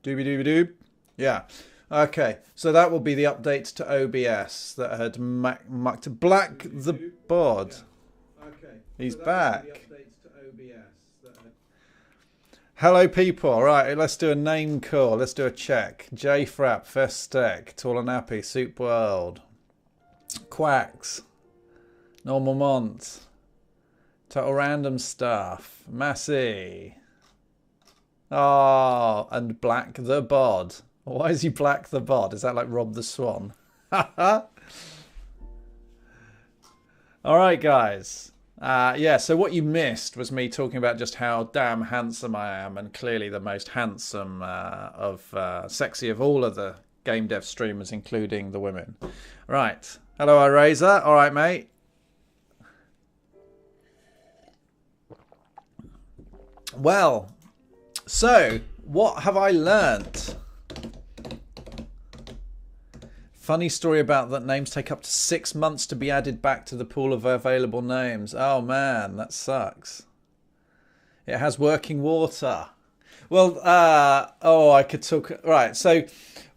Dooby dooby doob. Yeah. Okay. So that will be the update to OBS that had mucked Black the Bod. Okay. He's back. Hello, people. All right, let's do a name call. Let's do a check. J Frap, Festek, Tall and Happy, Soup World, Quacks, Normal Mont, Total Random Stuff, Massey. Oh, and Black the Bod. Why is he Black the Bod? Is that like Rob the Swan? All right, guys. Yeah, so what you missed was me talking about just how damn handsome I am, and clearly the most handsome sexy of all of the game dev streamers, including the women. Right. Hello, iRazor. All right, mate. Well, so what have I learnt? Funny story about that names take up to 6 months to be added back to the pool of available names. Oh man, that sucks. It has working water. Well, I could talk. Right, so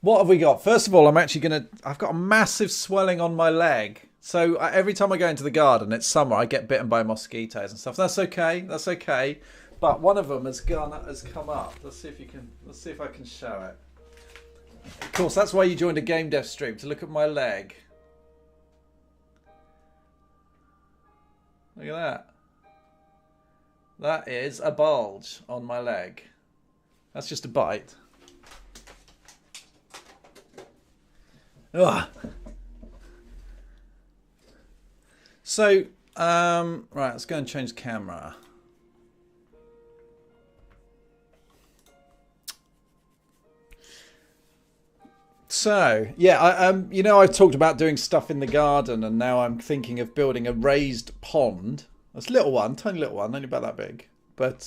what have we got? First of all, I've got a massive swelling on my leg. So every time I go into the garden, it's summer, I get bitten by mosquitoes and stuff. That's okay. That's okay. But one of them has come up. Let's see if I can show it. Of course, that's why you joined a game dev stream, to look at my leg. Look at that. That is a bulge on my leg. That's just a bite. Ugh. So, right, let's go and change camera. So, yeah, I've talked about doing stuff in the garden, and now I'm thinking of building a raised pond. That's a little one, tiny little one, only about that big. But,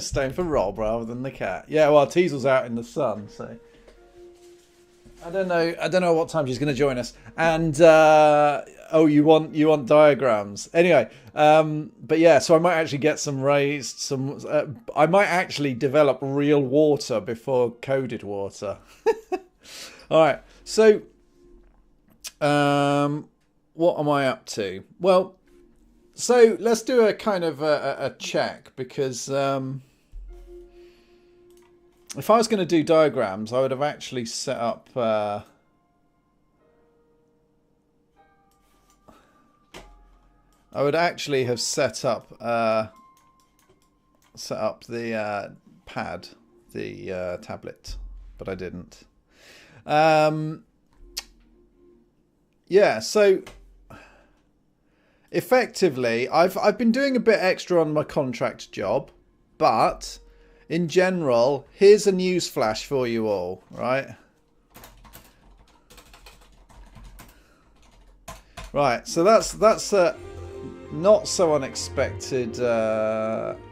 staying for Rob rather than the cat. Yeah, well, Teasel's out in the sun, so I don't know what time she's going to join us. And you want diagrams anyway. But yeah, so I might actually get I might actually develop real water before coded water. All right, so what am I up to? Well, so let's do a kind of a check, because if I was going to do diagrams, I would have actually set up I would actually have set up the pad, the tablet, but I didn't. Yeah, so effectively, I've been doing a bit extra on my contract job, but in general, here's a news flash for you all, right? Right, so that's a not so unexpected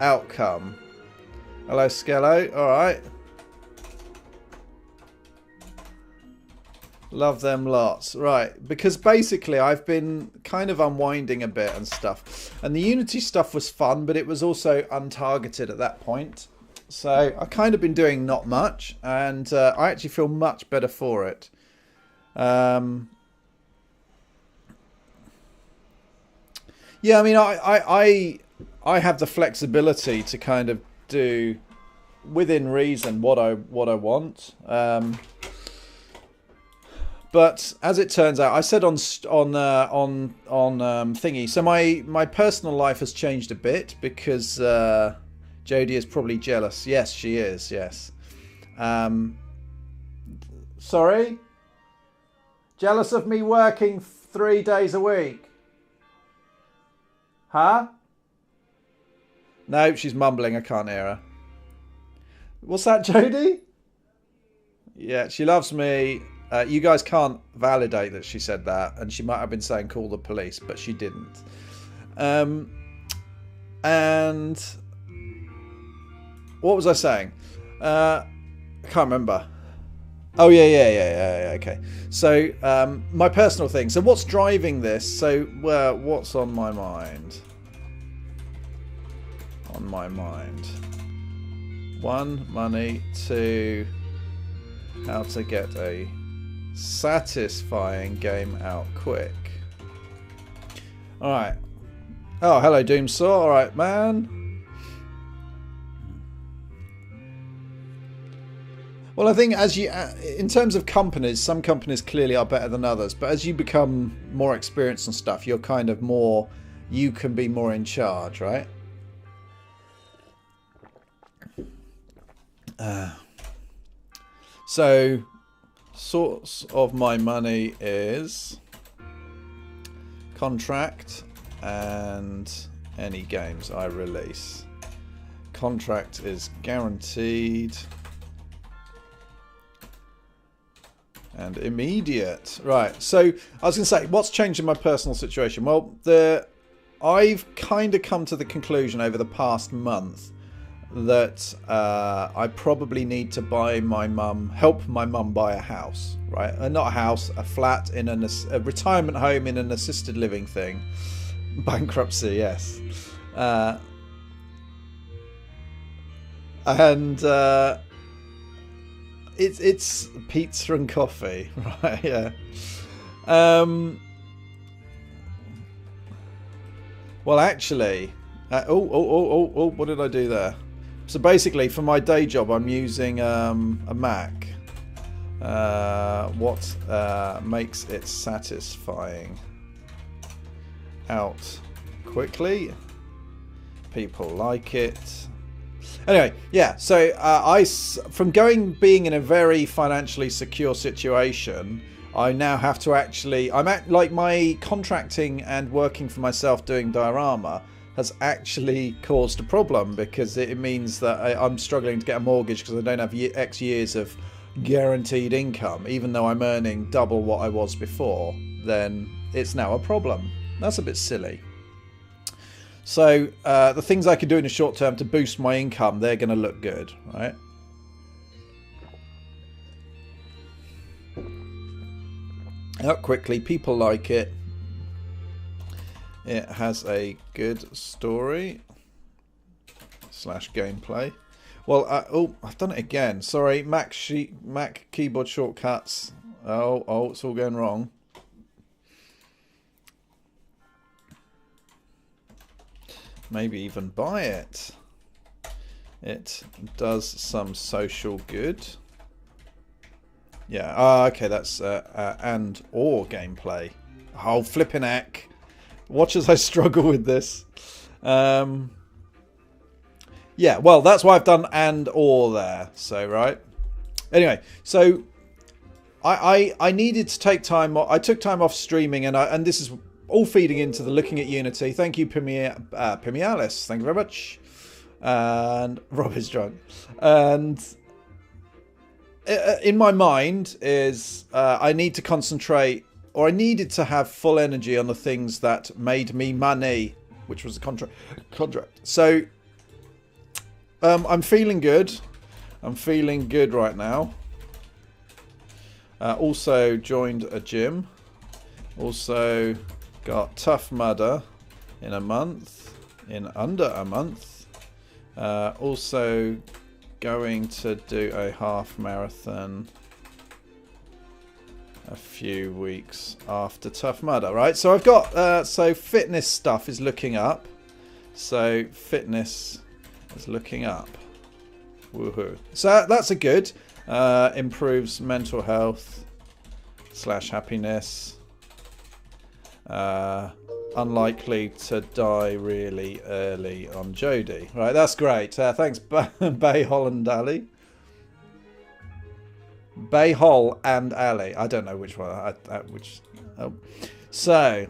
outcome. Hello, Skello. All right. Love them lots. Right, because basically I've been kind of unwinding a bit and stuff. And the Unity stuff was fun, but it was also untargeted at that point. So I kind of been doing not much, and I actually feel much better for it. Yeah, I mean, I have the flexibility to kind of do within reason what I want. But as it turns out, I said on thingy. So my personal life has changed a bit because Jodie is probably jealous. Yes, she is. Yes. Sorry? Jealous of me working 3 days a week? Huh? No, she's mumbling. I can't hear her. What's that, Jodie? Yeah, she loves me. You guys can't validate that she said that, and she might have been saying call the police, but she didn't. And what was I saying? I can't remember. Oh yeah. Okay. So my personal thing. So what's driving this? So what's on my mind? on my mind. 1, money. 2, how to get a satisfying game out quick. Alright. Oh, hello, Doomsaw. Alright, man. Well, I think as you, in terms of companies, some companies clearly are better than others. But as you become more experienced and stuff, you're kind of more, you can be more in charge, right? So, source of my money is contract and any games I release. Contract is guaranteed and immediate. Right, so I was going to say, what's changed in my personal situation? Well, I've kind of come to the conclusion over the past month that I probably need to help my mum buy a house, right? Not a house, a flat in a retirement home in an assisted living thing. Bankruptcy, yes. It's pizza and coffee, right? Yeah. Well, actually, what did I do there? So basically, for my day job, I'm using a Mac. What makes it satisfying? Out quickly. People like it. Anyway, yeah. So from being in a very financially secure situation, I now have to actually. Like my contracting and working for myself doing diorama has actually caused a problem, because it means that I'm struggling to get a mortgage because I don't have X years of guaranteed income. Even though I'm earning double what I was before, then it's now a problem. That's a bit silly. So the things I can do in the short term to boost my income, they're going to look good, right? Out quickly, people like it. It has a good story / gameplay. Well, I've done it again. Sorry, Mac keyboard shortcuts. Oh, it's all going wrong. Maybe even buy it. It does some social good. Yeah. Okay, that's and/or gameplay. Oh, flipping heck. Watch as I struggle with this. Yeah, well, that's why I've done and/or there. So, right. Anyway, so I needed to take time off. I took time off streaming, and this is all feeding into the looking at Unity. Thank you, Pimialis. Thank you very much. And Rob is drunk. And in my mind is I need to concentrate, or I needed to have full energy on the things that made me money, which was the contract. So I'm feeling good. I'm feeling good right now. Also joined a gym. Also got Tough Mudder in under a month. Also going to do a half marathon a few weeks after Tough Mudder, right? So I've got so fitness stuff is looking up. So fitness is looking up. Woohoo! So that's a good. Improves mental health / happiness. Unlikely to die really early on Jodie. Right, that's great. Thanks, Bay Holland Ali. Bay Hall and Ali. I don't know which one. So,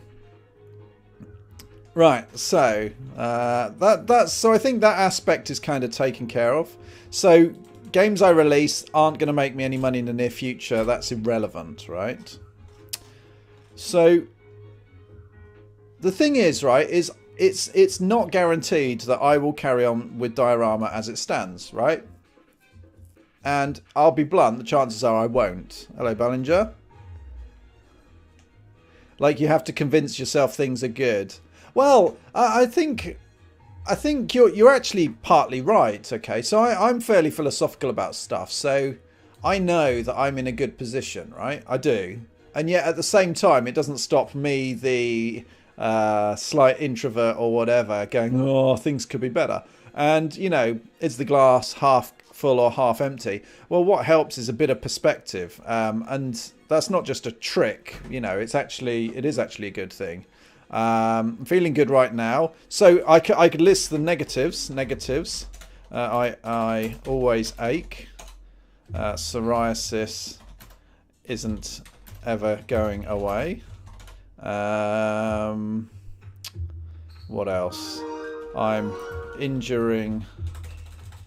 right. So that's so. I think that aspect is kind of taken care of. So games I release aren't going to make me any money in the near future. That's irrelevant, right? So the thing is, right, is it's not guaranteed that I will carry on with diorama as it stands, right? And I'll be blunt, the chances are I won't. Hello, Ballinger. Like, you have to convince yourself things are good. Well, I think I think you're actually partly right. Okay, so I'm fairly philosophical about stuff, so I know that I'm in a good position, right? I do, and yet at the same time, it doesn't stop me, the slight introvert or whatever, going, "Oh, things could be better." And you know, is the glass half full or half empty? Well, what helps is a bit of perspective, and that's not just a trick. You know, it is actually a good thing. I'm feeling good right now. So I could list the negatives. I always ache. Psoriasis isn't ever going away. What else? I'm injuring.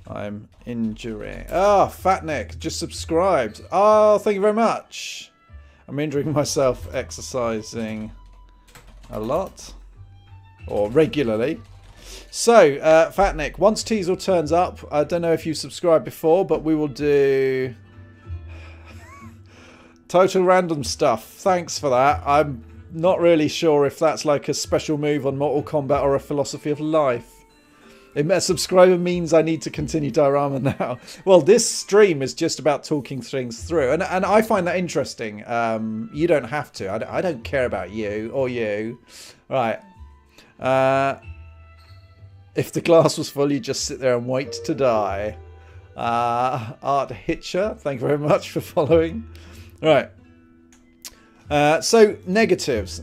Oh, Fatnik just subscribed. Oh, thank you very much. I'm injuring myself exercising a lot, or regularly. So, Fatnik, once Teasel turns up, I don't know if you subscribed before, but we will do total random stuff. Thanks for that. I'm not really sure if that's like a special move on Mortal Kombat or a philosophy of life. A subscriber means I need to continue Diorama now. Well, this stream is just about talking things through, and I find that interesting. You don't have to. I don't care about you or you. Right. If the glass was full, you just sit there and wait to die. Art Hitcher, thank you very much for following. Right. So negatives.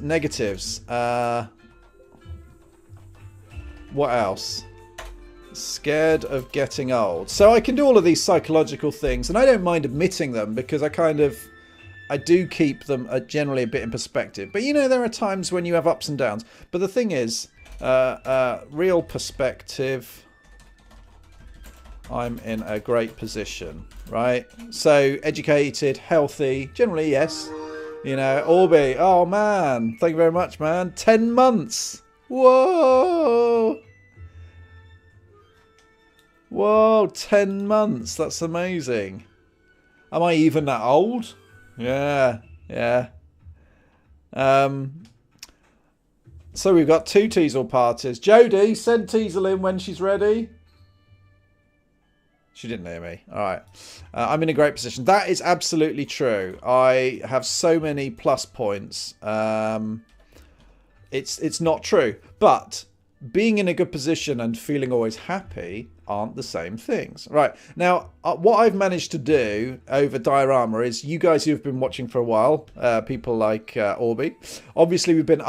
What else? Scared of getting old. So I can do all of these psychological things, and I don't mind admitting them because I do keep them generally a bit in perspective. But you know, there are times when you have ups and downs. But the thing is, real perspective, I'm in a great position, right? So educated, healthy, generally, yes. You know, Orby, oh man, thank you very much, man. 10 months. Whoa. Whoa, 10 months. That's amazing. Am I even that old? Yeah. So we've got 2 Teasel parties. Jodie, send Teasel in when she's ready. She didn't hear me. All right. I'm in a great position. That is absolutely true. I have so many plus points. It's not true. But being in a good position and feeling always happy aren't the same things. Right. Now, what I've managed to do over Diorama is, you guys who've been watching for a while, people like Orby, obviously we've been...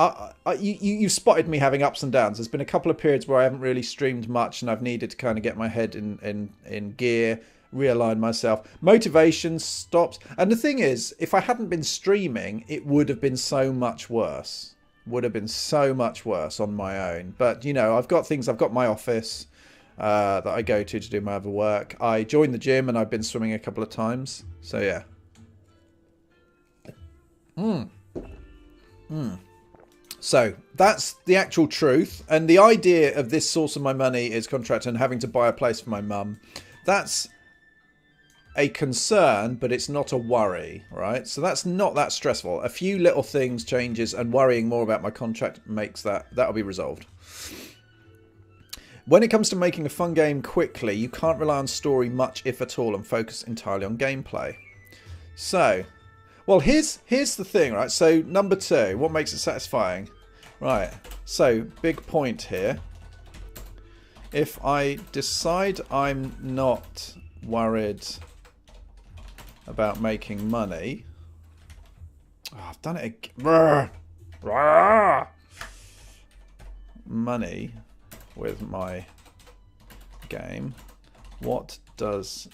you spotted me having ups and downs. There's been a couple of periods where I haven't really streamed much and I've needed to kind of get my head in gear, realign myself. Motivation stops. And the thing is, if I hadn't been streaming, it would have been so much worse. Would have been so much worse on my own. But, you know, I've got things. I've got my office that I go to do my other work. I joined the gym and I've been swimming a couple of times. So, yeah. So, that's the actual truth. And the idea of this source of my money is contract and having to buy a place for my mum. That's a concern, but it's not a worry, right? So that's not that stressful. A few little things, changes, and worrying more about my contract makes that'll be resolved. When it comes to making a fun game quickly, you can't rely on story much, if at all, and focus entirely on gameplay. So, well, here's the thing, right? So, number 2, what makes it satisfying? Right, so, big point here. If I decide I'm not worried about making money... Oh, I've done it again. Money with my game. What does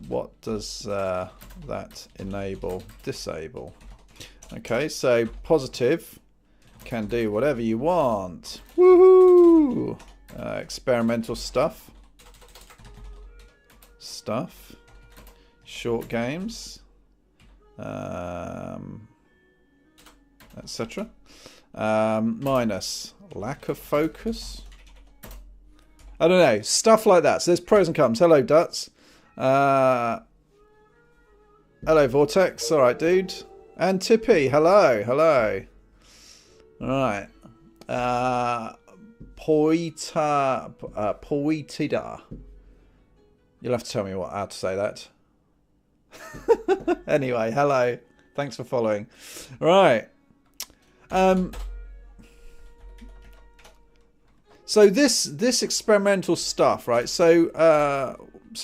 that disable? Okay, so positive can do whatever you want. Woohoo! Experimental stuff. Short games, etc. Minus lack of focus. I don't know, stuff like that. So there's pros and cons. Hello, Duts. Hello, Vortex. All right, dude. And Tippy. Hello. All right. Poitida. You'll have to tell me how to say that. Anyway, hello. Thanks for following. Right. So this experimental stuff, right? So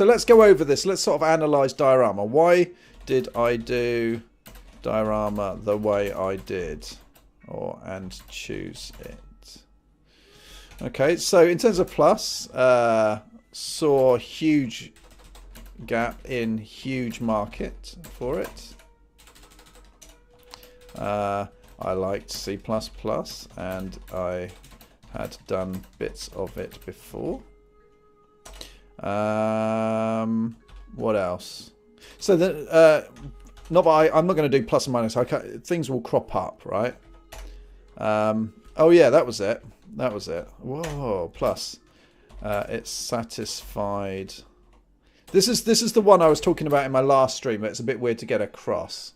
let's go over this. Let's sort of analyze diorama. Why did I do diorama the way I did, and choose it? Okay, so in terms of plus, saw huge gap in huge market for it. I liked C++ and I had done bits of it before. What else? So I'm not going to do plus and minus. Things will crop up, right? Oh yeah, that was it. That was it. Whoa, plus. It's satisfied. This is the one I was talking about in my last stream. It's a bit weird to get across.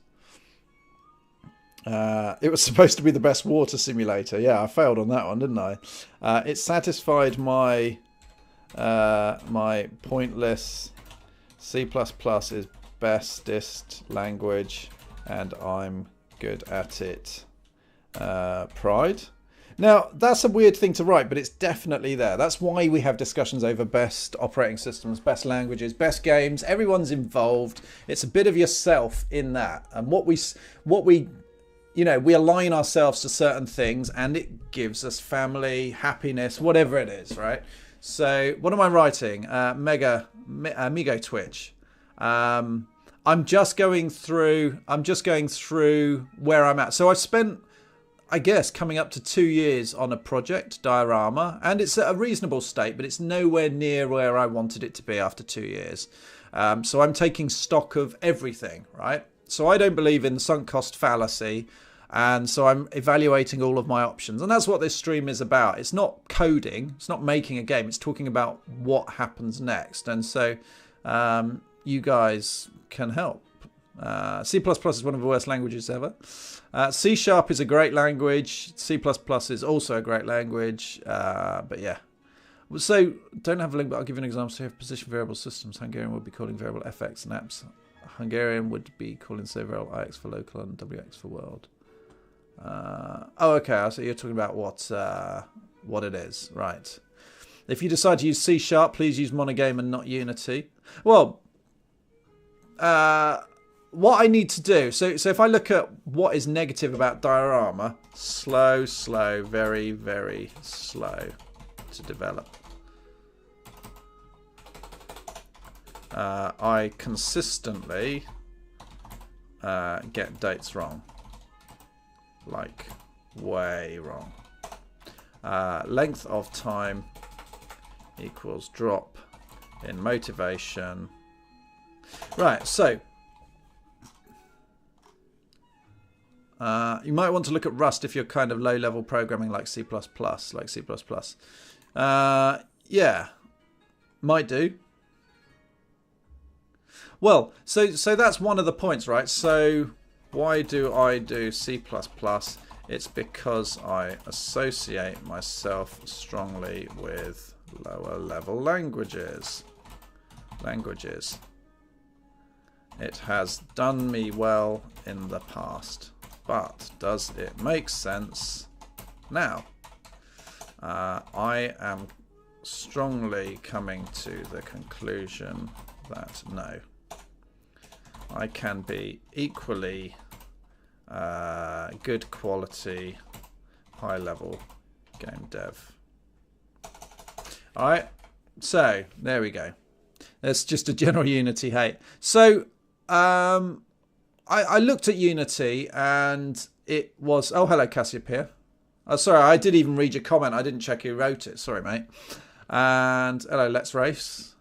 It was supposed to be the best water simulator. Yeah, I failed on that one, didn't I? It satisfied my my pointless C++ is bestest language and I'm good at it pride. Now, that's a weird thing to write, but it's definitely there. That's why we have discussions over best operating systems, best languages, best games. Everyone's involved. It's a bit of yourself in that. And what we you know, we align ourselves to certain things and it gives us family, happiness, whatever it is, right? So what am I writing? Migo Twitch. I'm just going through where I'm at. So I've spent, I guess, coming up to 2 years on a project, diorama, and it's at a reasonable state, but it's nowhere near where I wanted it to be after 2 years. So I'm taking stock of everything, right? So I don't believe in the sunk cost fallacy, and so I'm evaluating all of my options. And that's what this stream is about. It's not coding, it's not making a game, it's talking about what happens next. And so you guys can help. C++ is one of the worst languages ever. C# is a great language. C++ is also a great language. But yeah. So don't have a link, but I'll give you an example. So you have position variable systems. Hungarian would be calling variable fx and apps. Hungarian would be calling say variable ix for local and wx for world. Oh, okay. So you're talking about what it is, right? If you decide to use C#, please use Monogame and not Unity. Well, what I need to do, so if I look at what is negative about diorama, slow, very, very slow to develop. I consistently get dates wrong. Like, way wrong. Length of time equals drop in motivation. Right, so you might want to look at Rust if you're kind of low-level programming like C++, yeah, might do. Well, so that's one of the points, right? So why do I do C++? It's because I associate myself strongly with lower-level languages. It has done me well in the past, but does it make sense now? I am strongly coming to the conclusion that no. I can be equally good quality, high level game dev. Alright, so there we go. That's just a general Unity hate. So I looked at Unity and it was... Oh, hello, Cassiopeia. Oh, sorry, I did even read your comment. I didn't check who wrote it. Sorry, mate. And hello, Let's Race.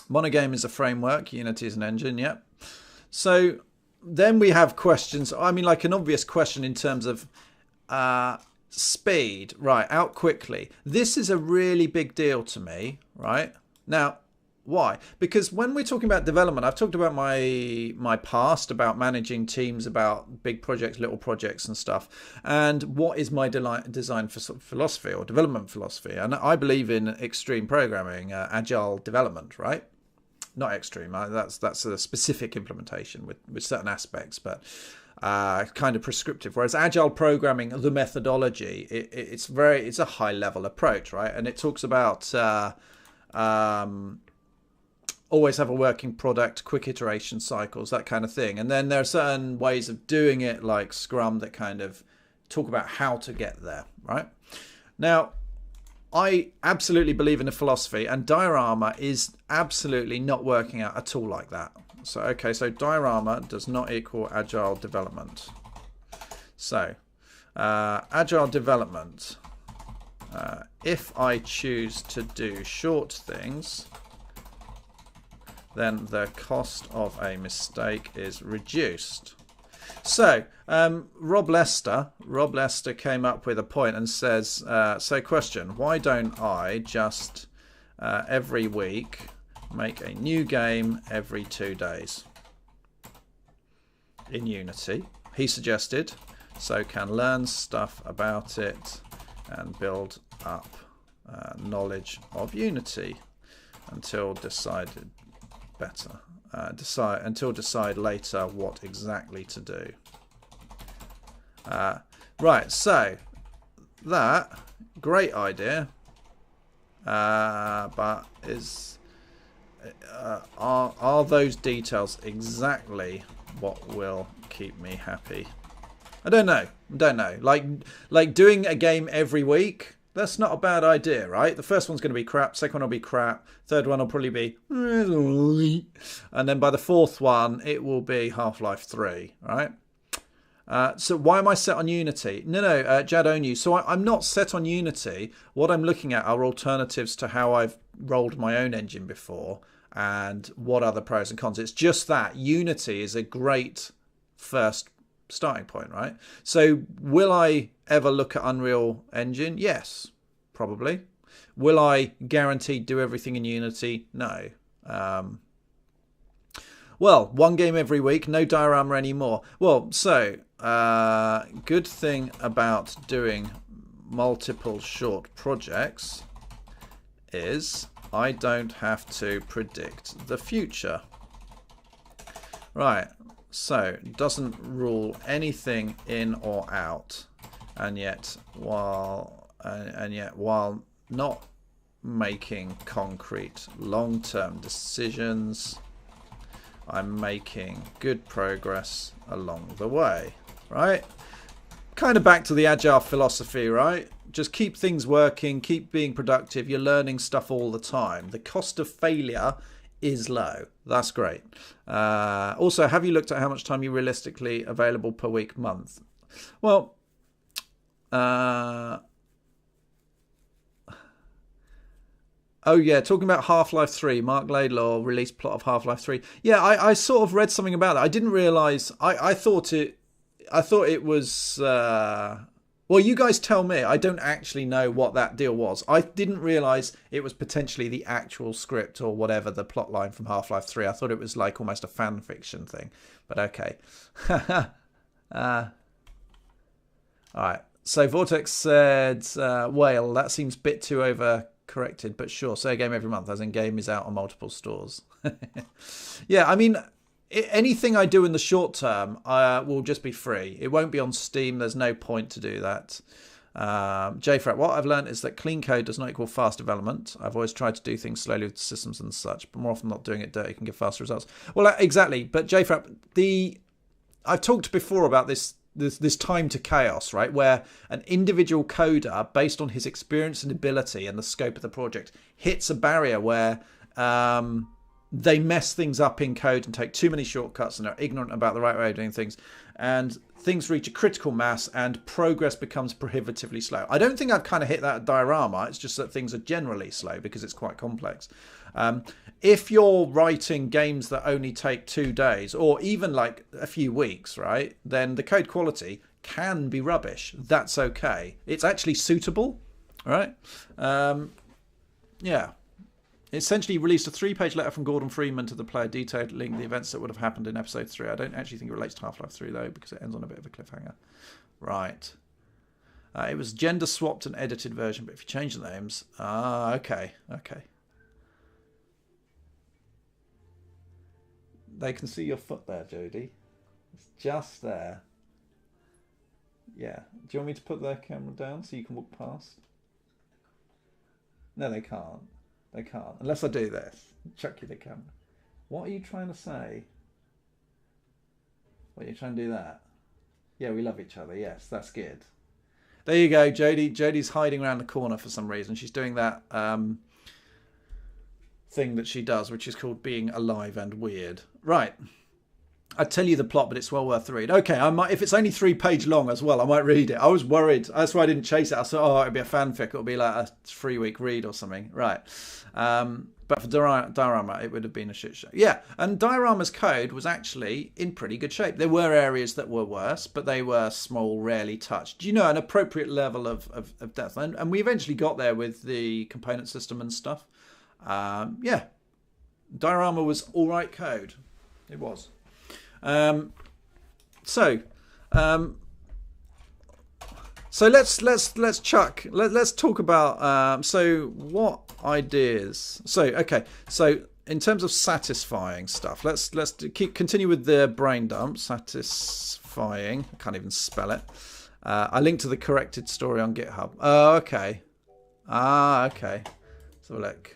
Monogame is a framework. Unity is an engine, yep. So then we have questions. I mean, like an obvious question in terms of speed. Right, out quickly. This is a really big deal to me, right? Now, Why? Because when we're talking about development, I've talked about my past, about managing teams, about big projects, little projects and stuff. And what is my design philosophy or development philosophy? And I believe in extreme programming, agile development, right? Not extreme. That's a specific implementation with certain aspects, but kind of prescriptive. Whereas agile programming, the methodology, it's a high level approach, right? And it talks about always have a working product, quick iteration cycles, that kind of thing. And then there are certain ways of doing it, like Scrum, that kind of talk about how to get there, right? Now, I absolutely believe in the philosophy, and Diorama is absolutely not working out at all like that. So, okay, so Diorama does not equal agile development. So, agile development, if I choose to do short things, then the cost of a mistake is reduced. So, Rob Lester came up with a point and says, so question, why don't I just every week make a new game every 2 days in Unity? He suggested, so can learn stuff about it and build up knowledge of Unity until decided better. Decide later what exactly to do. Right, so that great idea, but are those details exactly what will keep me happy? I don't know. Like doing a game every week, that's not a bad idea, right? The first one's going to be crap, second one will be crap, third one will probably be, and then by the fourth one, it will be Half-Life 3, right? So why am I set on Unity? No, Jad Onyu. So I'm not set on Unity. What I'm looking at are alternatives to how I've rolled my own engine before and what are the pros and cons. It's just that Unity is a great first starting point, right? So will I ever look at Unreal Engine? Yes, probably. Will I guaranteed do everything in Unity? No. Well, one game every week, no diorama anymore. Well, so good thing about doing multiple short projects is I don't have to predict the future. Right. So doesn't rule anything in or out, and yet while not making concrete long-term decisions, I'm making good progress along the way, right? Kind of back to the agile philosophy, right? Just keep things working, keep being productive. You're learning stuff all the time. The cost of failure is low. That's great. Also, have you looked at how much time you're realistically available per week, month? Well, oh yeah, talking about Half-Life 3, Mark Laidlaw released plot of Half-Life 3. Yeah, I sort of read something about that. I didn't realise. I thought it was. Well, you guys tell me. I don't actually know what that deal was. I didn't realise it was potentially the actual script or whatever, the plot line from Half-Life 3. I thought it was like almost a fan fiction thing. But okay. All right. So Vortex said, Whale, that seems a bit too overcorrected, but sure. Say a game every month, as in game is out on multiple stores. Yeah, I mean, anything I do in the short term will just be free. It won't be on Steam. There's no point to do that. JFRAP, what I've learned is that clean code does not equal fast development. I've always tried to do things slowly with systems and such, but more often not doing it dirty can give faster results. Well, exactly. But JFRAP, I've talked before about this time to chaos, right? Where an individual coder, based on his experience and ability and the scope of the project, hits a barrier where they mess things up in code and take too many shortcuts and are ignorant about the right way of doing things, and things reach a critical mass and progress becomes prohibitively slow. I don't think I've kind of hit that at Diorama. It's just that things are generally slow because it's quite complex. If you're writing games that only take 2 days or even like a few weeks, right, then the code quality can be rubbish. That's okay. It's actually suitable, right? Yeah. essentially released a 3-page letter from Gordon Freeman to the player detailing the events that would have happened in episode 3. I don't actually think it relates to Half-Life 3 though, because it ends on a bit of a cliffhanger. Right. It was gender swapped and edited version, but if you change the names, okay. They can see your foot there, Jodie. It's just there. Yeah. Do you want me to put their camera down so you can walk past? No, they can't. They can't. Unless I do this. Chuck you the camera. What are you trying to say? What, are you trying to do that? Yeah, we love each other. Yes, that's good. There you go, Jodie. Jodie's hiding around the corner for some reason. She's doing that thing that she does, which is called being alive and weird. Right. I'd tell you the plot, but it's well worth the read. Okay, I might, if it's only 3-page long as well, I might read it. I was worried. That's why I didn't chase it. I thought, it'd be a fanfic. It'll be like a 3-week read or something. Right. But for Diorama, it would have been a shit show. Yeah, and Diorama's code was actually in pretty good shape. There were areas that were worse, but they were small, rarely touched. You know, an appropriate level of depth. And we eventually got there with the component system and stuff. Yeah, Diorama was all right code. It was. So let's chuck. Let's talk about. So what ideas? So okay. So in terms of satisfying stuff, let's continue with the brain dump. Satisfying. I can't even spell it. I linked to the corrected story on GitHub. Oh, okay. Okay. So look.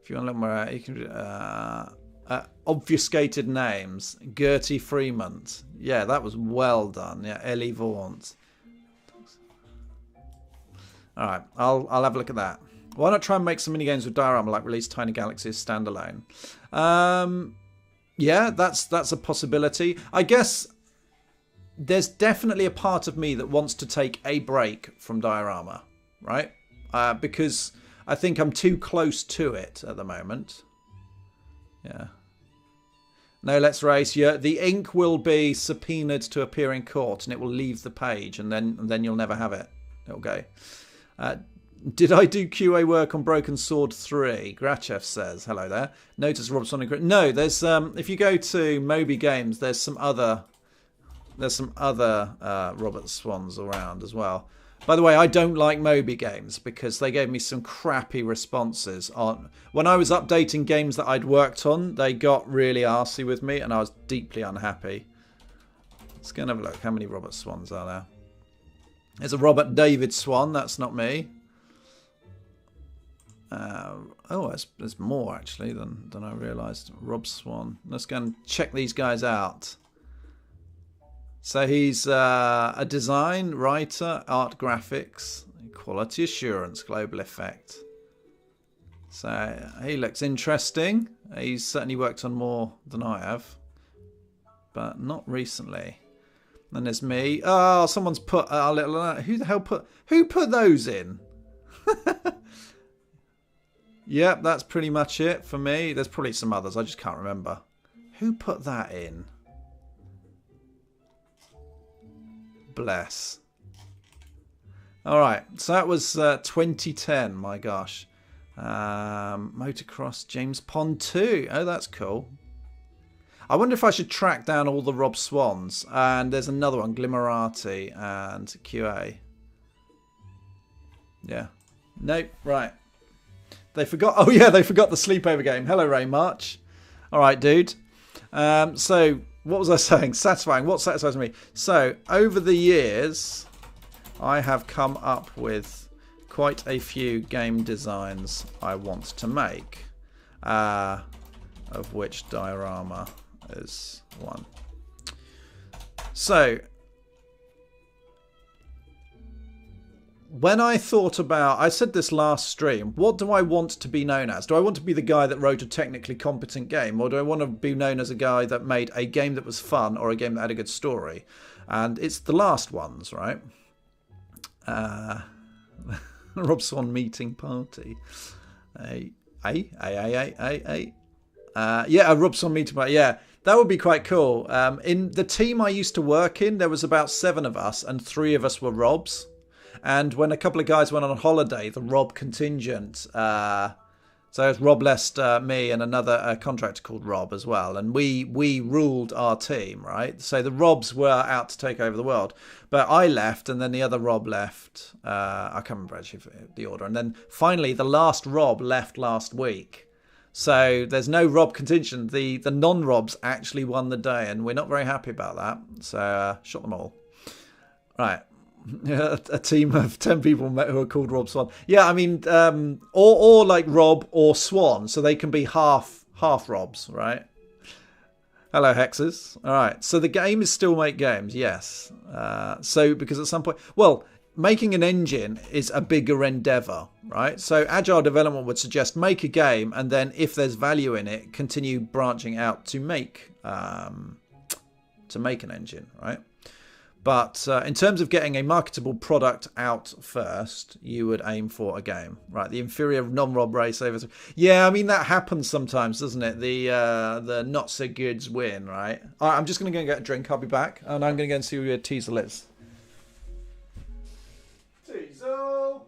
If you want to look more at, you can obfuscated names. Gertie Fremont. Yeah, that was well done. Yeah, Ellie Vaughant. All right, I'll have a look at that. Why not try and make some mini games with Diorama, like release Tiny Galaxies standalone? Yeah, that's a possibility. I guess there's definitely a part of me that wants to take a break from Diorama, right? Because I think I'm too close to it at the moment. Yeah. No, let's race. Yeah, the ink will be subpoenaed to appear in court, and it will leave the page, and then you'll never have it. It'll go. Did I do QA work on Broken Sword 3? Grachev says, hello there. Notice Rob Sonic. No, there's if you go to Moby Games, there's some other Robert Swans around as well. By the way, I don't like Moby Games because they gave me some crappy responses on when I was updating games that I'd worked on. They got really arsey with me, and I was deeply unhappy. Let's go and have a look. How many Robert Swans are there? There's a Robert David Swan. That's not me. There's more actually than I realised. Rob Swan. Let's go and check these guys out. So he's a design writer, art graphics, quality assurance, global effect. So he looks interesting. He's certainly worked on more than I have, but not recently. Then there's me. Oh, someone's put a little. Who the hell who put those in? Yep, that's pretty much it for me. There's probably some others. I just can't remember. Who put that in? Bless. All right, so that was 2010. My gosh, Motocross James Pond 2. Oh, that's cool. I wonder if I should track down all the Rob Swans. And there's another one, Glimmerati and QA. Yeah. Nope. Right. They forgot. Oh yeah, they forgot the sleepover game. Hello, Ray March. All right, dude. So. What was I saying? Satisfying. What satisfies me? So, over the years, I have come up with quite a few game designs I want to make, of which Diorama is one. So, when I thought about, I said this last stream, what do I want to be known as? Do I want to be the guy that wrote a technically competent game, or do I want to be known as a guy that made a game that was fun or a game that had a good story? And it's the last ones, right? Rob Swan meeting party. Yeah, a Robson meeting. Yeah, that would be quite cool. In the team I used to work in, there was about 7 of us, and 3 of us were Robs. And when a couple of guys went on holiday, the Rob contingent, so it was Rob Lester, me, and another contractor called Rob as well. And we ruled our team, right? So the Robs were out to take over the world. But I left, and then the other Rob left. I can't remember actually the order. And then finally, the last Rob left last week. So there's no Rob contingent. The non-Robs actually won the day, and we're not very happy about that. So shot them all. Right. A team of 10 people who are called Rob Swan. Yeah, I mean, or like Rob or Swan, so they can be half Robs, right? Hello, Hexes. All right, so the game is still make games, yes. So because at some point, well, making an engine is a bigger endeavor, right? So agile development would suggest make a game, and then if there's value in it, continue branching out to make an engine, right? But in terms of getting a marketable product out first, you would aim for a game, right? The inferior non-Rob race over. Yeah, I mean that happens sometimes, doesn't it? The not so goods win, right? All right, I'm just going to go and get a drink. I'll be back, and I'm going to go and see where Teasel is. Teasel.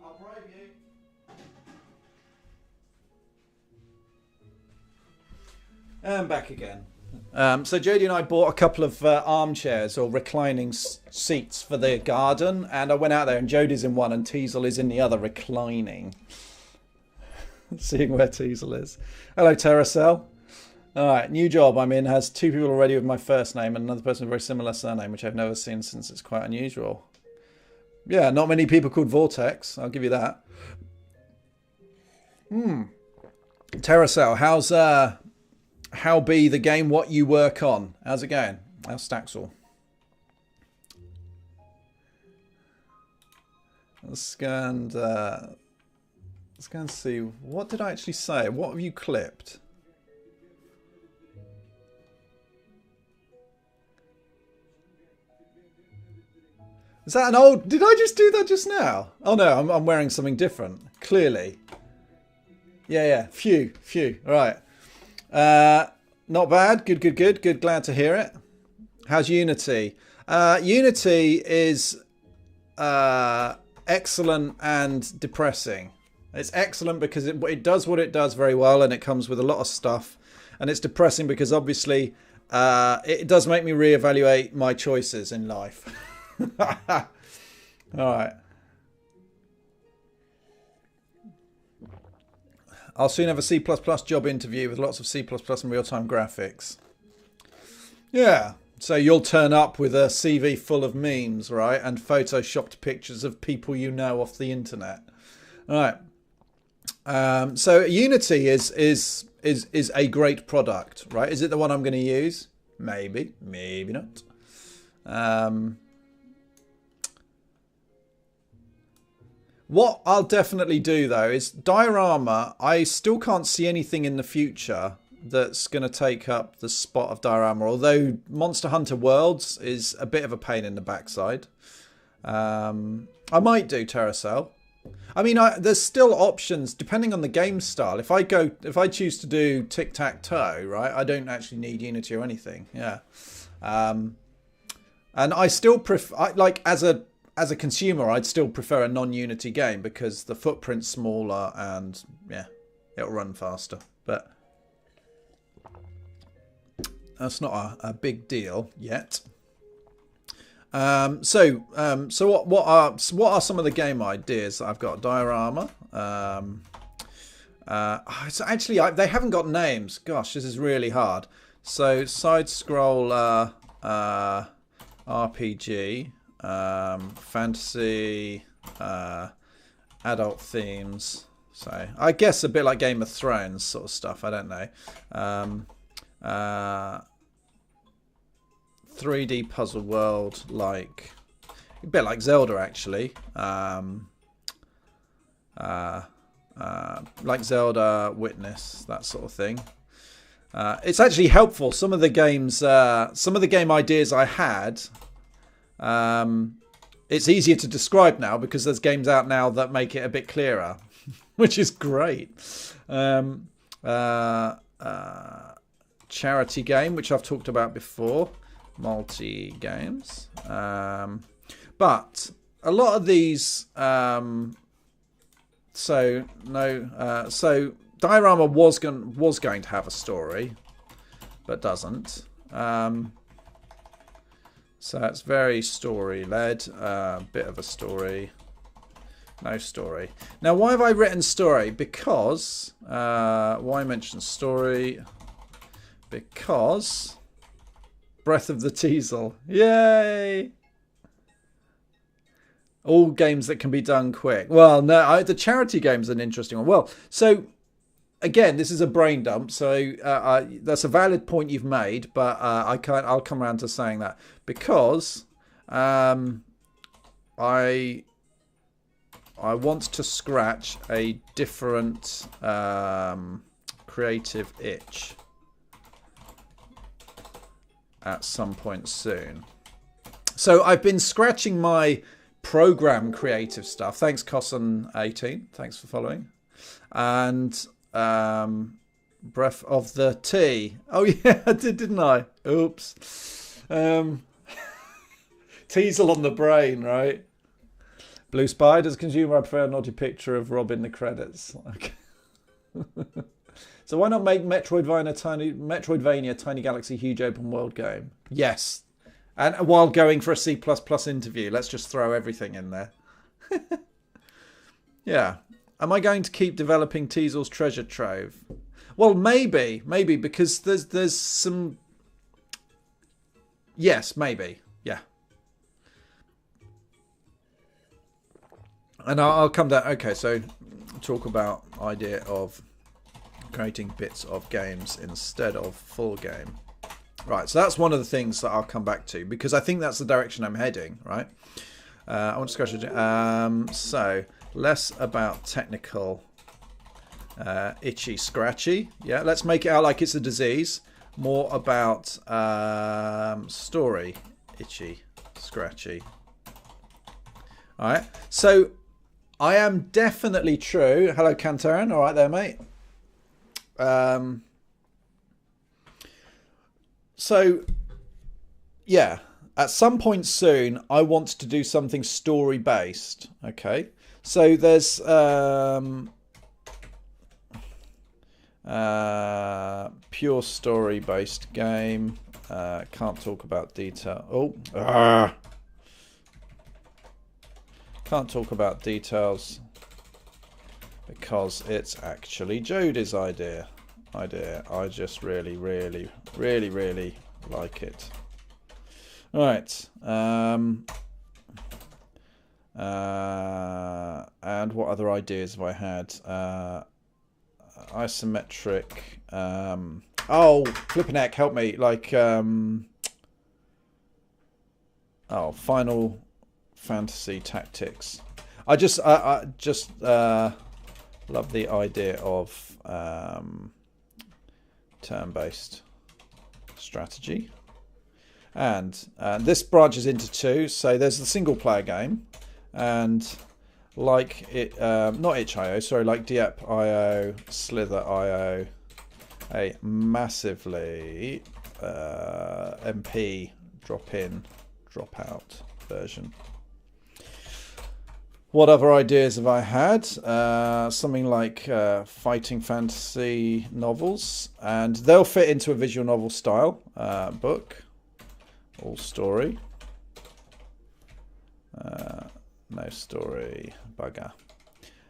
I'll bribe you. And back again. So Jodie and I bought a couple of armchairs or reclining seats for the garden, and I went out there and Jodie's in one and Teasel is in the other reclining. Seeing where Teasel is. Hello, Terracell. Alright, new job I'm in has 2 people already with my first name and another person with a very similar surname, which I've never seen since it's quite unusual. Yeah, not many people called Vortex, I'll give you that. Terracell, how's how be the game what you work on? How's it going? How's Staxel? Let's go and see. What did I actually say? What have you clipped? Is that an old... Did I just do that just now? Oh no, I'm wearing something different. Clearly. Yeah. Phew. All right. Not bad. Good. Glad to hear it. How's Unity? Unity is excellent and depressing. It's excellent because it does what it does very well, and it comes with a lot of stuff. And it's depressing because obviously it does make me reevaluate my choices in life. All right. I'll soon have a C++ job interview with lots of C++ and real-time graphics. Yeah. So you'll turn up with a CV full of memes, right? And photoshopped pictures of people you know off the internet. All right. So Unity is a great product, right? Is it the one I'm going to use? Maybe not. What I'll definitely do though is diorama. I still can't see anything in the future that's going to take up the spot of diorama, although Monster Hunter Worlds is a bit of a pain in the backside. I might do Terracell. I mean, there's still options depending on the game style. If I choose to do tic-tac-toe, right, I don't actually need Unity or anything. Yeah. And I still prefer, like, as a consumer, I'd still prefer a non-Unity game because the footprint's smaller and yeah, it'll run faster. But that's not a big deal yet. So what are some of the game ideas that I've got? Diorama. It's actually they haven't got names. Gosh, this is really hard. So side scroller RPG. fantasy, adult themes. So I guess a bit like Game of Thrones sort of stuff. I don't know. 3D puzzle world, like a bit like Zelda actually. Like Zelda, Witness, that sort of thing. It's actually helpful. Some of the games, some of the game ideas I had, it's easier to describe now because there's games out now that make it a bit clearer, which is great. Charity game, which I've talked about before, multi games, but a lot of these. So Diorama was going to have a story, but doesn't. So it's very story led. Bit of a story. No story. Now, why have I written story? Because why mention story? Because Breath of the Teasel. Yay! All games that can be done quick. Well, no, the charity game's an interesting one. Well, so again, this is a brain dump. So that's a valid point you've made, but I'll come around to saying that because I want to scratch a different creative itch at some point soon. So I've been scratching my program creative stuff. Thanks, Cosson18. Thanks for following. And Breath of the Tea. Oh yeah, I did, didn't I? Oops. Teasel on the brain, right? Blue Spiders consumer. I prefer a naughty picture of Rob in the credits. Okay. So why not make Metroidvania Tiny Galaxy huge open world game? Yes. And while going for a C++ interview, let's just throw everything in there. Yeah. Am I going to keep developing Teasel's treasure trove? Well, maybe because there's some. Yes, maybe. Yeah. And I'll come down. Okay, so talk about idea of creating bits of games instead of full game. Right, so that's one of the things that I'll come back to because I think that's the direction I'm heading, right? I want to discuss it. So, less about technical, itchy, scratchy. Yeah, let's make it out like it's a disease. More about story, itchy, scratchy. All right, so I am definitely true. Hello, Kantaran. All right there, mate. So, yeah, at some point soon, I want to do something story-based, okay? So there's pure story-based game. Can't talk about detail. Can't talk about details because it's actually Jody's idea. I just really like it. Right. And what other ideas have I had? Isometric. Flipping heck, help me. Like, Final Fantasy Tactics. I just love the idea of turn-based strategy, and this branches into two. So there's the single-player game, and like it, not itch.io, sorry, like Diep.io, Slither.io, a massively MP drop-in, drop-out version. What other ideas have I had? Something like fighting fantasy novels, and they'll fit into a visual novel style book. All story. No story. Bugger.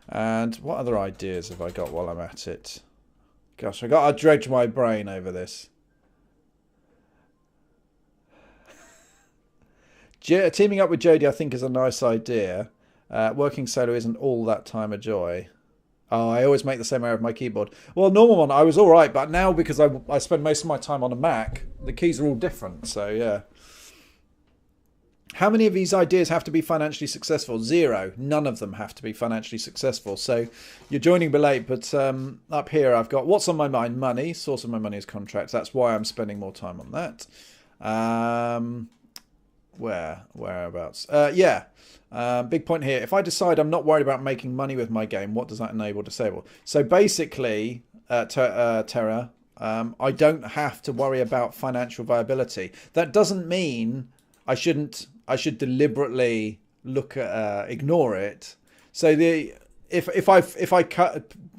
And what other ideas have I got while I'm at it? Gosh, I got to dredge my brain over this. Teaming up with Jodie, I think, is a nice idea. Working solo isn't all that time a joy. Oh, I always make the same error with my keyboard. Well, normal one, I was all right, but now because I spend most of my time on a Mac, the keys are all different. So, yeah. How many of these ideas have to be financially successful? 0. None of them have to be financially successful. So you're joining me late, but up here I've got what's on my mind? Money. Source of my money is contracts. That's why I'm spending more time on that. Whereabouts? Big point here. If I decide I'm not worried about making money with my game, what does that enable, disable? So basically, Terra, I don't have to worry about financial viability. That doesn't mean I should deliberately ignore it. So if I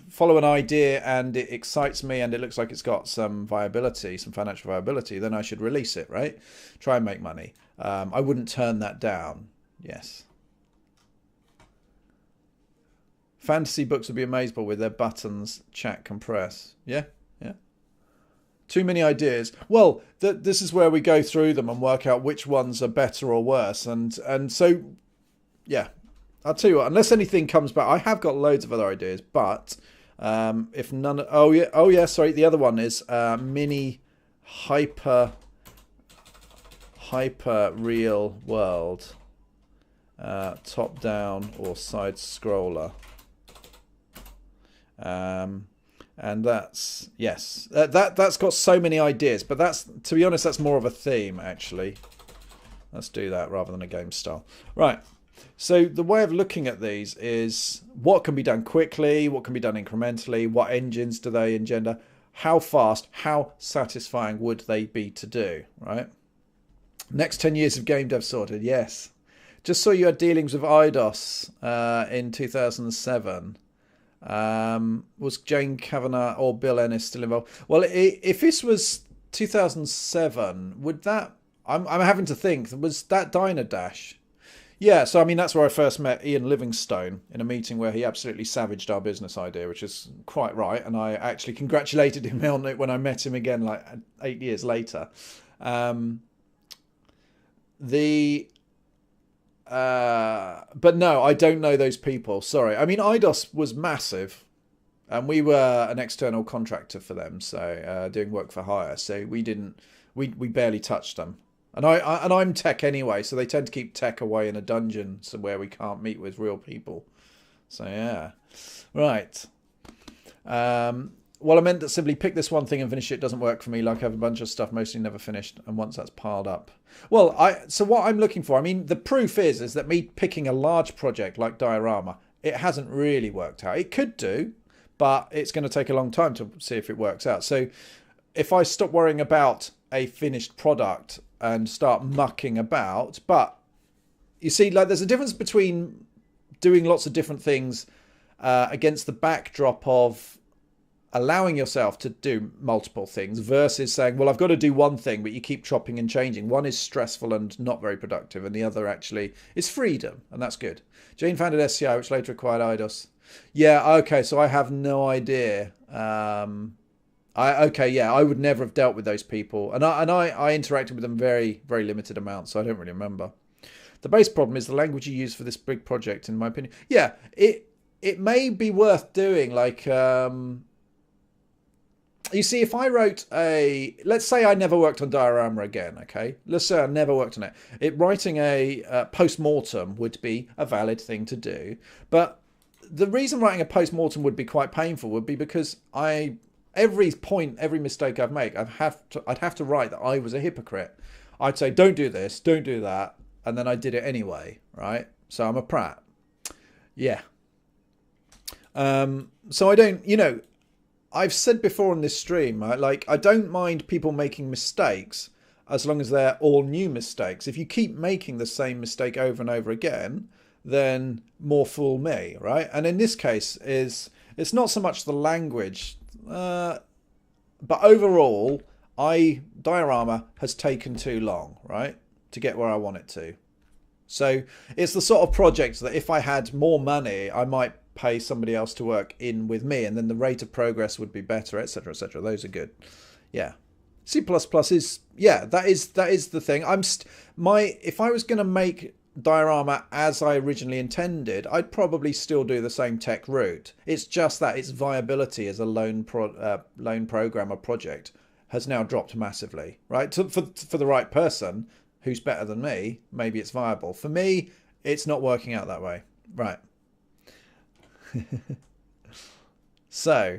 follow an idea and it excites me and it looks like it's got some viability, some financial viability, then I should release it, right? Try and make money. I wouldn't turn that down. Yes. Fantasy books would be amazing with their buttons, chat, compress. Yeah, yeah. Too many ideas. Well, this is where we go through them and work out which ones are better or worse. And so, yeah, I'll tell you what, unless anything comes back, I have got loads of other ideas, but if none, sorry, the other one is mini hyper real world, top down or side scroller. And that's, yes, that's got so many ideas, but that's, to be honest, that's more of a theme, actually. Let's do that rather than a game style. Right, so the way of looking at these is what can be done quickly, what can be done incrementally, what engines do they engender, how fast, how satisfying would they be to do, right? Next 10 years of game dev sorted, yes. Just saw you had dealings with Eidos in 2007. Was Jane Kavanagh or Bill Ennis still involved? Well, if this was 2007, would that... I'm having to think. Was that Diner Dash? Yeah, so I mean, that's where I first met Ian Livingstone in a meeting where he absolutely savaged our business idea, which is quite right. And I actually congratulated him on it when I met him again, like 8 years later. But no, I don't know those people. Sorry. I mean, Eidos was massive, and we were an external contractor for them, so doing work for hire. So we barely touched them. And I'm tech anyway, so they tend to keep tech away in a dungeon, so where we can't meet with real people. So yeah, right. Well, I meant that simply pick this one thing and finish it doesn't work for me. Like I have a bunch of stuff mostly never finished, and once that's piled up. Well, so what I'm looking for, I mean, the proof is that me picking a large project like Diorama, it hasn't really worked out. It could do, but it's going to take a long time to see if it works out. So if I stop worrying about a finished product and start mucking about, but you see, like, there's a difference between doing lots of different things against the backdrop of allowing yourself to do multiple things versus saying, well, I've got to do one thing, but you keep chopping and changing. One is stressful and not very productive, and the other actually is freedom, and that's good. Jane founded SCI, which later acquired Eidos. Yeah, okay, so I have no idea. I would never have dealt with those people, and I interacted with them very, very limited amounts, so I don't really remember. The base problem is the language you use for this big project, in my opinion. Yeah, it may be worth doing, like... You see, if I wrote let's say I never worked on Diorama again, okay? Let's say I never worked on it. Writing a post-mortem would be a valid thing to do. But the reason writing a post-mortem would be quite painful would be because every mistake I've made, I'd have to write that I was a hypocrite. I'd say, don't do this, don't do that, and then I did it anyway, right? So I'm a prat. Yeah. So I don't, I've said before on this stream, I don't mind people making mistakes as long as they're all new mistakes. If you keep making the same mistake over and over again, then more fool me, right? And in this case, it's not so much the language, but overall, Diorama has taken too long, right, to get where I want it to. So it's the sort of project that if I had more money, I might pay somebody else to work in with me, and then the rate of progress would be better, etc., etc. Those are good. Yeah. C++ is, yeah, that is the thing. If I was going to make diorama as I originally intended, I'd probably still do the same tech route. It's just that its viability as a lone programmer project has now dropped massively, right? For the right person who's better than me, maybe it's viable. For me, it's not working out that way, right? So,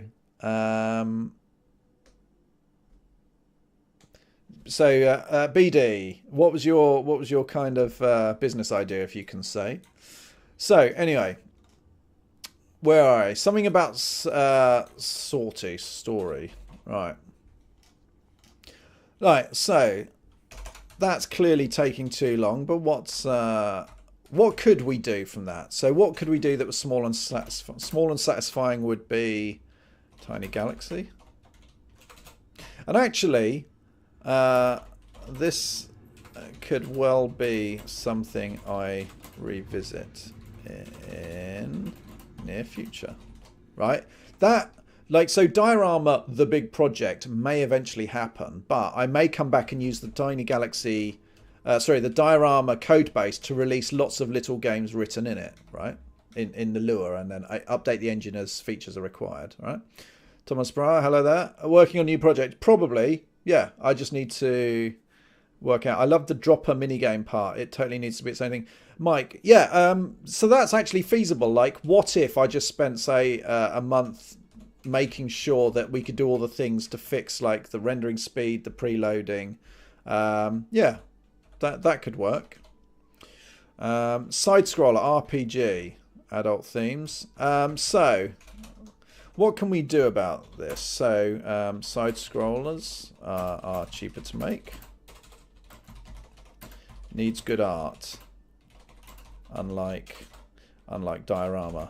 BD, what was your kind of business idea, if you can say? So anyway, where are I? Something about Sorty story, right? Right. So that's clearly taking too long. But what could we do from that? So what could we do that was small and satisfying? Would be Tiny Galaxy, and actually. This could well be something I revisit in near future, right? So diorama, the big project, may eventually happen, but I may come back and use the Tiny Galaxy, the diorama code base to release lots of little games written in it, right? In the Lua, and then I update the engine as features are required, right? Thomas Breyer, hello there. Working on a new project, probably. Yeah, I just need to work out. I love the dropper minigame part. It totally needs to be its own thing. Mike, yeah, so that's actually feasible. Like, what if I just spent, say, a month making sure that we could do all the things to fix, like, the rendering speed, the preloading. Yeah, that could work. Side-scroller, RPG, adult themes. So... what can we do about this? So, side scrollers are cheaper to make. Needs good art. Unlike diorama.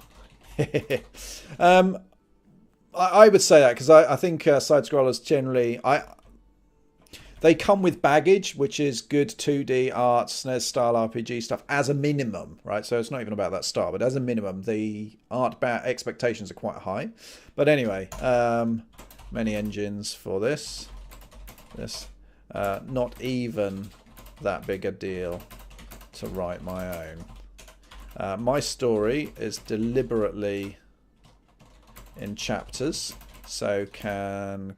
I would say that because I think side scrollers generally they come with baggage, which is good 2D art, SNES style RPG stuff as a minimum, right? So it's not even about that style, but as a minimum, the art expectations are quite high. But anyway, many engines for this. Not even that big a deal to write my own. My story is deliberately in chapters. So can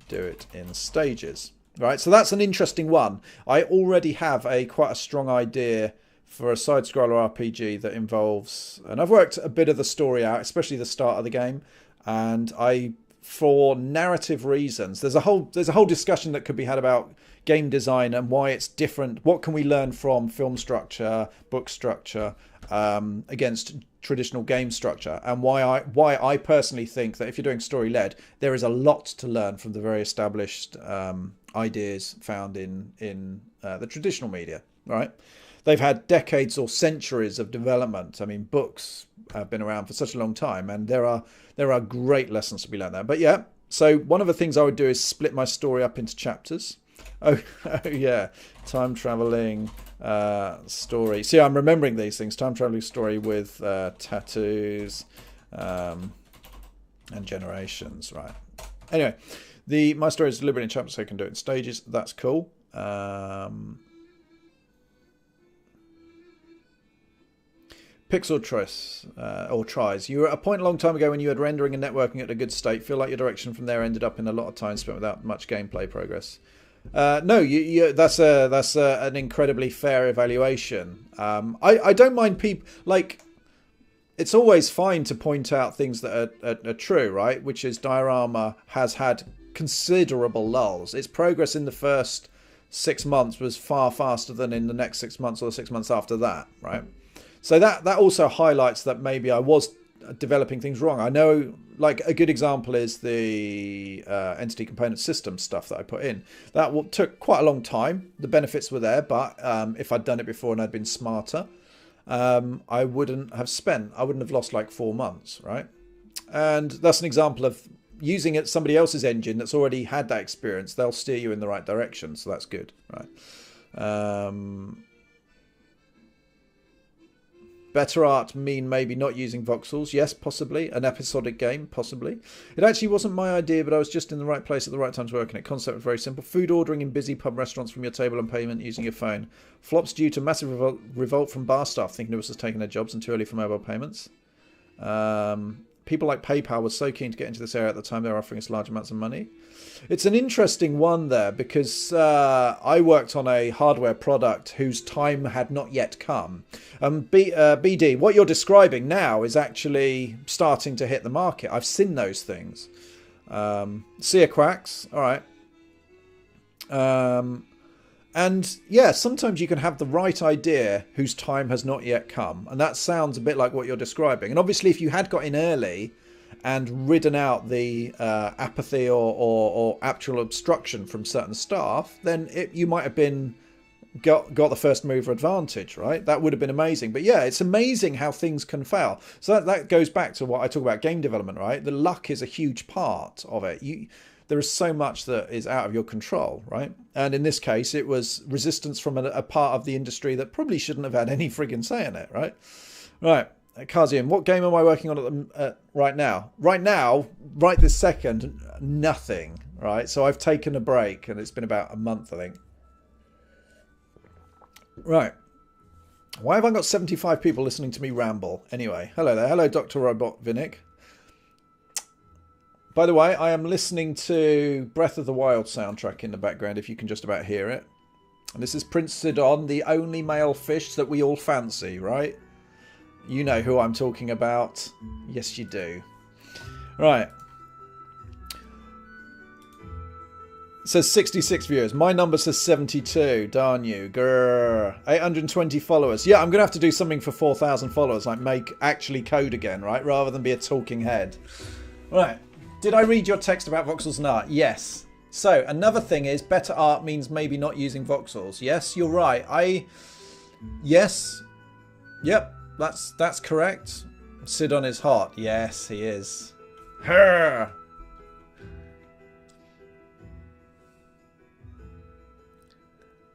do it in stages, right? So that's an interesting one. I already have quite a strong idea for a side-scroller RPG that involves, and I've worked a bit of the story out, especially the start of the game, and for narrative reasons, there's a whole discussion that could be had about game design and why it's different. What can we learn from film structure, book structure, against traditional game structure, and why I personally think that if you're doing story-led, there is a lot to learn from the very established ideas found in the traditional media, right? They've had decades or centuries of development. I mean, books have been around for such a long time, and there are great lessons to be learned there. But yeah, so one of the things I would do is split my story up into chapters. Oh yeah, time traveling story. See, I'm remembering these things. Time traveling story with tattoos and generations, right? Anyway, my story is deliberately in chapters, so I can do it in stages. That's cool. Pixel Tris, or Tries. You were at a point a long time ago when you had rendering and networking at a good state. Feel like your direction from there ended up in a lot of time spent without much gameplay progress. No, that's an incredibly fair evaluation. I don't mind people, like, it's always fine to point out things that are true, right? Which is diorama has had considerable lulls. Its progress in the first 6 months was far faster than in the next 6 months or the 6 months after that, right? So that also highlights that maybe I was developing things wrong. I know, like, a good example is the entity component system stuff that I put in. That took quite a long time. The benefits were there, but if I'd done it before and I'd been smarter, I wouldn't have lost like 4 months, right? And that's an example of using somebody else's engine that's already had that experience. They'll steer you in the right direction, so that's good, right? better art mean maybe not using voxels? Yes, possibly. An episodic game, possibly. It actually wasn't my idea, but I was just in the right place at the right time to work on it. Concept was very simple. Food ordering in busy pub restaurants from your table and payment using your phone. Flops due to massive revolt from bar staff thinking it was just taking their jobs and too early for mobile payments. People like PayPal were so keen to get into this area at the time they were offering us large amounts of money. It's an interesting one there because I worked on a hardware product whose time had not yet come. BD, what you're describing now is actually starting to hit the market. I've seen those things. Seer quacks, all right. And yeah, sometimes you can have the right idea whose time has not yet come. And that sounds a bit like what you're describing. And obviously, if you had got in early and ridden out the apathy or actual obstruction from certain staff, then you might have been got the first mover advantage, right? That would have been amazing. But yeah, it's amazing how things can fail. So that goes back to what I talk about game development, right? The luck is a huge part of it. There is so much that is out of your control, right? And in this case, it was resistance from a part of the industry that probably shouldn't have had any friggin' say in it, right? Right, Kazian, what game am I working on right now? Right now, right this second, nothing, right? So I've taken a break, and it's been about a month, I think. Right. Why have I got 75 people listening to me ramble? Anyway, hello there. Hello, Dr. Robot Vinnick. By the way, I am listening to Breath of the Wild soundtrack in the background, if you can just about hear it. And this is Prince Sidon, the only male fish that we all fancy, right? You know who I'm talking about. Yes, you do. Right. It says 66 viewers. My number says 72. Darn you. Grrr. 820 followers. Yeah, I'm going to have to do something for 4,000 followers. Like make actually code again, right? Rather than be a talking head. Right. Did I read your text about voxels and art? Yes. So, another thing is better art means maybe not using voxels. Yes, you're right. Yes. Yep, that's correct. Sidon is hot. Yes, he is. Her.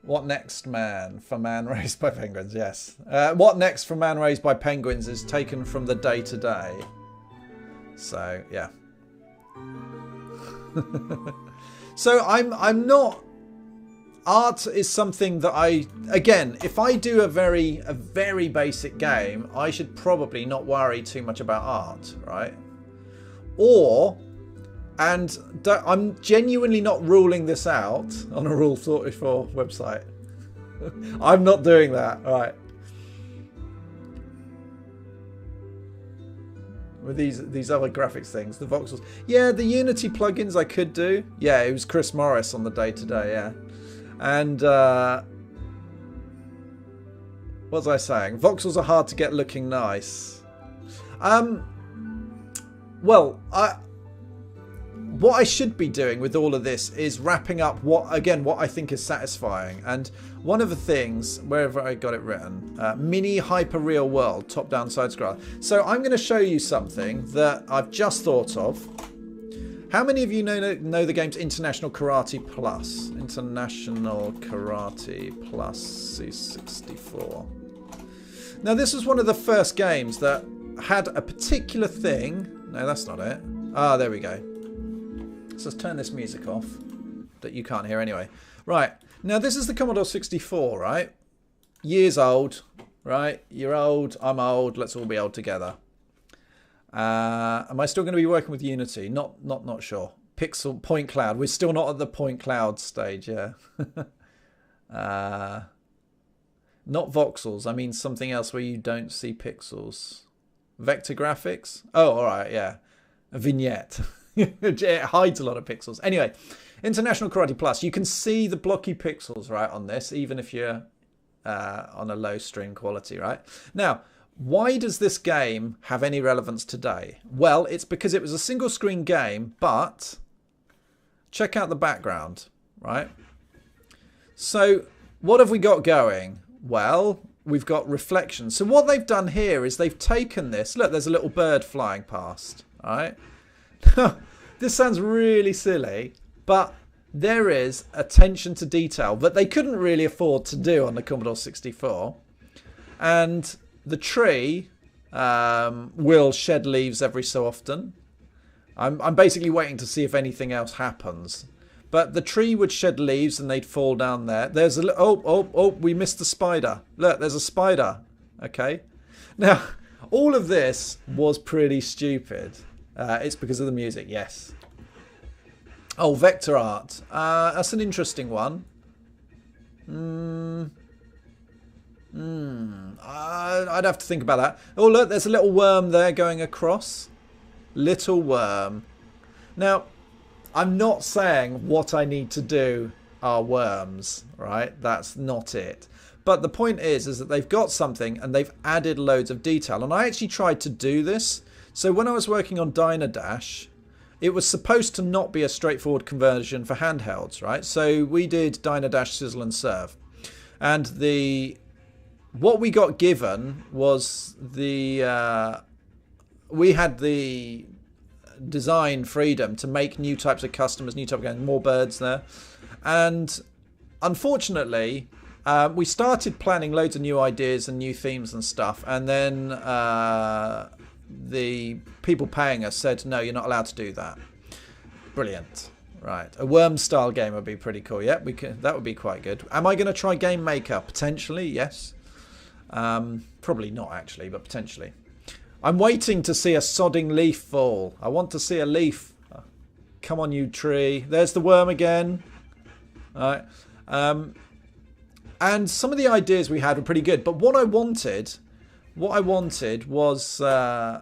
What next, man? For man raised by penguins, yes. What next for man raised by penguins is taken from the day-to-day. So, yeah. So I'm not. Art is something that again, if I do a very basic game, I should probably not worry too much about art, right? I'm genuinely not ruling this out on a Rule 44 website. I'm not doing that, right? With these other graphics things, the voxels. Yeah, the Unity plugins I could do. Yeah, it was Chris Morris on the day-to-day, yeah. And, what was I saying? Voxels are hard to get looking nice. Well, what I should be doing with all of this is wrapping up what I think is satisfying. And one of the things, wherever I got it written, mini hyper real world, top down side scroll. So I'm going to show you something that I've just thought of. How many of you know the game's International Karate Plus? International Karate Plus C64. Now this was one of the first games that had a particular thing. No, that's not it. Ah, there we go. So let's turn this music off that you can't hear anyway. Right, now this is the Commodore 64, right? Years old, right? You're old, I'm old, let's all be old together. Am I still going to be working with Unity? Not sure. Pixel, point cloud. We're still not at the point cloud stage, yeah. Not voxels, I mean something else where you don't see pixels. Vector graphics? Oh, alright, yeah. A vignette. It hides a lot of pixels. Anyway, International Karate Plus. You can see the blocky pixels, right, on this, even if you're on a low stream quality, right? Now, why does this game have any relevance today? Well, it's because it was a single screen game, but check out the background, right? So what have we got going? Well, we've got reflections. So what they've done here is they've taken this. Look, there's a little bird flying past, all right? This sounds really silly, but there is attention to detail that they couldn't really afford to do on the Commodore 64. And the tree will shed leaves every so often. I'm basically waiting to see if anything else happens. But the tree would shed leaves and they'd fall down there. There's a... Oh, we missed the spider. Look, there's a spider. Okay. Now, all of this was pretty stupid. It's because of the music, yes. Oh, vector art. That's an interesting one. I'd have to think about that. Oh, look, there's a little worm there going across. Little worm. Now, I'm not saying what I need to do are worms, right? That's not it. But the point is that they've got something and they've added loads of detail. And I actually tried to do this. So when I was working on Dynadash, it was supposed to not be a straightforward conversion for handhelds, right? So we did Dynadash, Sizzle and Serve. And what we got given was we had the design freedom to make new types of customers, new type of games, more birds there. And unfortunately, we started planning loads of new ideas and new themes and stuff. And then the people paying us said, no, you're not allowed to do that. Brilliant. Right. A worm style game would be pretty cool. Yeah, that would be quite good. Am I going to try Game Maker? Potentially, yes. Probably not actually, but potentially. I'm waiting to see a sodding leaf fall. I want to see a leaf. Come on, you tree. There's the worm again. All right. And some of the ideas we had were pretty good. But what I wanted was... oh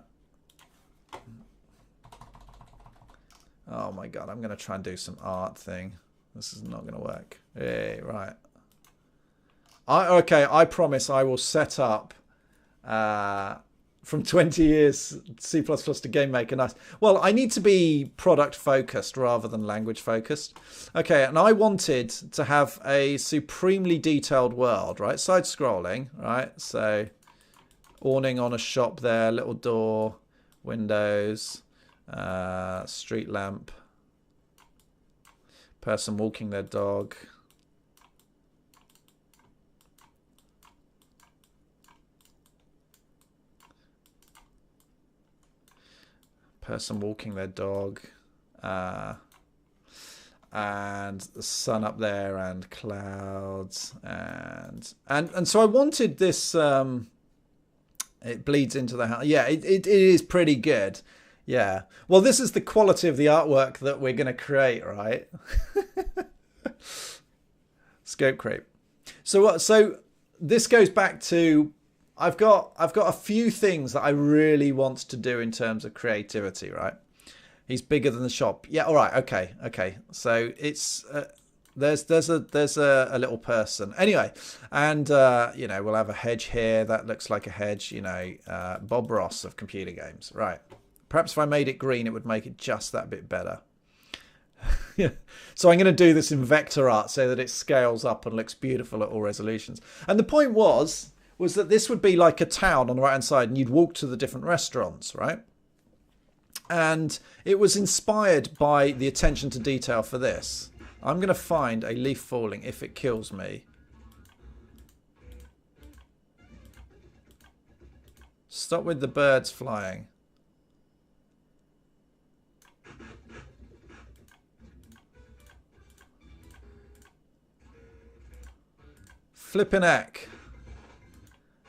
my god, I'm going to try and do some art thing. This is not going to work. Hey, right. Okay, I promise I will set up... from 20 years C++ to Game Maker. Nice. Well, I need to be product focused rather than language focused. Okay, and I wanted to have a supremely detailed world, right? Side scrolling, right? So awning on a shop there, little door, windows, street lamp, person walking their dog. Person walking their dog, and the sun up there, and clouds, and so I wanted this. It bleeds into the house. Yeah, it is pretty good. Yeah. Well, this is the quality of the artwork that we're going to create, right? Scope creep. So what? So this goes back to. I've got a few things that I really want to do in terms of creativity, right? He's bigger than the shop. Yeah, all right, okay. So it's there's a little person anyway, and you know, we'll have a hedge here that looks like a hedge. You know, Bob Ross of computer games, right? Perhaps if I made it green, it would make it just that bit better. Yeah. So I'm going to do this in vector art so that it scales up and looks beautiful at all resolutions. And the point was that this would be like a town on the right hand side and you'd walk to the different restaurants, right? And it was inspired by the attention to detail for this. I'm going to find a leaf falling if it kills me. Stop with the birds flying. Flippin' heck.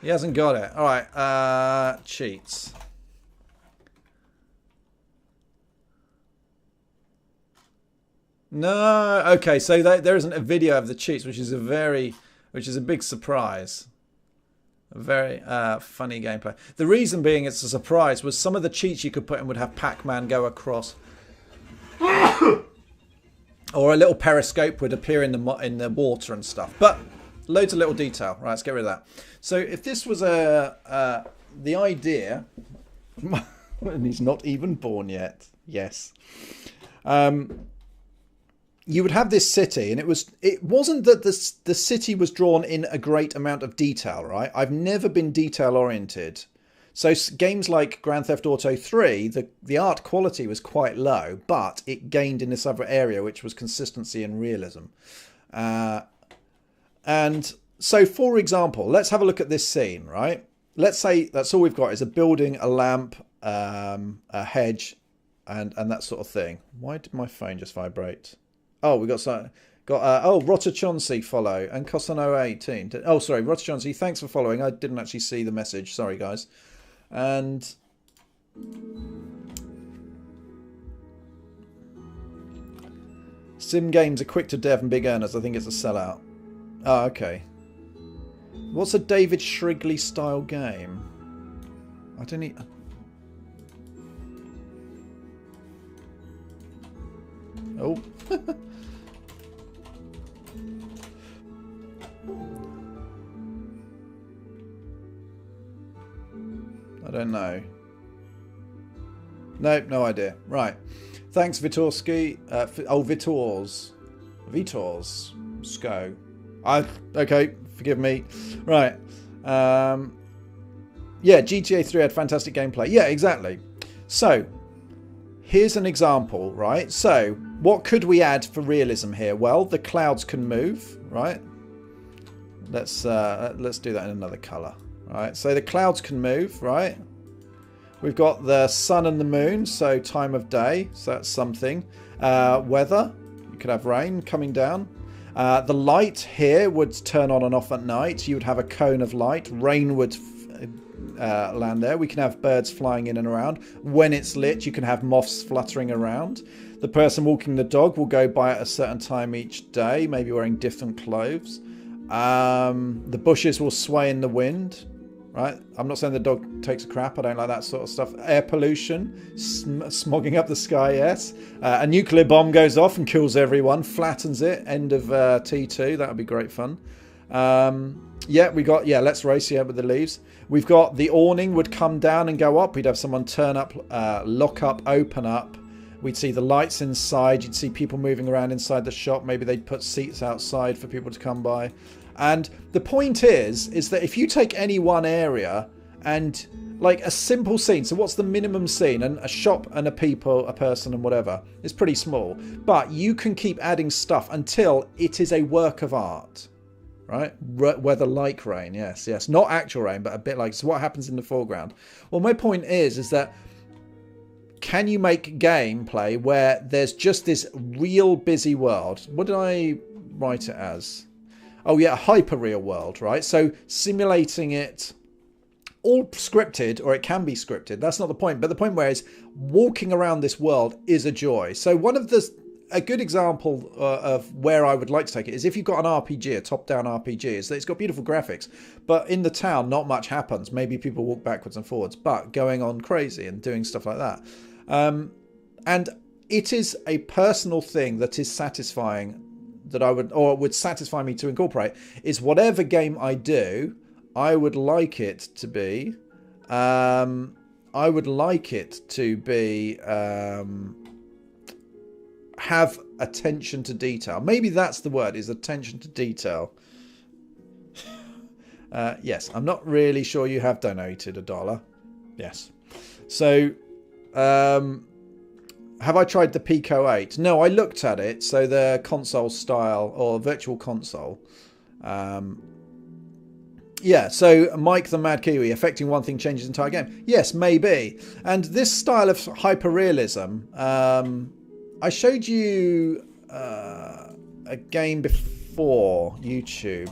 He hasn't got it. All right. Cheats. No. Okay. So there isn't a video of the cheats, which is a big surprise. A very funny gameplay. The reason being it's a surprise was some of the cheats you could put in would have Pac-Man go across, or a little periscope would appear in the water and stuff. But loads of little detail. Right. Let's get rid of that. So if this was the idea, and he's not even born yet. Yes. You would have this city, and it wasn't that the city was drawn in a great amount of detail, right? I've never been detail oriented. So games like Grand Theft Auto 3, the art quality was quite low, but it gained in this other area, which was consistency and realism. And so, for example, let's have a look at this scene, right? let's say that's all we've got is a building, a lamp, a hedge, and that sort of thing. Why did my phone just vibrate? Oh, we got some. Oh, Rotachonsi follow and Cosano18. Oh, sorry, Rotachonsi, thanks for following. I didn't actually see the message. Sorry, guys. And sim games are quick to dev and big earners. I think it's a sellout. Oh, okay. What's a David Shrigley style game? I don't need... Oh. I don't know. Nope, no idea. Right. Thanks, Vitorski. Vitors. Sko. Okay, forgive me. Right. Yeah, GTA 3 had fantastic gameplay. Yeah, exactly. So, here's an example, right? So, what could we add for realism here? Well, the clouds can move, right? Let's do that in another colour. Right, so the clouds can move, right? We've got the sun and the moon, so time of day, so that's something. Weather, you could have rain coming down. The light here would turn on and off at night. You would have a cone of light. Rain would land there. We can have birds flying in and around. When it's lit, you can have moths fluttering around. The person walking the dog will go by at a certain time each day, maybe wearing different clothes. The bushes will sway in the wind. Right, I'm not saying the dog takes a crap. I don't like that sort of stuff. Air pollution, smogging up the sky. Yes, a nuclear bomb goes off and kills everyone, flattens it. End of T2. That would be great fun. Yeah, we got Let's race with the leaves. We've got the awning would come down and go up. We'd have someone turn up, lock up, open up. We'd see the lights inside. You'd see people moving around inside the shop. Maybe they'd put seats outside for people to come by. And the point is that if you take any one area and like a simple scene, so what's the minimum scene? And a shop and a person and whatever, it's pretty small. But you can keep adding stuff until it is a work of art, right? Weather like rain, yes. Not actual rain, but a bit like, so what happens in the foreground? Well, my point is that can you make gameplay where there's just this real busy world? What did I write it as? Oh yeah, a hyper-real world, right? So simulating it, all scripted, or it can be scripted. That's not the point. But the point where is walking around this world is a joy. So a good example of where I would like to take it is if you've got an RPG, a top-down RPG, is that it's got beautiful graphics. But in the town, not much happens. Maybe people walk backwards and forwards, but going on crazy and doing stuff like that. And it is a personal thing that is satisfying that would satisfy me to incorporate is whatever game I do, I would like it to be have attention to detail. Maybe that's the word, is attention to detail. Yes, I'm not really sure you have donated $1. Yes. So have I tried the Pico 8? No, I looked at it. So the console style or virtual console. Yeah, so Mike the Mad Kiwi, affecting one thing changes the entire game. Yes, maybe. And this style of hyper-realism, I showed you a game before YouTube.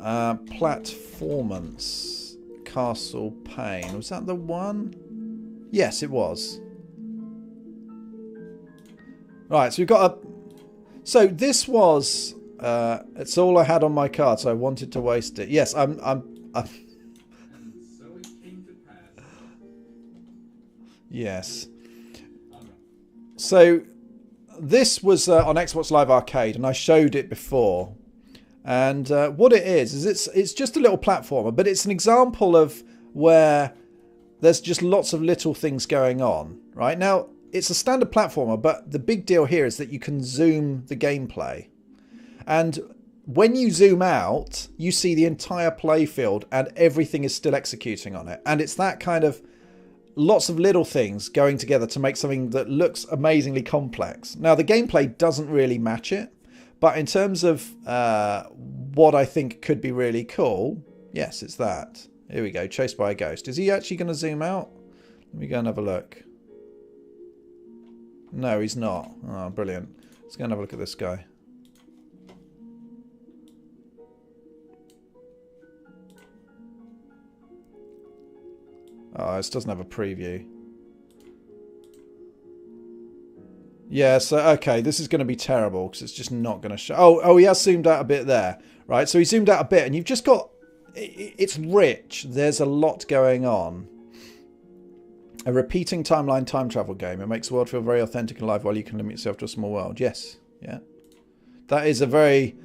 Platformance Castle Pain. Was that the one? Yes, it was. Right, so we've got a... So this was... it's all I had on my card, so I wanted to waste it. Yes, I'm... So it came to pass. Yes. So this was on Xbox Live Arcade, and I showed it before. And what it is it's just a little platformer, but it's an example of where there's just lots of little things going on. Right now, it's a standard platformer, but the big deal here is that you can zoom the gameplay. And when you zoom out, you see the entire playfield and everything is still executing on it. And it's that kind of lots of little things going together to make something that looks amazingly complex. Now, the gameplay doesn't really match it. But in terms of what I think could be really cool, yes, it's that. Here we go, Chased by a Ghost. Is he actually going to zoom out? Let me go and have a look. No, he's not. Oh, brilliant. Let's go and have a look at this guy. Oh, this doesn't have a preview. Yeah, so, okay, this is going to be terrible because it's just not going to show. Oh, he has zoomed out a bit there, right? So he zoomed out a bit and you've just got... It's rich. There's a lot going on. A repeating timeline time travel game. It makes the world feel very authentic and alive while you can limit yourself to a small world. Yes, yeah. That is a very...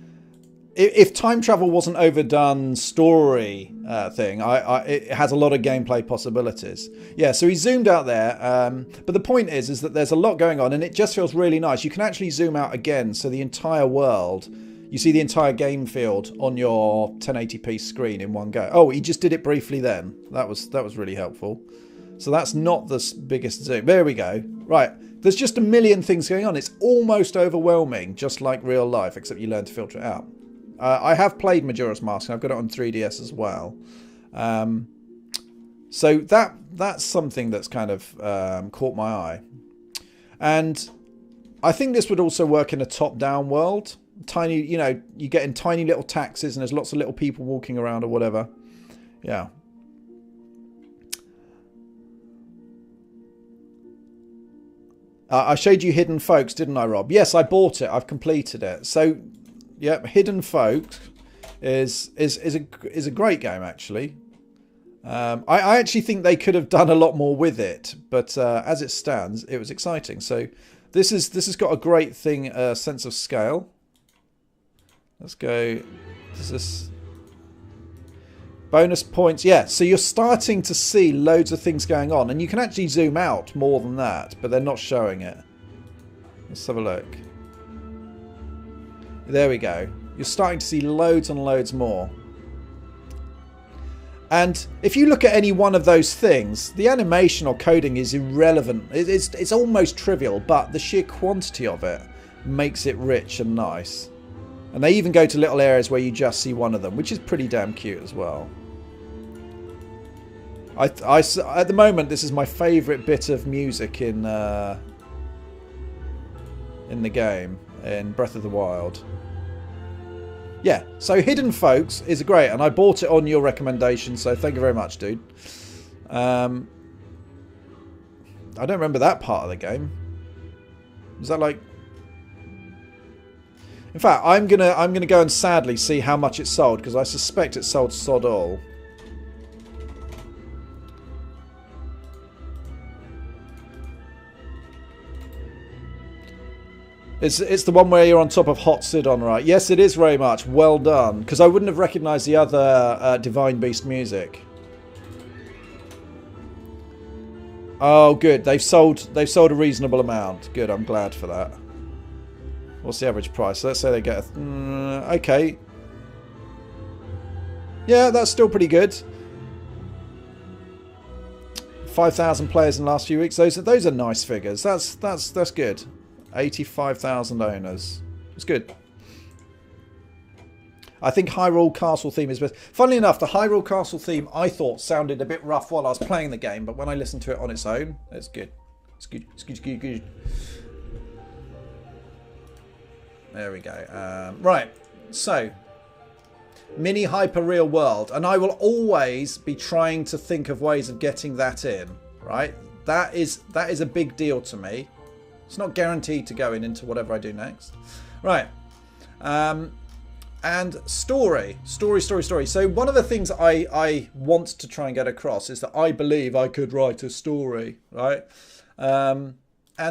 If time travel wasn't overdone story thing, it has a lot of gameplay possibilities. Yeah, so he zoomed out there. But the point is that there's a lot going on and it just feels really nice. You can actually zoom out again, so the entire world, you see the entire game field on your 1080p screen in one go. Oh, he just did it briefly then. That was really helpful. So that's not the biggest zoom. There we go. Right. There's just a million things going on. It's almost overwhelming, just like real life, except you learn to filter it out. I have played Majora's Mask, and I've got it on 3DS as well. So that's something that's kind of caught my eye. And I think this would also work in a top-down world. Tiny, you know, you get in tiny little taxis, and there's lots of little people walking around or whatever. Yeah. I showed you Hidden Folks, didn't I, Rob? Yes, I bought it. I've completed it. So, yeah, Hidden Folks is a great game, actually. I actually think they could have done a lot more with it, but as it stands, it was exciting. So this has got a great thing, sense of scale. Let's go. Does this bonus points? Yeah. So you're starting to see loads of things going on, and you can actually zoom out more than that, but they're not showing it. Let's have a look. There we go. You're starting to see loads and loads more. And if you look at any one of those things, the animation or coding is irrelevant. It's almost trivial, but the sheer quantity of it makes it rich and nice. And they even go to little areas where you just see one of them, which is pretty damn cute as well. At the moment, this is my favourite bit of music in the game, in Breath of the Wild. Yeah, so Hidden Folks is great, and I bought it on your recommendation, so thank you very much, dude. I don't remember that part of the game. Was that like... In fact, I'm gonna go and sadly see how much it sold, because I suspect it sold sod all. It's the one where you're on top of Hot Sidon, right? Yes, it is very much. Well done. Because I wouldn't have recognised the other Divine Beast music. Oh, good. They've sold a reasonable amount. Good. I'm glad for that. What's the average price? Let's say they get okay. Yeah, that's still pretty good. 5,000 players in the last few weeks. Those are nice figures. That's good. 85,000 owners. It's good. I think Hyrule Castle theme is best. Funnily enough, the Hyrule Castle theme I thought sounded a bit rough while I was playing the game, but when I listened to it on its own, it's good. It's good. It's good. Good. Good. There we go. Right. So, mini hyper real world, and I will always be trying to think of ways of getting that in. Right. That is a big deal to me. It's not guaranteed to go into whatever I do next. Right. And story. So one of the things I want to try and get across is that I believe I could write a story, right? And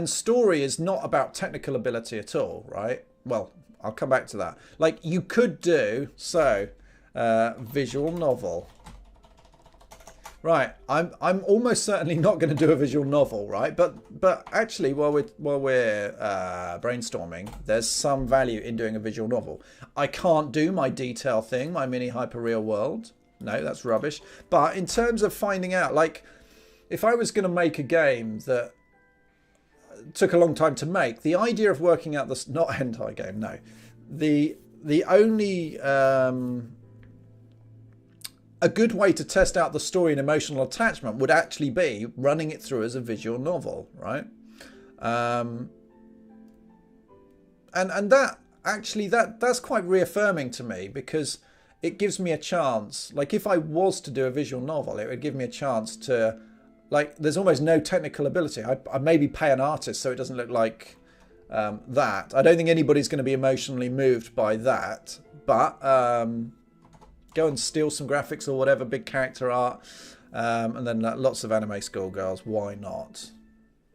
story is not about technical ability at all, right? Well, I'll come back to that. Like, you could do, visual novel. Right, I'm almost certainly not going to do a visual novel, right? But actually, while we're brainstorming, there's some value in doing a visual novel. I can't do my detail thing, my mini hyper real world. No, that's rubbish. But in terms of finding out, like, if I was going to make a game that took a long time to make, the idea of working out this, not a hentai game, no, the the only a good way to test out the story and emotional attachment would actually be running it through as a visual novel, right? And that actually that's quite reaffirming to me, because it gives me a chance. Like, if I was to do a visual novel, it would give me a chance to, like, there's almost no technical ability. I maybe pay an artist so it doesn't look like that. I don't think anybody's going to be emotionally moved by that, but go and steal some graphics or whatever, big character art, and then lots of anime schoolgirls. Why not?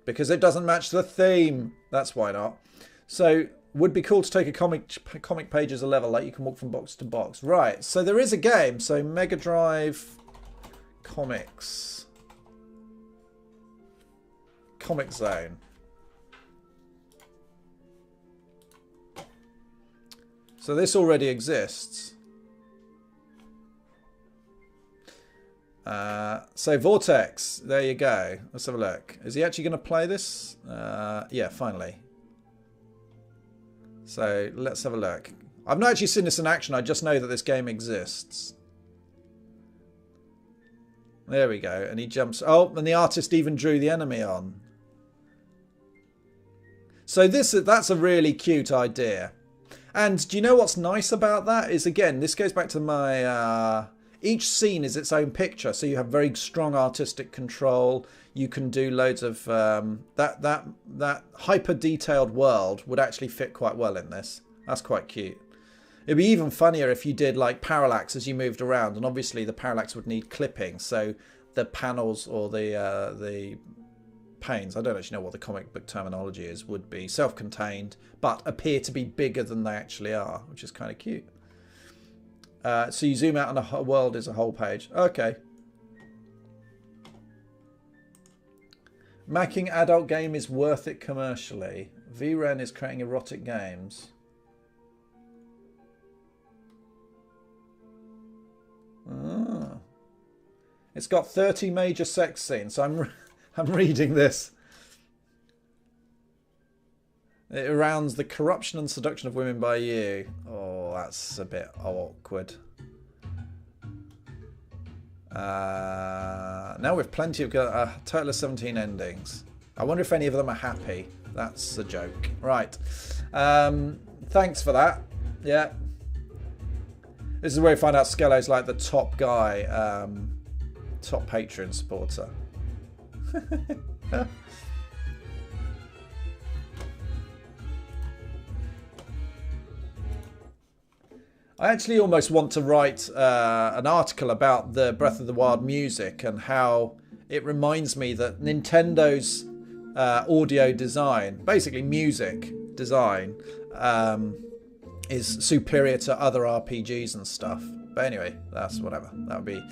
Because it doesn't match the theme. That's why not. So, would be cool to take a comic page as a level, like you can walk from box to box. Right, so there is a game. So Mega Drive Comics. Comic Zone. So this already exists. So Vortex, there you go. Let's have a look. Is he actually going to play this? Yeah, finally. So let's have a look. I've not actually seen this in action. I just know that this game exists. There we go. And he jumps. Oh, and the artist even drew the enemy on. So that's a really cute idea. And do you know what's nice about that? Is, again, this goes back to my... each scene is its own picture, so you have very strong artistic control. You can do loads of that hyper detailed world would actually fit quite well in this. That's quite cute. It'd be even funnier if you did like parallax as you moved around, and obviously the parallax would need clipping, so the panels or the panes, I don't actually know what the comic book terminology is, would be self-contained but appear to be bigger than they actually are, which is kind of cute. So you zoom out on a world is a whole page. Okay. Making adult game is worth it commercially. VREN is creating erotic games. Ah. It's got 30 major sex scenes. So I'm reading this. It arounds the corruption and seduction of women by you. Oh, that's a bit awkward. Now we've plenty of a total of 17 endings. I wonder if any of them are happy. That's a joke. Right. Thanks for that. Yeah. This is where you find out Skello's like the top guy, top Patreon supporter. I actually almost want to write an article about the Breath of the Wild music and how it reminds me that Nintendo's audio design, basically music design, is superior to other RPGs and stuff. But anyway, that's whatever. That would be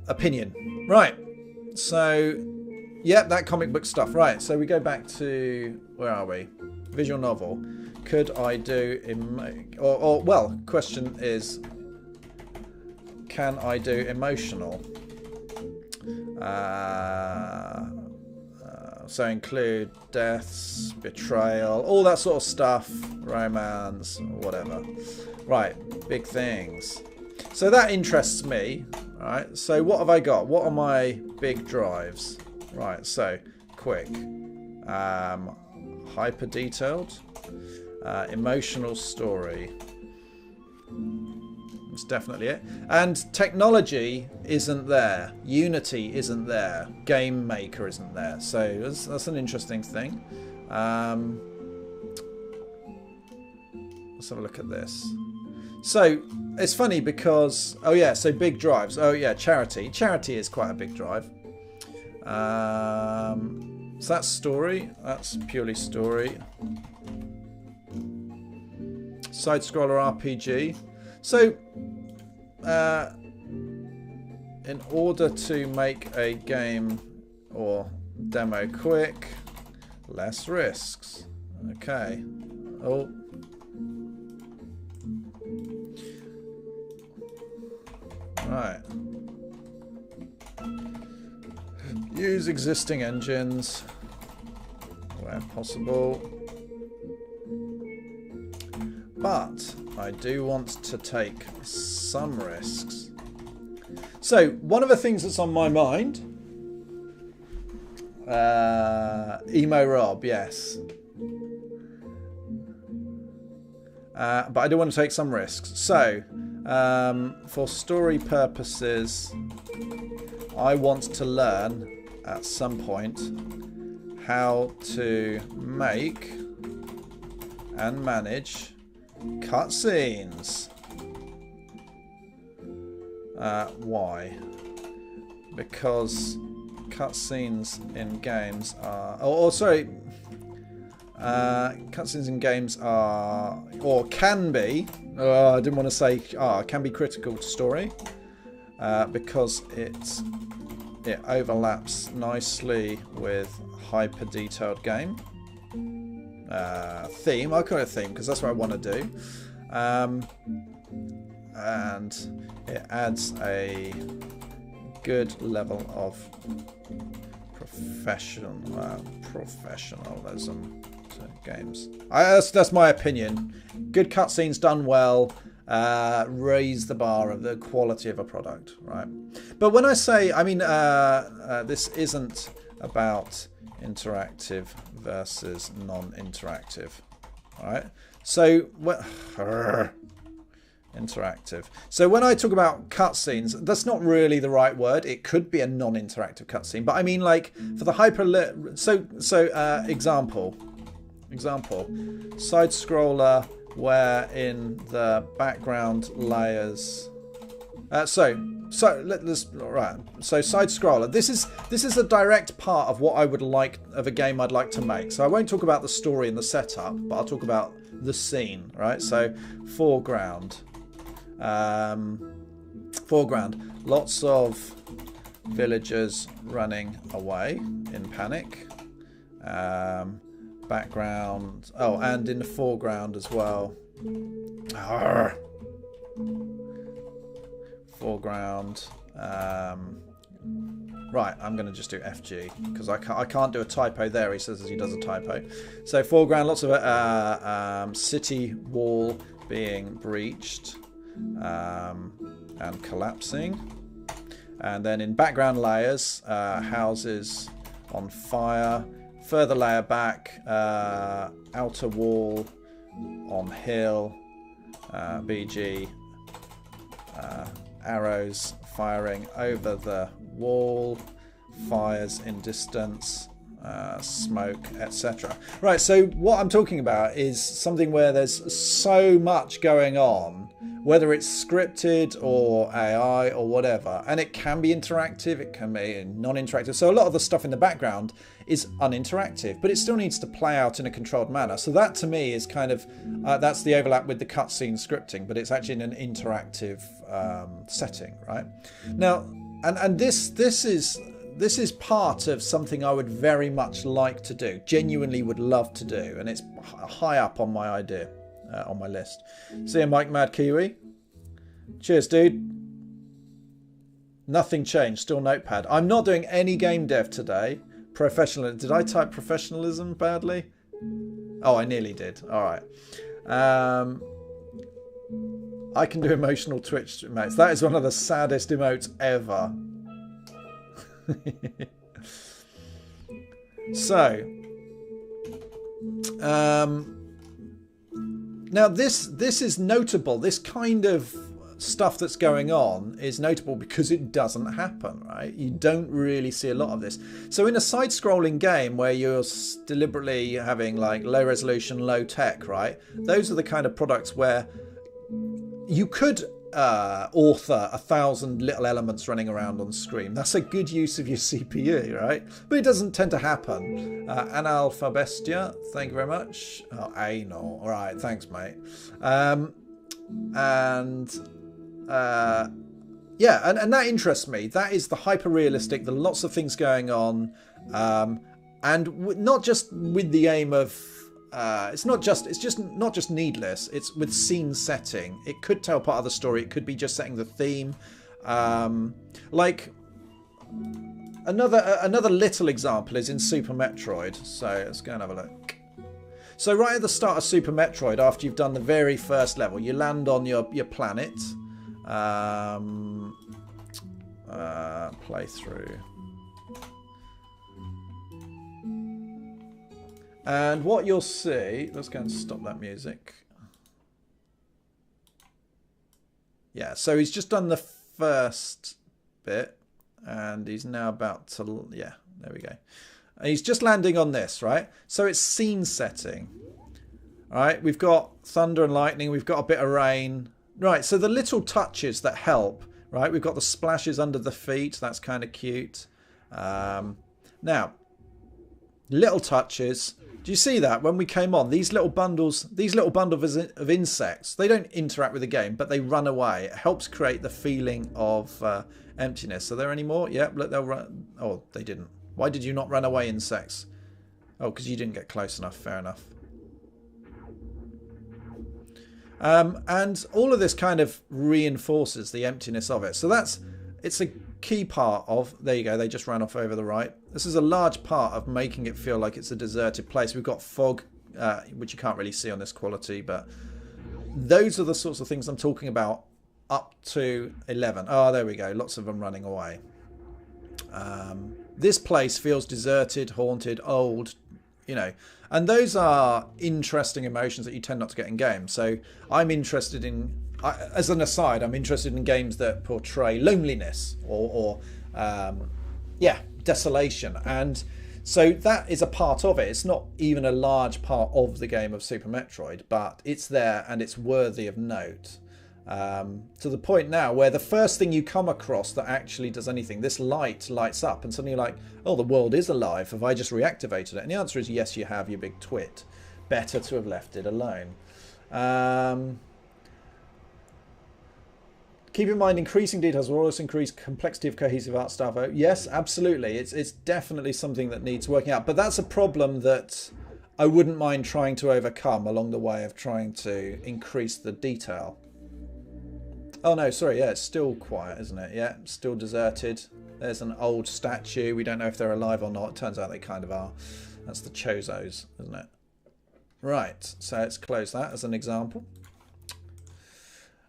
opinion. Right. So, yeah, that comic book stuff. Right. So we go back to, where are we? Visual novel. Could I do well, question is, can I do emotional? So include deaths, betrayal, all that sort of stuff, romance, whatever. Right, big things. So that interests me. Right, so what have I got? What are my big drives? Right, so quick, hyper detailed. Emotional story. That's definitely it. And technology isn't there. Unity isn't there. Game Maker isn't there. So that's an interesting thing. Let's have a look at this. So it's funny because, oh yeah, so big drives. Oh yeah, charity. Charity is quite a big drive. So that's story. That's purely story. Side-scroller RPG. So, in order to make a game or demo quick, less risks. Okay. Oh. Right. Use existing engines where possible. but I do want to take some risks. So one of the things that's on my mind, Emo Rob, yes. But I do want to take some risks. So, for story purposes, I want to learn at some point how to make and manage cutscenes. Why? Because cutscenes in games are... cutscenes in games are, or can be, I didn't want to say can be critical to story, because it overlaps nicely with hyper detailed game theme. I'll call it a theme because that's what I want to do, and it adds a good level of professionalism to games. That's my opinion. Good cutscenes done well raise the bar of the quality of a product, right? But when I say, I mean, this isn't about interactive versus non-interactive, all right? So, interactive. So when I talk about cutscenes, that's not really the right word. It could be a non-interactive cutscene, but I mean, like, for the example, side scroller where in the background layers. So side scroller. This is a direct part of what I would like of a game I'd like to make. So I won't talk about the story and the setup, but I'll talk about the scene, right? So foreground. Lots of villagers running away in panic. Background, and in the foreground as well. Foreground. Right, I'm going to just do FG because I can't do a typo there. He says as he does a typo. So foreground, lots of city wall being breached. And collapsing, and then in background layers, houses on fire, further layer back, outer wall on hill, BG, arrows firing over the wall, fires in distance, smoke, etc. Right, so what I'm talking about is something where there's so much going on, whether it's scripted or AI or whatever, and it can be interactive, it can be non-interactive. So a lot of the stuff in the background is uninteractive, but it still needs to play out in a controlled manner. So that to me is kind of, that's the overlap with the cutscene scripting, but it's actually in an interactive setting, right? Now, and this is part of something I would very much like to do, genuinely would love to do, and it's high up on my idea, on my list. See you, Mike Mad Kiwi. Cheers, dude. Nothing changed, still Notepad. I'm not doing any game dev today. Professional. Did I type professionalism badly? Oh, I nearly did. All right. I can do emotional Twitch emotes. That is one of the saddest emotes ever. So, now this is notable. This kind of stuff that's going on is notable because it doesn't happen, right? You don't really see a lot of this. So in a side-scrolling game where you're deliberately having like low resolution, low tech, right? Those are the kind of products where you could author 1,000 little elements running around on screen. That's a good use of your CPU, right? But it doesn't tend to happen. Analphabestia, thank you very much. Oh, anal. All right, thanks, mate. Yeah, and that interests me. That is the hyper-realistic, the lots of things going on, and not just with the aim of it's just not just needless. It's with scene setting. It could tell part of the story. It could be just setting the theme. Like another little example is in Super Metroid. So let's go and have a look. So right at the start of Super Metroid, after you've done the very first level, you land on your planet. Playthrough. And what you'll see... Let's go and stop that music. Yeah, so he's just done the first bit. And he's now about to... Yeah, there we go. He's just landing on this, right? So it's scene setting. All right, we've got thunder and lightning. We've got a bit of rain. Right, so the little touches that help, right? We've got the splashes under the feet. That's kind of cute. Now, little touches. Do you see that when we came on? These little bundles of insects, they don't interact with the game, but they run away. It helps create the feeling of emptiness. Are there any more? Yep, look, they'll run. Oh, they didn't. Why did you not run away, insects? Oh, because you didn't get close enough. Fair enough. And all of this kind of reinforces the emptiness of it. So it's a key part of... There you go. They just ran off over the right. This is a large part of making it feel like it's a deserted place. We've got fog, which you can't really see on this quality, but those are the sorts of things I'm talking about up to 11. Oh, there we go. Lots of them running away. This place feels deserted, haunted, old, you know, and those are interesting emotions that you tend not to get in games. So I'm interested in, as an aside, I'm interested in games that portray loneliness or desolation. And so that is a part of it. It's not even a large part of the game of Super Metroid, but it's there and it's worthy of note. To the point now where the first thing you come across that actually does anything, this light lights up and suddenly you're like, oh, the world is alive. Have I just reactivated it? And the answer is yes, you have, you big twit. Better to have left it alone. Keep in mind, increasing details will also increase complexity of cohesive art style. Yes, absolutely. It's definitely something that needs working out. But that's a problem that I wouldn't mind trying to overcome along the way of trying to increase the detail. Oh no, sorry, yeah, it's still quiet, isn't it? Yeah, still deserted. There's an old statue. We don't know if they're alive or not. It turns out they kind of are. That's the Chozos, isn't it? Right, so let's close that as an example.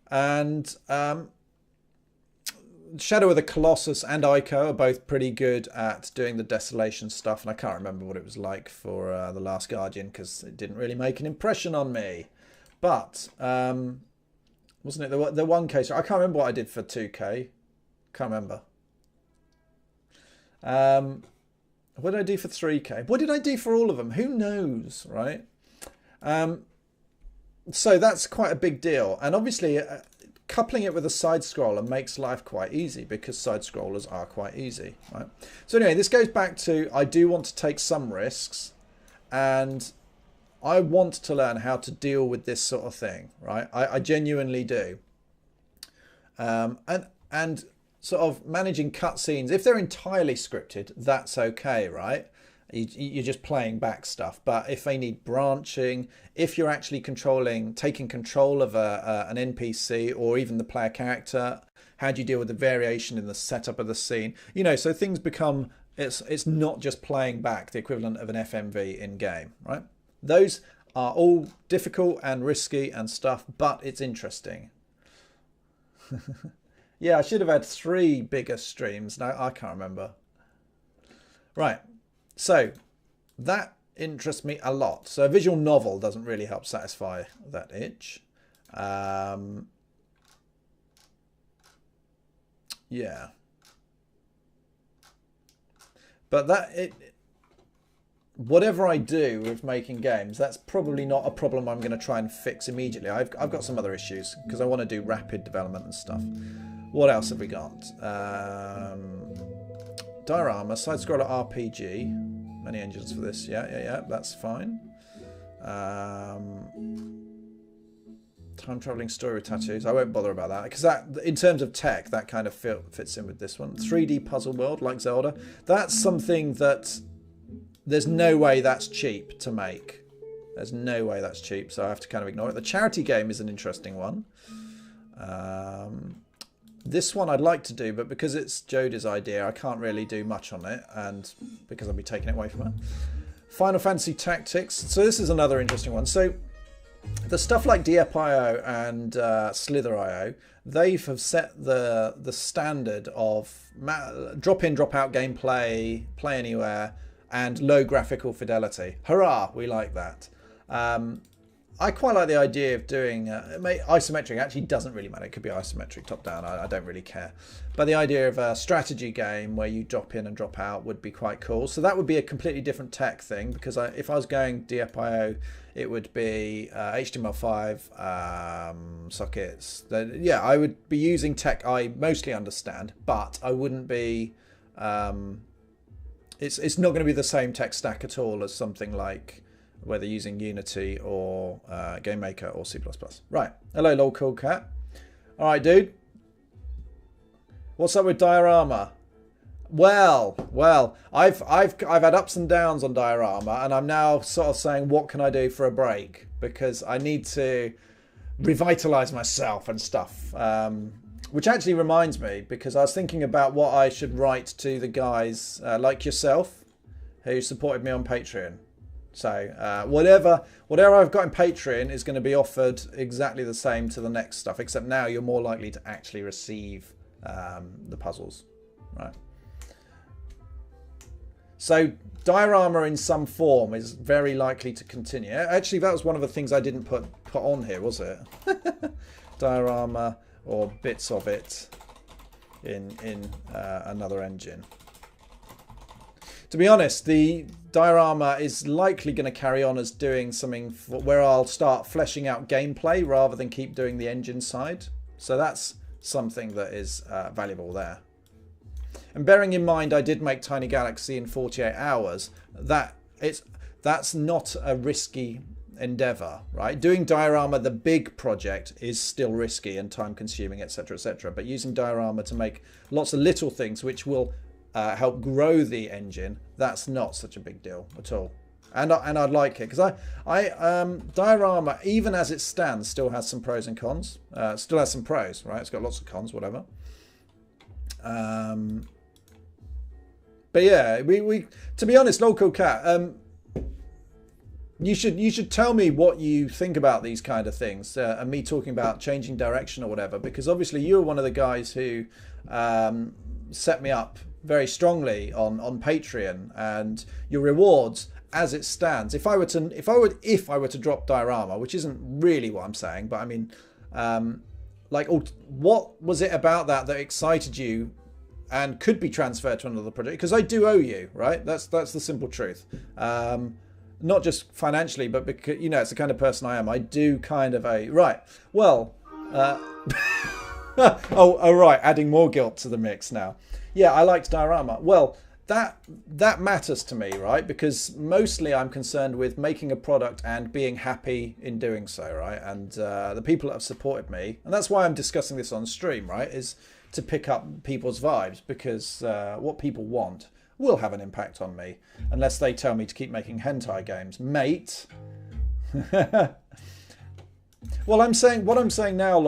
And Shadow of the Colossus and Ico are both pretty good at doing the desolation stuff. And I can't remember what it was like for The Last Guardian because it didn't really make an impression on me. But... wasn't it the one case? I can't remember what I did for 2K. Can't remember. What did I do for 3K? What did I do for all of them? Who knows, right? So that's quite a big deal. And obviously, coupling it with a side scroller makes life quite easy because side scrollers are quite easy, right? So anyway, this goes back to I do want to take some risks and I want to learn how to deal with this sort of thing, right? I genuinely do. And sort of managing cutscenes, if they're entirely scripted, that's okay, right? You're just playing back stuff. But if they need branching, if you're actually taking control of an NPC or even the player character, how do you deal with the variation in the setup of the scene? You know, so things become, it's not just playing back the equivalent of an FMV in game, right? Those are all difficult and risky and stuff, but it's interesting. Yeah, I should have had 3 bigger streams. No, I can't remember. Right, so that interests me a lot. So a visual novel doesn't really help satisfy that itch. Yeah. But whatever I do with making games, that's probably not a problem I'm going to try and fix immediately. I've got some other issues because I want to do rapid development and stuff. What else have we got? Diorama, side-scroller RPG. Many engines for this. Yeah, that's fine. Time-traveling story with tattoos. I won't bother about that because that, in terms of tech, that kind of fits in with this one. 3D puzzle world like Zelda. That's something that there's no way that's cheap to make. There's no way that's cheap, so I have to kind of ignore it. The charity game is an interesting one. This one I'd like to do, but because it's Jodie's idea, I can't really do much on it, and because I'll be taking it away from her. Final Fantasy Tactics. So this is another interesting one. So the stuff like DFIO and Slither.io, they have set the standard of drop in, drop out gameplay, play anywhere, and low graphical fidelity. Hurrah, we like that. I quite like the idea of doing isometric. Actually doesn't really matter. It could be isometric top down. I don't really care. But the idea of a strategy game where you drop in and drop out would be quite cool. So that would be a completely different tech thing, because if I was going DFIO, it would be HTML5 sockets. Yeah, I would be using tech I mostly understand, but I wouldn't be. It's not going to be the same tech stack at all as something like whether using Unity or GameMaker or C++. Right. Hello, lol cool cat. All right, dude. What's up with Diorama? Well, I've had ups and downs on Diorama, and I'm now sort of saying, what can I do for a break? Because I need to revitalize myself and stuff. Which actually reminds me, because I was thinking about what I should write to the guys like yourself who supported me on Patreon. So whatever I've got in Patreon is going to be offered exactly the same to the next stuff, except now you're more likely to actually receive the puzzles, right? So Diorama in some form is very likely to continue. Actually, that was one of the things I didn't put on here, was it? Diorama or bits of it in another engine. To be honest, the Diorama is likely going to carry on as doing something where I'll start fleshing out gameplay rather than keep doing the engine side. So that's something that is valuable there. And bearing in mind I did make Tiny Galaxy in 48 hours, that's not a risky endeavor, right? Doing Diorama, the big project, is still risky and time consuming, etc., etc. But using Diorama to make lots of little things which will help grow the engine, that's not such a big deal at all. And I'd like it, because Diorama, even as it stands, still has some pros and cons. Still has some pros, right? It's got lots of cons, whatever. But yeah, we to be honest, Local Cat, you should tell me what you think about these kind of things, and me talking about changing direction or whatever, because obviously you're one of the guys who set me up very strongly on Patreon, and your rewards as it stands. If I were to drop Diorama, which isn't really what I'm saying, but I mean, like, what was it about that excited you and could be transferred to another project? Because I do owe you, right? That's the simple truth. Not just financially, but because, you know, it's the kind of person I am. I do kind of owe you. Right. Well, oh, right. Adding more guilt to the mix now. Yeah, I liked Diorama. Well, that matters to me, right? Because mostly I'm concerned with making a product and being happy in doing so, right? And the people that have supported me, and that's why I'm discussing this on stream, right, is to pick up people's vibes, because what people want will have an impact on me, unless they tell me to keep making hentai games, mate. Well, what I'm saying now,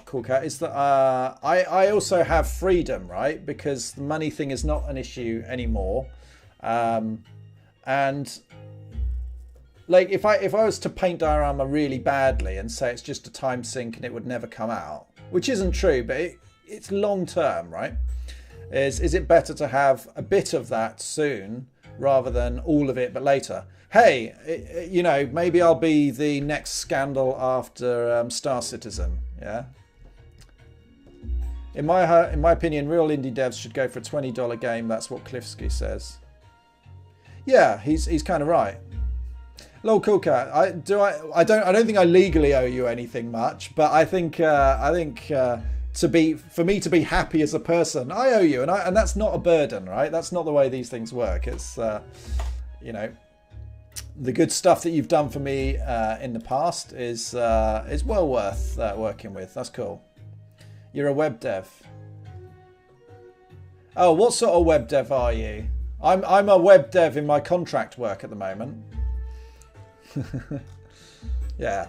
Cool Cat, is that I also have freedom, right? Because the money thing is not an issue anymore. And like, if I was to paint Diorama really badly and say it's just a time sink and it would never come out, which isn't true, but it's long term, right? Is it better to have a bit of that soon rather than all of it but later? Hey, you know, maybe I'll be the next scandal after Star Citizen, yeah? In my opinion, real indie devs should go for a $20 game. That's what Klifsky says. Yeah, he's kind of right. Lol, Cool Cat. I don't think I legally owe you anything much, but I think for me to be happy as a person, I owe you, and that's not a burden, right? That's not the way these things work. It's you know, the good stuff that you've done for me in the past is well worth working with. That's cool. You're a web dev. Oh, what sort of web dev are you? I'm a web dev in my contract work at the moment. Yeah.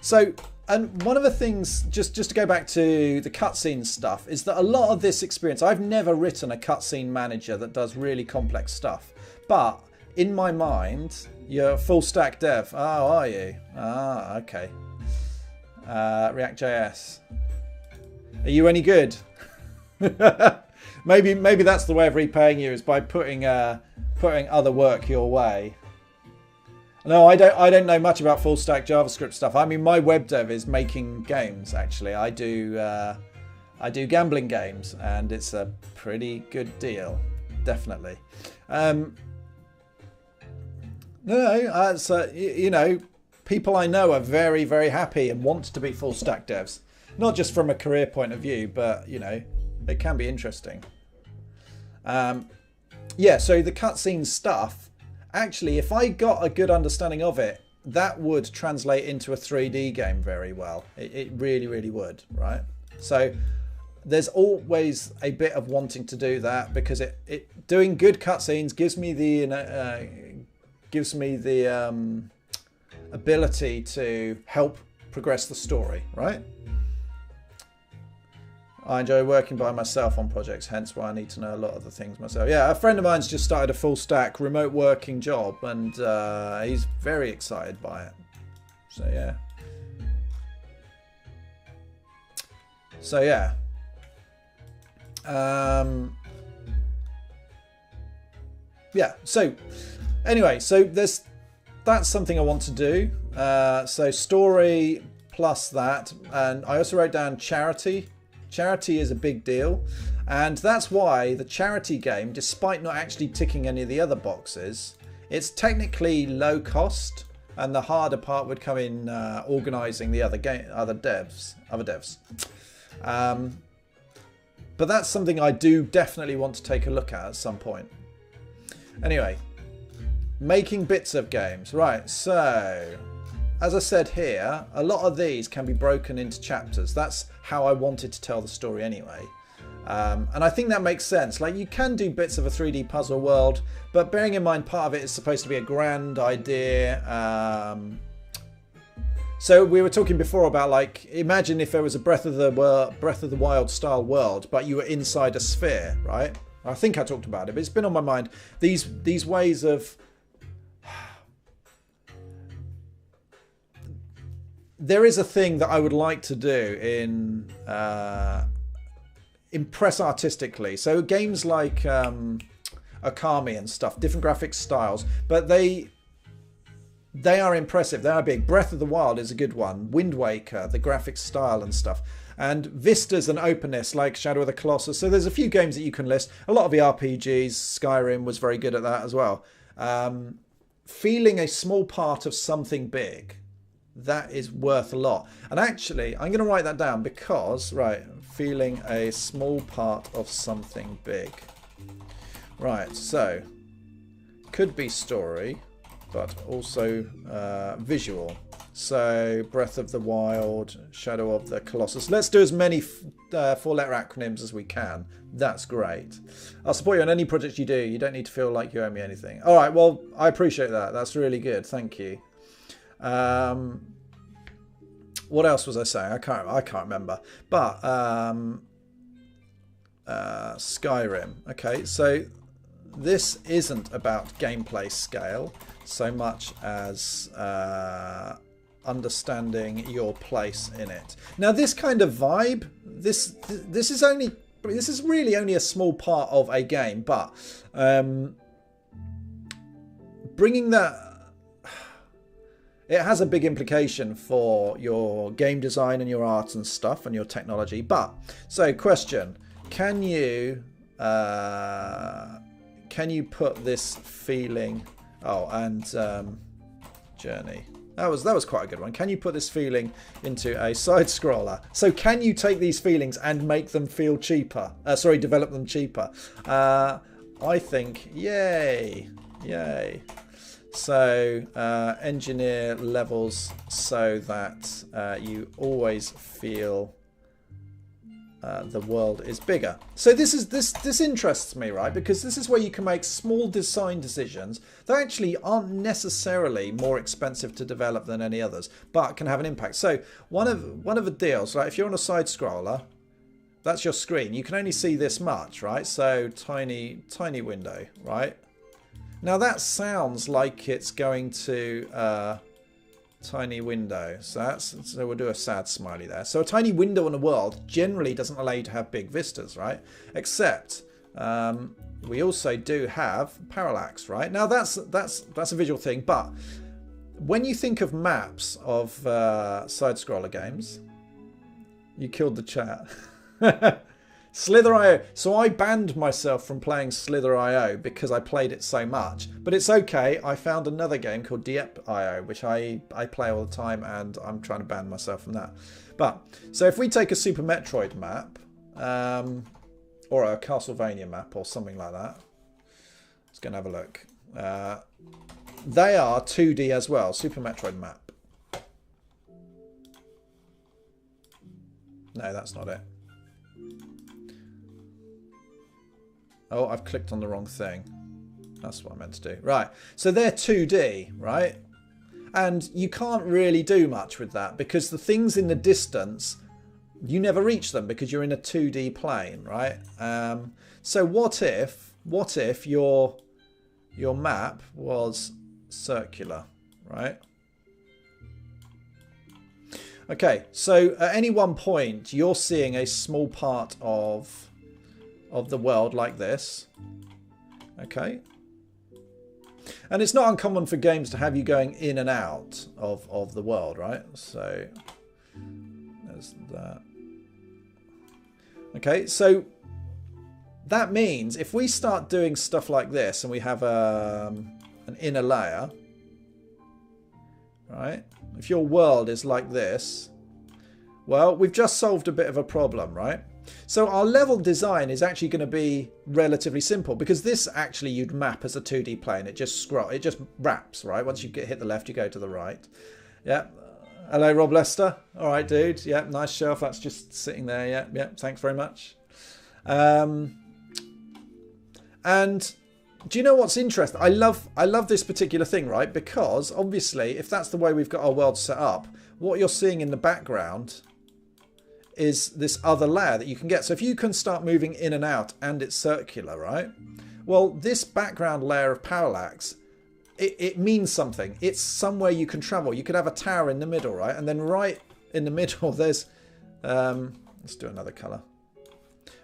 So, and one of the things, just to go back to the cutscene stuff, is that a lot of this experience, I've never written a cutscene manager that does really complex stuff. But in my mind, you're a full stack dev. Oh, are you? Ah, okay. React.js. Are you any good? maybe that's the way of repaying you, is by putting other work your way. No, I don't know much about full stack JavaScript stuff. I mean, my web dev is making games. Actually, I do gambling games, and it's a pretty good deal, definitely. You know, people I know are very, very happy and want to be full stack devs. Not just from a career point of view, but, you know, it can be interesting. Yeah, so the cutscene stuff, actually, if I got a good understanding of it, that would translate into a 3D game very well. It really, really would, right? So there's always a bit of wanting to do that, because doing good cutscenes gives me the ability to help progress the story, right? I enjoy working by myself on projects, hence why I need to know a lot of the things myself. Yeah, a friend of mine's just started a full stack remote working job, and he's very excited by it. So yeah. Yeah, so anyway, so that's something I want to do. So story plus that, and I also wrote down charity. Charity is a big deal, and that's why the charity game, despite not actually ticking any of the other boxes, it's technically low cost, and the harder part would come in organising the other devs. But that's something I do definitely want to take a look at some point. Anyway, making bits of games. Right, so as I said here, a lot of these can be broken into chapters. That's how I wanted to tell the story anyway. And I think that makes sense. Like, you can do bits of a 3D puzzle world, but bearing in mind part of it is supposed to be a grand idea. So we were talking before about, like, imagine if there was a Breath of the Wild style world, but you were inside a sphere, right? I think I talked about it, but it's been on my mind. These ways of... There is a thing that I would like to do in impress artistically. So games like Okami and stuff, different graphic styles, but they are impressive. They are big. Breath of the Wild is a good one. Wind Waker, the graphic style and stuff. And vistas and openness like Shadow of the Colossus. So there's a few games that you can list. A lot of the RPGs, Skyrim was very good at that as well. Feeling a small part of something big. That is worth a lot. And actually, I'm going to write that down because, right, feeling a small part of something big. Right, so, could be story, but also visual. So, Breath of the Wild, Shadow of the Colossus. Let's do as many four-letter acronyms as we can. That's great. I'll support you on any project you do. You don't need to feel like you owe me anything. All right, well, I appreciate that. That's really good. Thank you. What else was I saying? I can't remember. But Skyrim. Okay, so this isn't about gameplay scale so much as understanding your place in it. Now, this kind of vibe, this is really only a small part of a game, but bringing that. It has a big implication for your game design and your art and stuff and your technology. But, so question, can you put this feeling, journey. That was quite a good one. Can you put this feeling into a side scroller? So can you take these feelings and make them feel cheaper? Develop them cheaper. I think, yay. So engineer levels so that you always feel the world is bigger. So this interests me, right? Because this is where you can make small design decisions that actually aren't necessarily more expensive to develop than any others, but can have an impact. So one of the deals, right? If you're on a side scroller, that's your screen. You can only see this much, right? So tiny window, right? Now that sounds like it's going to tiny window. So we'll do a sad smiley there. So a tiny window in a world generally doesn't allow you to have big vistas, right? Except we also do have parallax, right? Now that's a visual thing, but when you think of maps of side-scroller games, you killed the chat. Slither.io. So I banned myself from playing Slither.io because I played it so much. But it's okay. I found another game called Dieppe.io, which I play all the time, and I'm trying to ban myself from that. But so if we take a Super Metroid map, or a Castlevania map, or something like that, let's go and have a look. They are 2D as well. Super Metroid map. No, that's not it. Oh, I've clicked on the wrong thing. That's what I meant to do. Right, so they're 2D, right? And you can't really do much with that because the things in the distance, you never reach them because you're in a 2D plane, right? So what if your map was circular, right? Okay, so at any one point, you're seeing a small part of the world like this. Okay. And it's not uncommon for games to have you going in and out of the world, right? So there's that. Okay, so that means if we start doing stuff like this and we have an inner layer, right? If your world is like this, well, we've just solved a bit of a problem, right? So our level design is actually going to be relatively simple because this actually you'd map as a 2D plane. It just wraps, right? Once you hit the left, you go to the right. Yeah. Hello, Rob Lester. All right, dude. Yeah, nice shelf. That's just sitting there. Yeah, yeah. Thanks very much. And do you know what's interesting? I love this particular thing, right? Because obviously, if that's the way we've got our world set up, what you're seeing in the background is this other layer that you can get. So if you can start moving in and out and it's circular, right? Well, this background layer of parallax, it means something. It's somewhere you can travel. You could have a tower in the middle, right? And then right in the middle, there's... let's do another colour.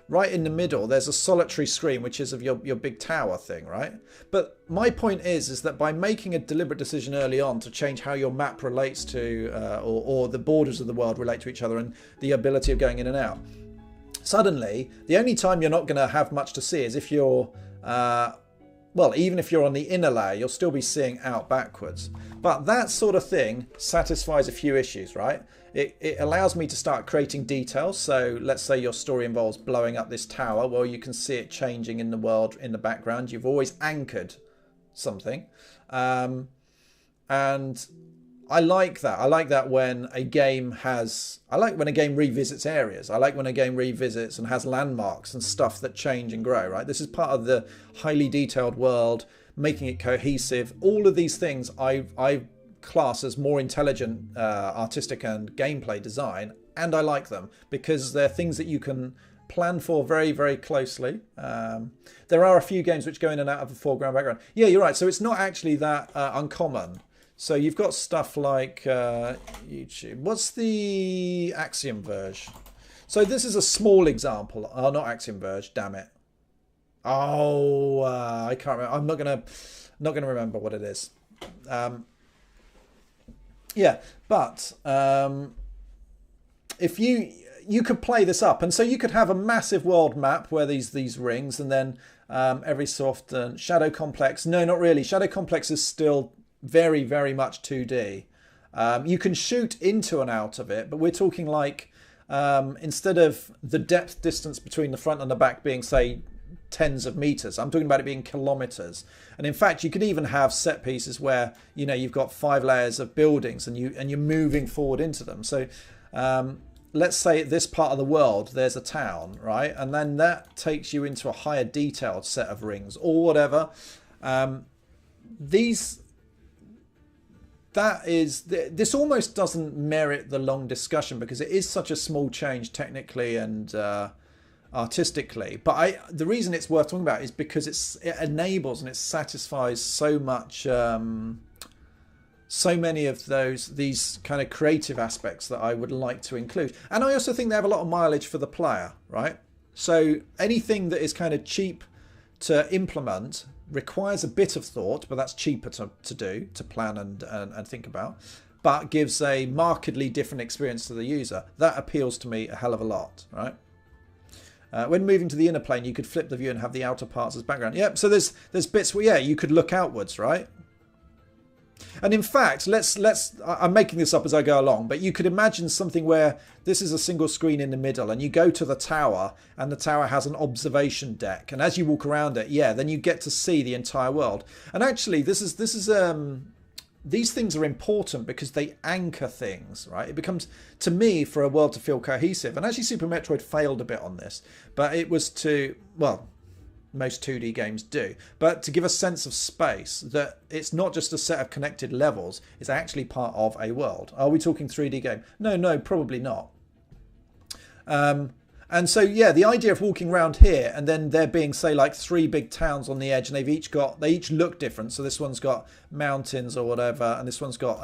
Right in the middle, there's a solitary screen, which is of your big tower thing, right? But my point is that by making a deliberate decision early on to change how your map relates to, or the borders of the world relate to each other and the ability of going in and out, suddenly, the only time you're not going to have much to see is if you're, well, even if you're on the inner layer, you'll still be seeing out backwards. But that sort of thing satisfies a few issues, right? It allows me to start creating details. So let's say your story involves blowing up this tower. Well, you can see it changing in the world in the background. You've always anchored something. And I like that. I like that when a game has... I like when a game revisits areas. I like when a game revisits and has landmarks and stuff that change and grow, right? This is part of the highly detailed world, making it cohesive. All of these things I class as more intelligent artistic and gameplay design, and I like them because they're things that you can plan for very, very closely. There are a few games which go in and out of the foreground, background. Yeah, you're right. So it's not actually that uncommon. So you've got stuff like YouTube. What's the Axiom Verge? So this is a small example. Oh, not Axiom Verge. Damn it. Oh, I can't remember. I'm not gonna remember what it is. Yeah, but if you could play this up, and so you could have a massive world map where these rings, and then every so often Shadow Complex. No, not really. Shadow Complex is still very, very much 2D. You can shoot into and out of it, but we're talking like instead of the depth distance between the front and the back being, say, tens of meters, I'm talking about it being kilometers. And in fact, you could even have set pieces where, you know, you've got 5 layers of buildings and you're moving forward into them. So let's say at this part of the world there's a town, right? And then that takes you into a higher detailed set of rings or whatever. This almost doesn't merit the long discussion because it is such a small change technically and artistically. But the reason it's worth talking about is because it enables and it satisfies so much, so many of these kind of creative aspects that I would like to include. And I also think they have a lot of mileage for the player, right? So anything that is kind of cheap to implement requires a bit of thought, but that's cheaper to do, to plan and think about, but gives a markedly different experience to the user. That appeals to me a hell of a lot, right? When moving to the inner plane, you could flip the view and have the outer parts as background. Yep. So there's bits where, yeah, you could look outwards, right? And in fact, I'm making this up as I go along, but you could imagine something where this is a single screen in the middle and you go to the tower and the tower has an observation deck. And as you walk around it, yeah, then you get to see the entire world. And actually, these things are important because they anchor things, right? It becomes, to me, for a world to feel cohesive, and actually Super Metroid failed a bit on this, but it was to, well, most 2D games do, but to give a sense of space, that it's not just a set of connected levels, it's actually part of a world. Are we talking 3D game? No, probably not. And so, yeah, the idea of walking around here and then there being, say, like 3 big towns on the edge, and they each look different. So this one's got mountains or whatever, and this one's got,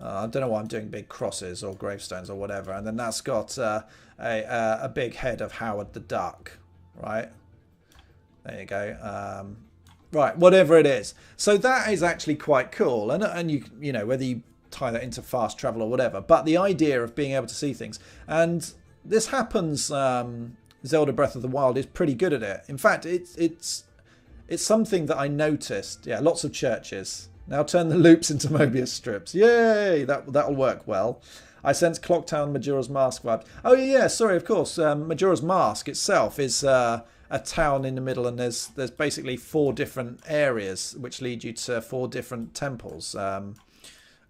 I don't know why I'm doing big crosses or gravestones or whatever. And then that's got a big head of Howard the Duck, right? There you go. Right, whatever it is. So that is actually quite cool. And you know, whether you tie that into fast travel or whatever, but the idea of being able to see things. And this happens, Zelda Breath of the Wild is pretty good at it. In fact, it's something that I noticed. Yeah, lots of churches. Now turn the loops into Mobius strips. Yay! That'll work well. I sense Clocktown Majora's Mask vibes. Oh yeah, sorry, of course. Majora's Mask itself is a town in the middle, and there's basically 4 different areas which lead you to 4 different temples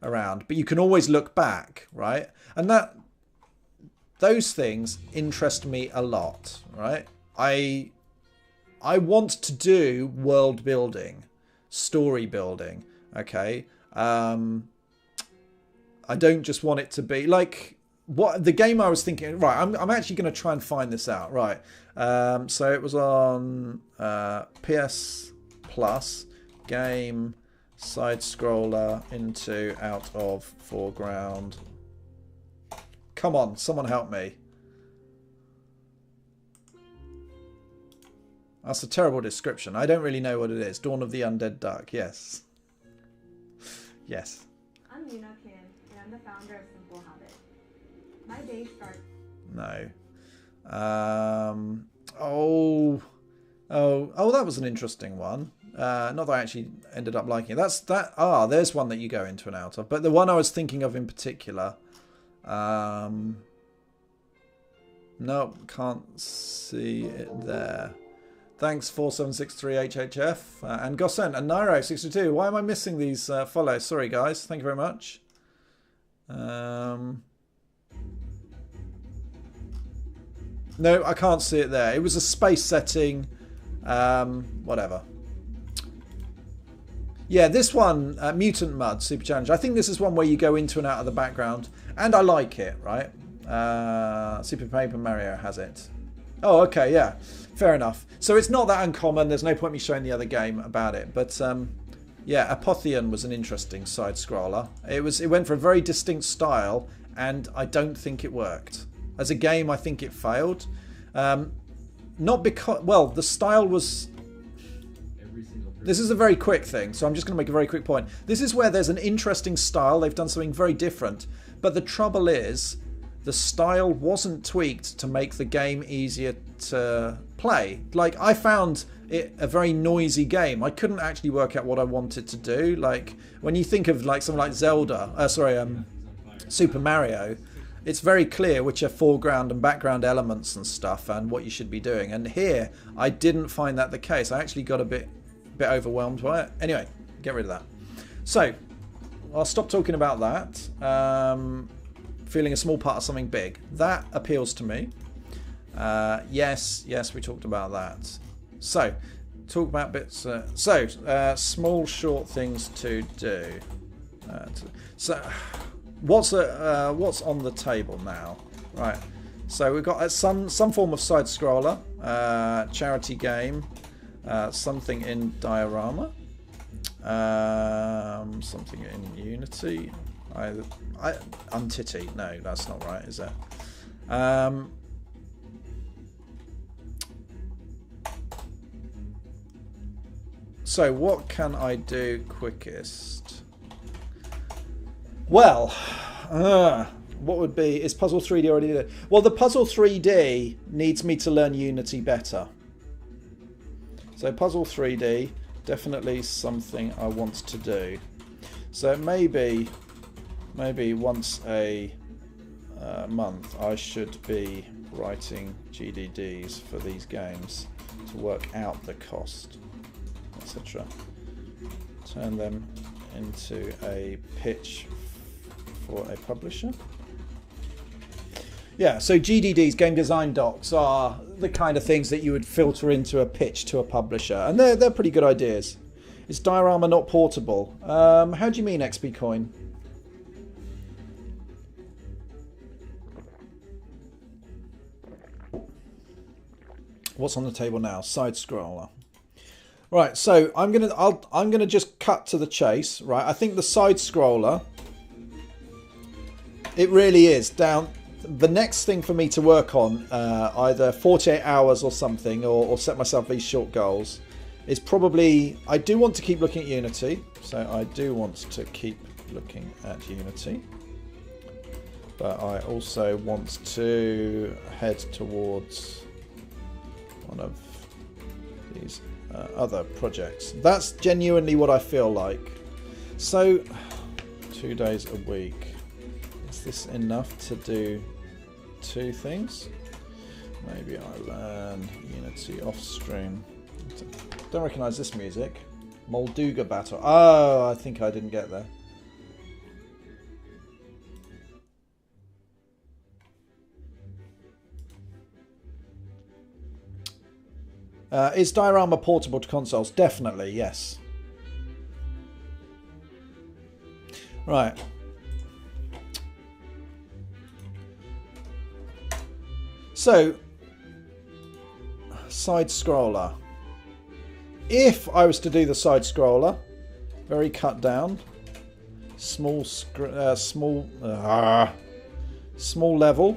around. But you can always look back, right? And those things interest me a lot, right? I want to do world building, story building, okay? I don't just want it to be like what the game I was thinking. Right, I'm actually going to try and find this out. Right, so it was on PS Plus, game, side scroller into out of foreground. Come on, someone help me. That's a terrible description. I don't really know what it is. Dawn of the Undead Duck. Yes. Yes. I'm Yuna Kim, and I'm the founder of Simple Habit. My day starts... No. Oh, that was an interesting one. Not that I actually ended up liking it. There's one that you go into and out of. But the one I was thinking of in particular... no, can't see it there. Thanks 4763HHF and Gossen and Nairo62. Why am I missing these follows? Sorry guys, thank you very much. No, I can't see it there. It was a space setting. Whatever. Yeah, this one, Mutant Mud Super Challenge. I think this is one where you go into and out of the background. And I like it, right? Super Paper Mario has it. Oh, okay, yeah. Fair enough. So it's not that uncommon. There's no point me showing the other game about it. But, yeah, Apotheon was an interesting side-scroller. It went for a very distinct style, and I don't think it worked. As a game, I think it failed. Not because... Well, the style was... This is a very quick thing, so I'm just going to make a very quick point. This is where there's an interesting style. They've done something very different. But the trouble is, the style wasn't tweaked to make the game easier to play. Like, I found it a very noisy game. I couldn't actually work out what I wanted to do. Like, when you think of like something like Zelda, Super Mario, it's very clear which are foreground and background elements and stuff and what you should be doing. And here, I didn't find that the case. I actually got a bit overwhelmed by it. Anyway, get rid of that. So, I'll stop talking about that. Feeling a small part of something big. That appeals to me. Yes, we talked about that. So, talk about bits. Small, short things to do. So, what's on the table now? Right. So we've got some form of side scroller, charity game, something in diorama, something in Unity. Untitty. No, that's not right, is it? So what can I do quickest? Well, what would be... Is Puzzle 3D already there? Well, the Puzzle 3D needs me to learn Unity better. So Puzzle 3D, definitely something I want to do. So maybe once a month I should be writing GDDs for these games to work out the cost, etc. Turn them into a pitch for a publisher. Yeah, so GDDs, game design docs, are the kind of things that you would filter into a pitch to a publisher, and they're pretty good ideas. Is diorama not portable? How do you mean, XP Coin? What's on the table now? Side scroller. Right, so I'm gonna just cut to the chase. Right, I think the side scroller, it really is down. The next thing for me to work on, either 48 hours or something, or set myself these short goals, is probably, I do want to keep looking at Unity. So I do want to keep looking at Unity. But I also want to head towards one of these other projects. That's genuinely what I feel like. So 2 days a week. Is this enough to do 2 things? Maybe I learn Unity off stream. Don't recognise this music. Molduga Battle. Oh, I think I didn't get there. Is diorama portable to consoles? Definitely, yes. Right. So, side scroller. If I was to do the side scroller, very cut down, small level,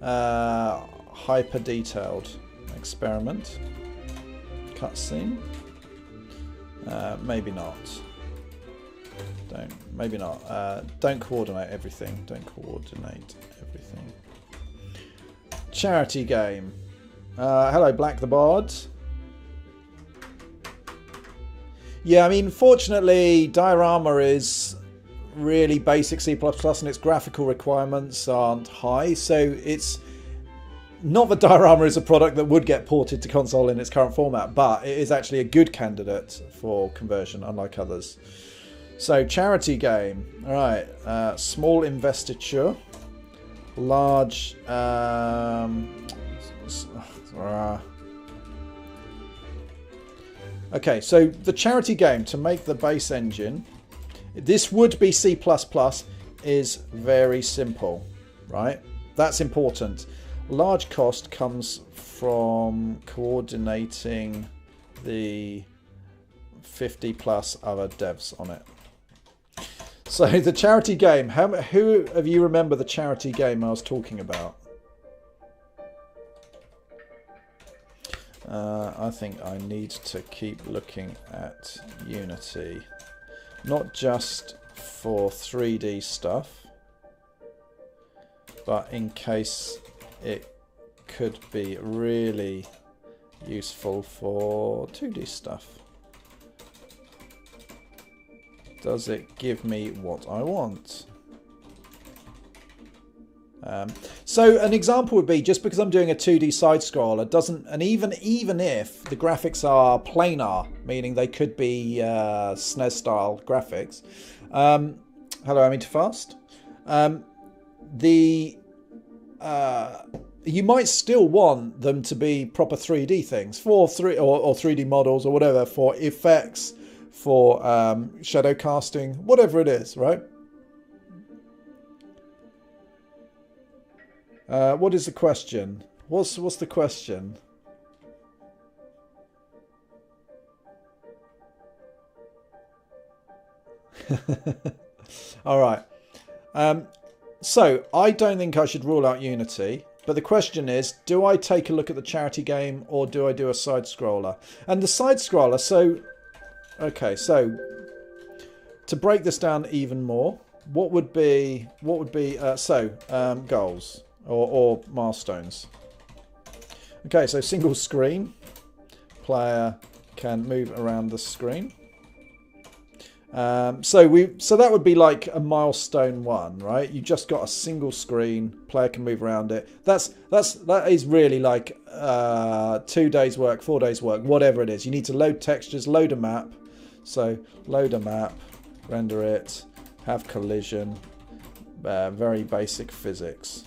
hyper detailed experiment, cutscene. Maybe not. Maybe not. Don't coordinate everything. Don't coordinate everything. Charity game. Hello, Black the Bard. Yeah, I mean, fortunately, diorama is really basic C++ and its graphical requirements aren't high, so it's not that diorama is a product that would get ported to console in its current format, but it is actually a good candidate for conversion, unlike others. So, charity game. All right, small investiture, large. Okay, so the charity game, to make the base engine, this would be C++, is very simple, right? That's important. Large cost comes from coordinating the 50 plus other devs on it. So the charity game, who of you remember the charity game I was talking about? I think I need to keep looking at Unity, not just for 3D stuff, but in case it could be really useful for 2D stuff. Does it give me what I want? So an example would be, just because I'm doing a 2D side scroller doesn't, and even if the graphics are planar, meaning they could be SNES style graphics. Hello, I mean to fast. You might still want them to be proper 3D things for or 3D models or whatever, for effects, for shadow casting, whatever it is, right? What is the question? What's the question? All right. So I don't think I should rule out Unity, but the question is, do I take a look at the charity game or do I do a side scroller? And the side scroller, so okay, so to break this down even more, what would be goals or milestones? Okay, so single screen, player can move around the screen. So that would be like a milestone 1, right? You just got a single screen, player can move around it. That is really like 2 days work, 4 days work, whatever it is. You need to load textures, load a map. So load a map, render it, have collision, very basic physics.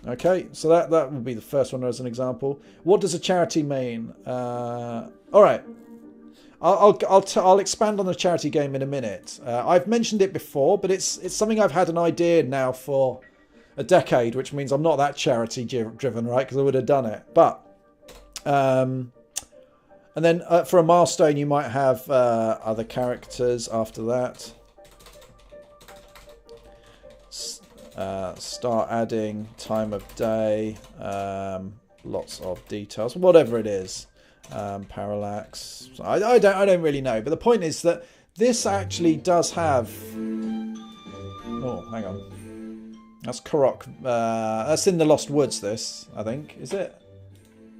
Okay, so that would be the first one as an example. What does a charity mean? All right. I'll expand on the charity game in a minute. I've mentioned it before, but it's something I've had an idea now for a decade, which means I'm not that charity driven, right? Because I would have done it. But and then for a milestone, you might have other characters after that. Start adding time of day, lots of details, whatever it is. Parallax. I don't really know, but the point is that this actually does have. Oh, hang on. That's Korok. That's in the Lost Woods. This, I think, is it?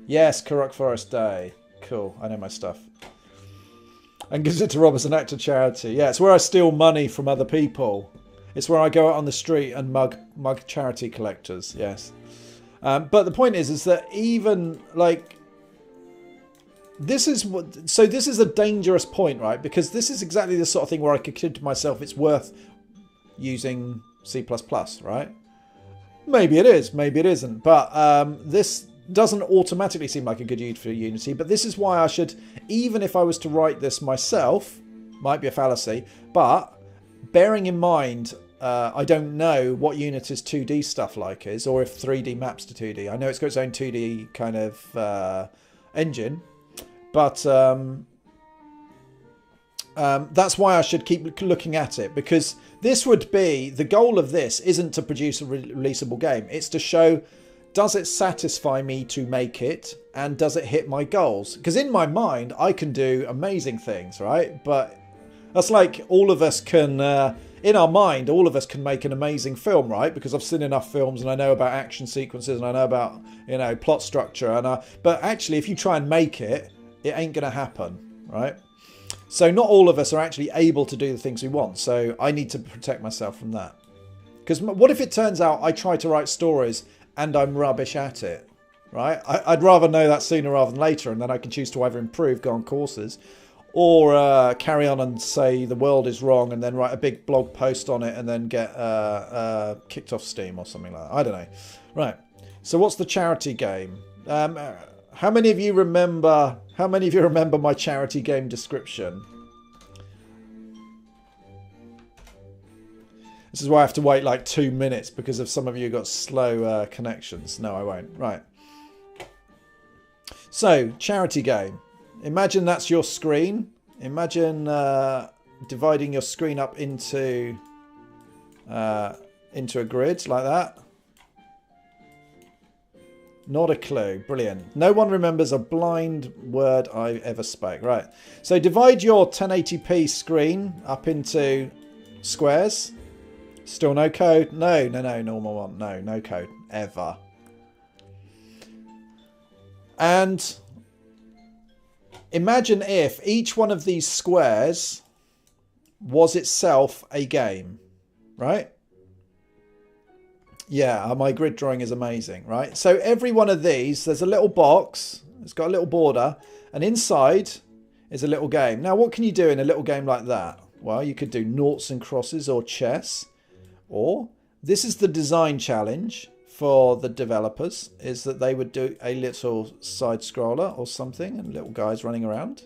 Yes, Korok Forest Day. Cool. I know my stuff. And gives it to Rob as an act of charity. Yeah, it's where I steal money from other people. It's where I go out on the street and mug charity collectors. Yes. But the point is that even like. This is a dangerous point, right? Because this is exactly the sort of thing where I could kid to myself it's worth using C++, right? Maybe it is, maybe it isn't. But this doesn't automatically seem like a good use for Unity. But this is why I should, even if I was to write this myself, might be a fallacy, but bearing in mind, I don't know what Unity's 2D stuff like is, or if 3D maps to 2D. I know it's got its own 2D kind of engine. But that's why I should keep looking at it, because this would be, the goal of this isn't to produce a releasable game. It's to show, does it satisfy me to make it, and does it hit my goals? Because in my mind, I can do amazing things, right? But that's like all of us can, in our mind, all of us can make an amazing film, right? Because I've seen enough films and I know about action sequences and I know about, plot structure. But actually, if you try and make it, it ain't going to happen, right? So not all of us are actually able to do the things we want. So I need to protect myself from that. Because what if it turns out I try to write stories and I'm rubbish at it, right? I'd rather know that sooner rather than later, and then I can choose to either improve, go on courses, or carry on and say the world is wrong and then write a big blog post on it and then get kicked off Steam or something like that. I don't know. Right. So what's the charity game? How many of you remember my charity game description? This is why I have to wait like 2 minutes because of some of you got slow connections. No, I won't. Right. So, charity game. Imagine that's your screen. Imagine dividing your screen up into a grid like that. Not a clue. Brilliant. No one remembers a blind word I ever spoke. Right. So divide your 1080p screen up into squares. Still no code? No, normal one. No code. Ever. And imagine if each one of these squares was itself a game. Right? Yeah, my grid drawing is amazing, right? So every one of these, there's a little box. It's got a little border. And inside is a little game. Now, what can you do in a little game like that? Well, you could do noughts and crosses or chess. Or, this is the design challenge for the developers, is that they would do a little side scroller or something and little guys running around.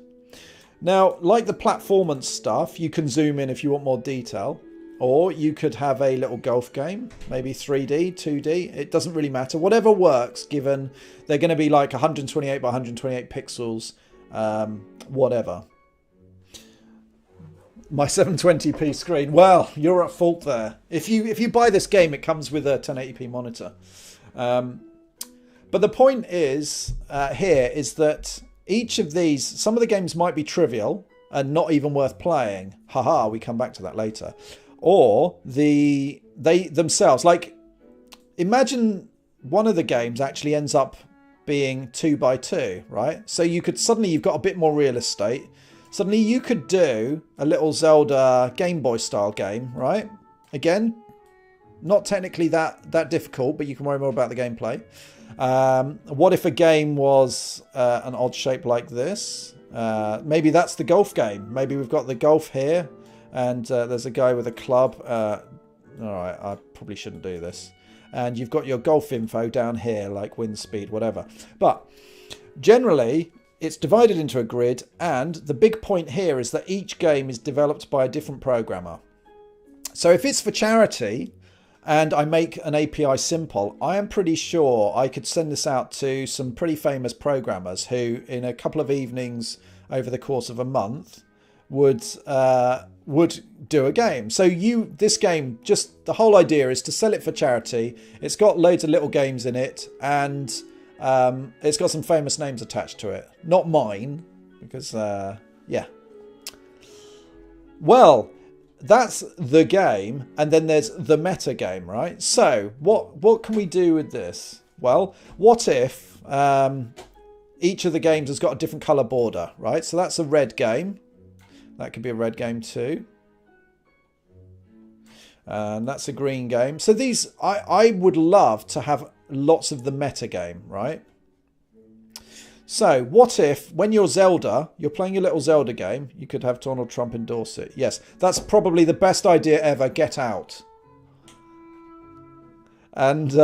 Now, like the platformance stuff, you can zoom in if you want more detail. Or you could have a little golf game, maybe 3D, 2D. It doesn't really matter. Whatever works, given they're going to be like 128 by 128 pixels, whatever. My 720p screen. Well, you're at fault there. If you buy this game, it comes with a 1080p monitor. But the point is here is that each of these, some of the games might be trivial and not even worth playing. Haha, we come back to that later. Or they themselves, like, imagine one of the games actually ends up being 2x2, right? So you've got a bit more real estate. Suddenly you could do a little Zelda Game Boy style game, right? Again, not technically that difficult, but you can worry more about the gameplay. What if a game was an odd shape like this? Maybe that's the golf game. Maybe we've got the golf here. And there's a guy with a club. All right, I probably shouldn't do this. And you've got your golf info down here, like wind speed, whatever. But generally, it's divided into a grid. And the big point here is that each game is developed by a different programmer. So if it's for charity and I make an API simple, I am pretty sure I could send this out to some pretty famous programmers who, in a couple of evenings over the course of a month, would do a game. So this game, just the whole idea is to sell it for charity. It's got loads of little games in it, and it's got some famous names attached to it. Not mine, because yeah. Well, that's the game, and then there's the meta game, right? So what can we do with this? Well, what if each of the games has got a different color border, right? So that's a red game. That could be a red game too. And that's a green game. So these, I would love to have lots of the meta game, right? So what if, when you're Zelda, you're playing your little Zelda game, you could have Donald Trump endorse it. Yes, that's probably the best idea ever. Get out. And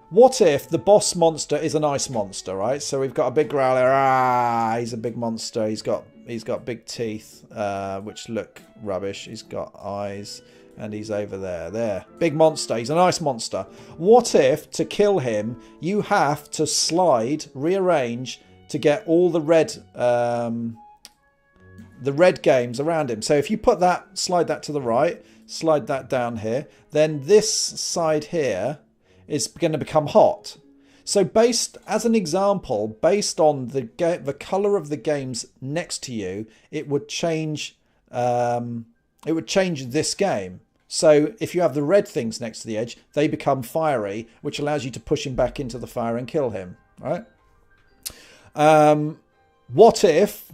what if the boss monster is an ice monster, right? So we've got a big growler. He's a big monster. He's got big teeth, which look rubbish. He's got eyes, and he's over there. There. Big monster. He's an ice monster. What if, to kill him, you have to rearrange to get all the red games around him? So if you slide that to the right, slide that down here, then this side here is going to become hot. So as an example, based on the color of the games next to you, it would change this game. So if you have the red things next to the edge, they become fiery, which allows you to push him back into the fire and kill him, right? What if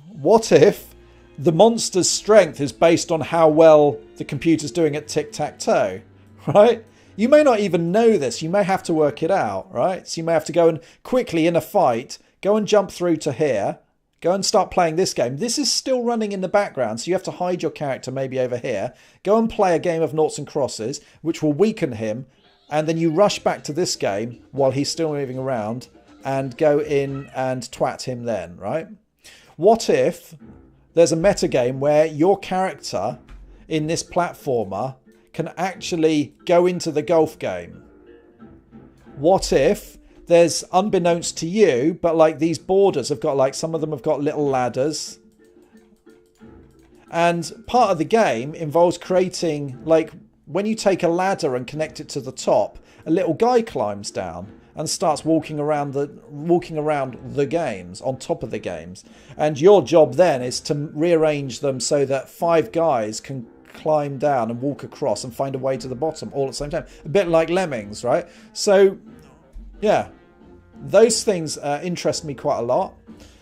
the monster's strength is based on how well the computer's doing at tic-tac-toe, right? You may not even know this. You may have to work it out, right? So you may have to go and quickly, in a fight, go and jump through to here. Go and start playing this game. This is still running in the background, so you have to hide your character maybe over here. Go and play a game of noughts and crosses, which will weaken him. And then you rush back to this game while he's still moving around and go in and twat him then, right? What if there's a meta game where your character in this platformer can actually go into the golf game? What if there's, unbeknownst to you, but like these borders have got, like, some of them have got little ladders, and part of the game involves creating, like, when you take a ladder and connect it to the top, a little guy climbs down and starts walking around the games, on top of the games, and your job then is to rearrange them so that 5 guys can climb down and walk across and find a way to the bottom all at the same time. A bit like Lemmings, right? So yeah, those things interest me quite a lot.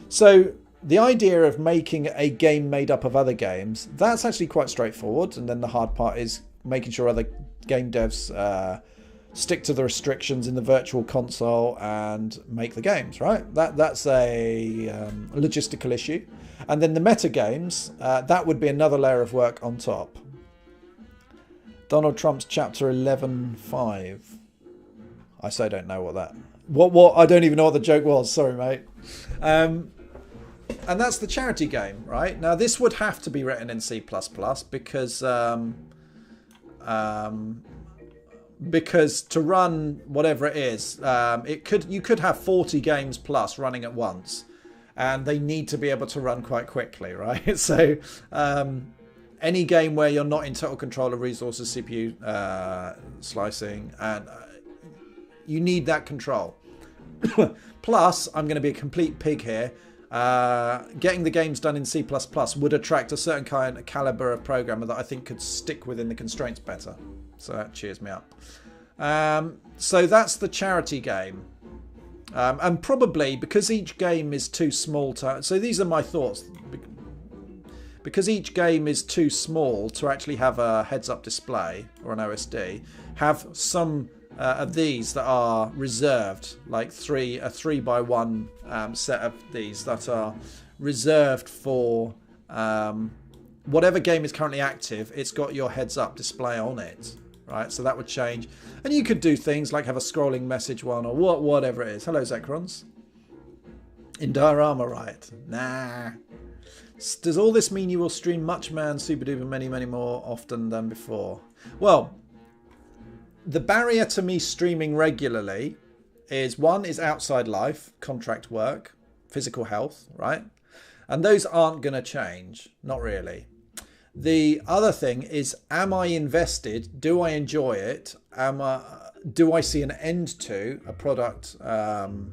So the idea of making a game made up of other games, that's actually quite straightforward. And then the hard part is making sure other game devs stick to the restrictions in the virtual console and make the games, right? That's a logistical issue. And then the meta games, that would be another layer of work on top. Donald Trump's Chapter 11.5. I so don't know what that... What? I don't even know what the joke was. Sorry, mate. And that's the charity game, right? Now, this would have to be written in C++ because Because to run whatever it is, you could have 40 games plus running at once, and they need to be able to run quite quickly, right? So any game where you're not in total control of resources, CPU slicing, and you need that control. Plus, I'm going to be a complete pig here. Getting the games done in C++ would attract a certain kind of caliber of programmer that I think could stick within the constraints better. So that cheers me up. So that's the charity game. And probably because each game is too small to... So these are my thoughts. Because each game is too small to actually have a heads-up display or an OSD, have some of these that are reserved, like a 3x1 set of these that are reserved for whatever game is currently active. It's got your heads-up display on it, right? So that would change, and you could do things like have a scrolling message one or whatever it is. Hello, Zekrons. In diorama, right? Nah. Does all this mean you will stream Much Man, Super Duper, many more often than before? Well, the barrier to me streaming regularly is one is outside life, contract work, physical health, right? And those aren't going to change. Not really. The other thing is, am I invested? Do I enjoy it? Do I see an end to a product? And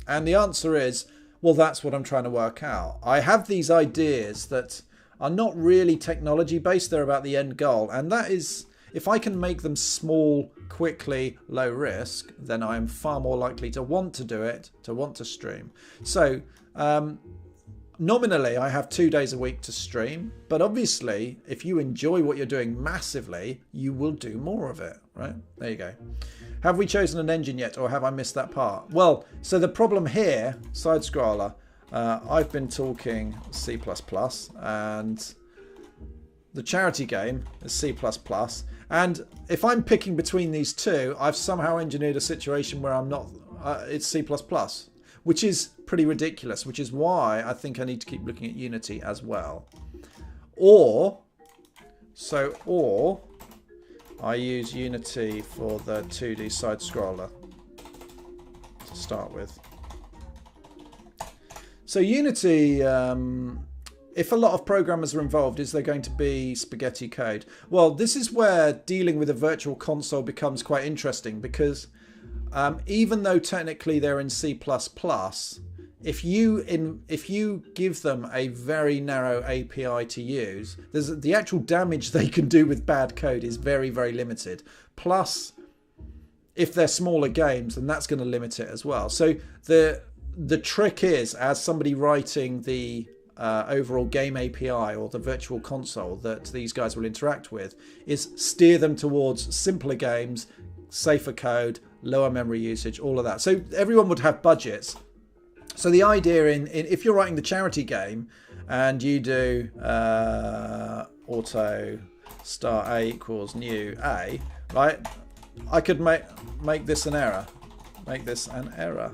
the answer is, well, that's what I'm trying to work out. I have these ideas that are not really technology based. They're about the end goal. And that is, if I can make them small, quickly, low risk, then I am far more likely to want to do it, to want to stream. So nominally, I have 2 days a week to stream. But obviously, if you enjoy what you're doing massively, you will do more of it, right? There you go. Have we chosen an engine yet, or have I missed that part? Well, so the problem here, side scroller, I've been talking C++, and the charity game is C++. And if I'm picking between these two, I've somehow engineered a situation where I'm not, it's C++, which is pretty ridiculous, which is why I think I need to keep looking at Unity as well. Or I use Unity for the 2D side scroller to start with. So Unity, if a lot of programmers are involved, is there going to be spaghetti code? Well, this is where dealing with a virtual console becomes quite interesting, because even though technically they're in C++, if you give them a very narrow API to use, the actual damage they can do with bad code is very, very limited. Plus, if they're smaller games, then that's going to limit it as well. So the trick is, as somebody writing the overall game API or the virtual console that these guys will interact with, is steer them towards simpler games, safer code, lower memory usage, all of that. So everyone would have budgets. So the idea if you're writing the charity game and you do auto start A equals new A, right? I could make this an error. Make this an error.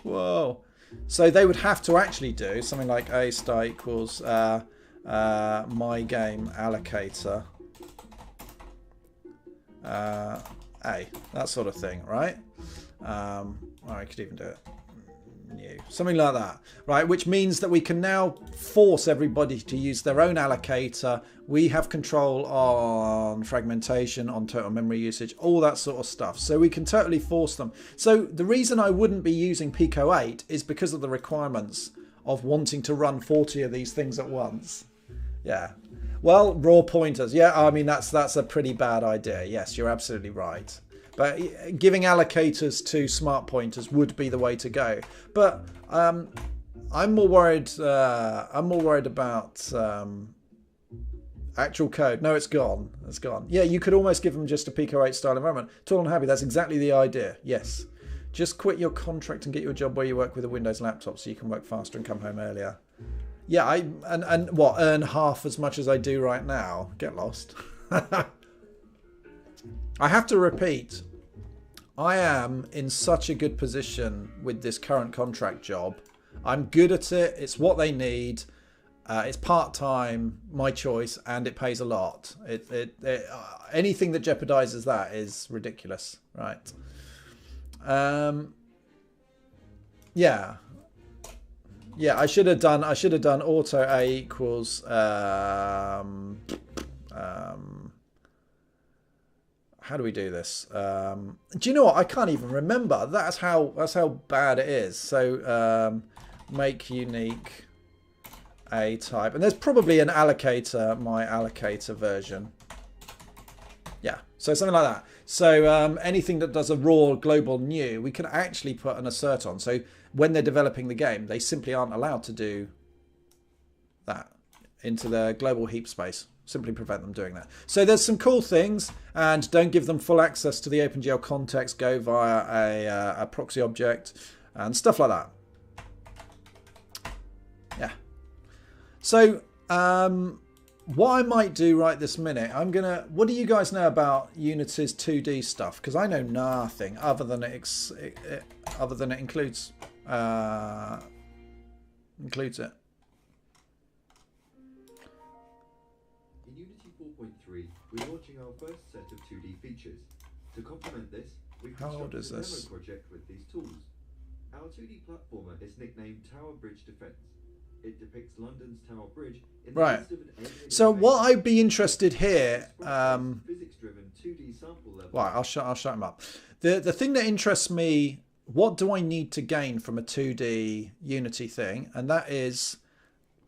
Whoa. So they would have to actually do something like A star equals my game allocator A, that sort of thing, right? Or I could even do it new, something like that, right? Which means that we can now force everybody to use their own allocator. We have control on fragmentation, on total memory usage, all that sort of stuff. So we can totally force them. So the reason I wouldn't be using Pico 8 is because of the requirements of wanting to run 40 of these things at once. Yeah. Well, raw pointers. Yeah, I mean, that's a pretty bad idea. Yes, you're absolutely right. But giving allocators to smart pointers would be the way to go. But I'm more worried. I'm more worried about actual code. No, it's gone. It's gone. Yeah, you could almost give them just a Pico 8 style environment. Tall and happy. That's exactly the idea. Yes. Just quit your contract and get your job where you work with a Windows laptop, so you can work faster and come home earlier. Yeah, and what, earn half as much as I do right now? Get lost. I have to repeat, I am in such a good position with this current contract job. I'm good at it. It's what they need. It's part-time, my choice, and it pays a lot. Anything that jeopardizes that is ridiculous, right? Yeah. Yeah, I should have done auto A equals how do we do this? Do you know what? I can't even remember. That's how bad it is. So make unique a type, and there's probably an allocator, my allocator version. Yeah, so something like that. So anything that does a raw global new, we can actually put an assert on. So when they're developing the game, they simply aren't allowed to do that into their global heap space. Simply prevent them doing that. So there's some cool things, and don't give them full access to the OpenGL context. Go via a proxy object and stuff like that. Yeah. So what I might do right this minute, what do you guys know about Unity's 2D stuff? Because I know nothing other than it includes it. In Unity 4.3, we're launching our first set of 2D features. To complement this, we've constructed a demo project with these tools. Our 2D platformer is nicknamed Tower Bridge Defense. It depicts London's Tower Bridge in the midst of an alien So what I'd be interested here, physics-driven 2D sample level. Right, I'll shut him up. The thing that interests me, what do I need to gain from a 2D Unity thing? And that is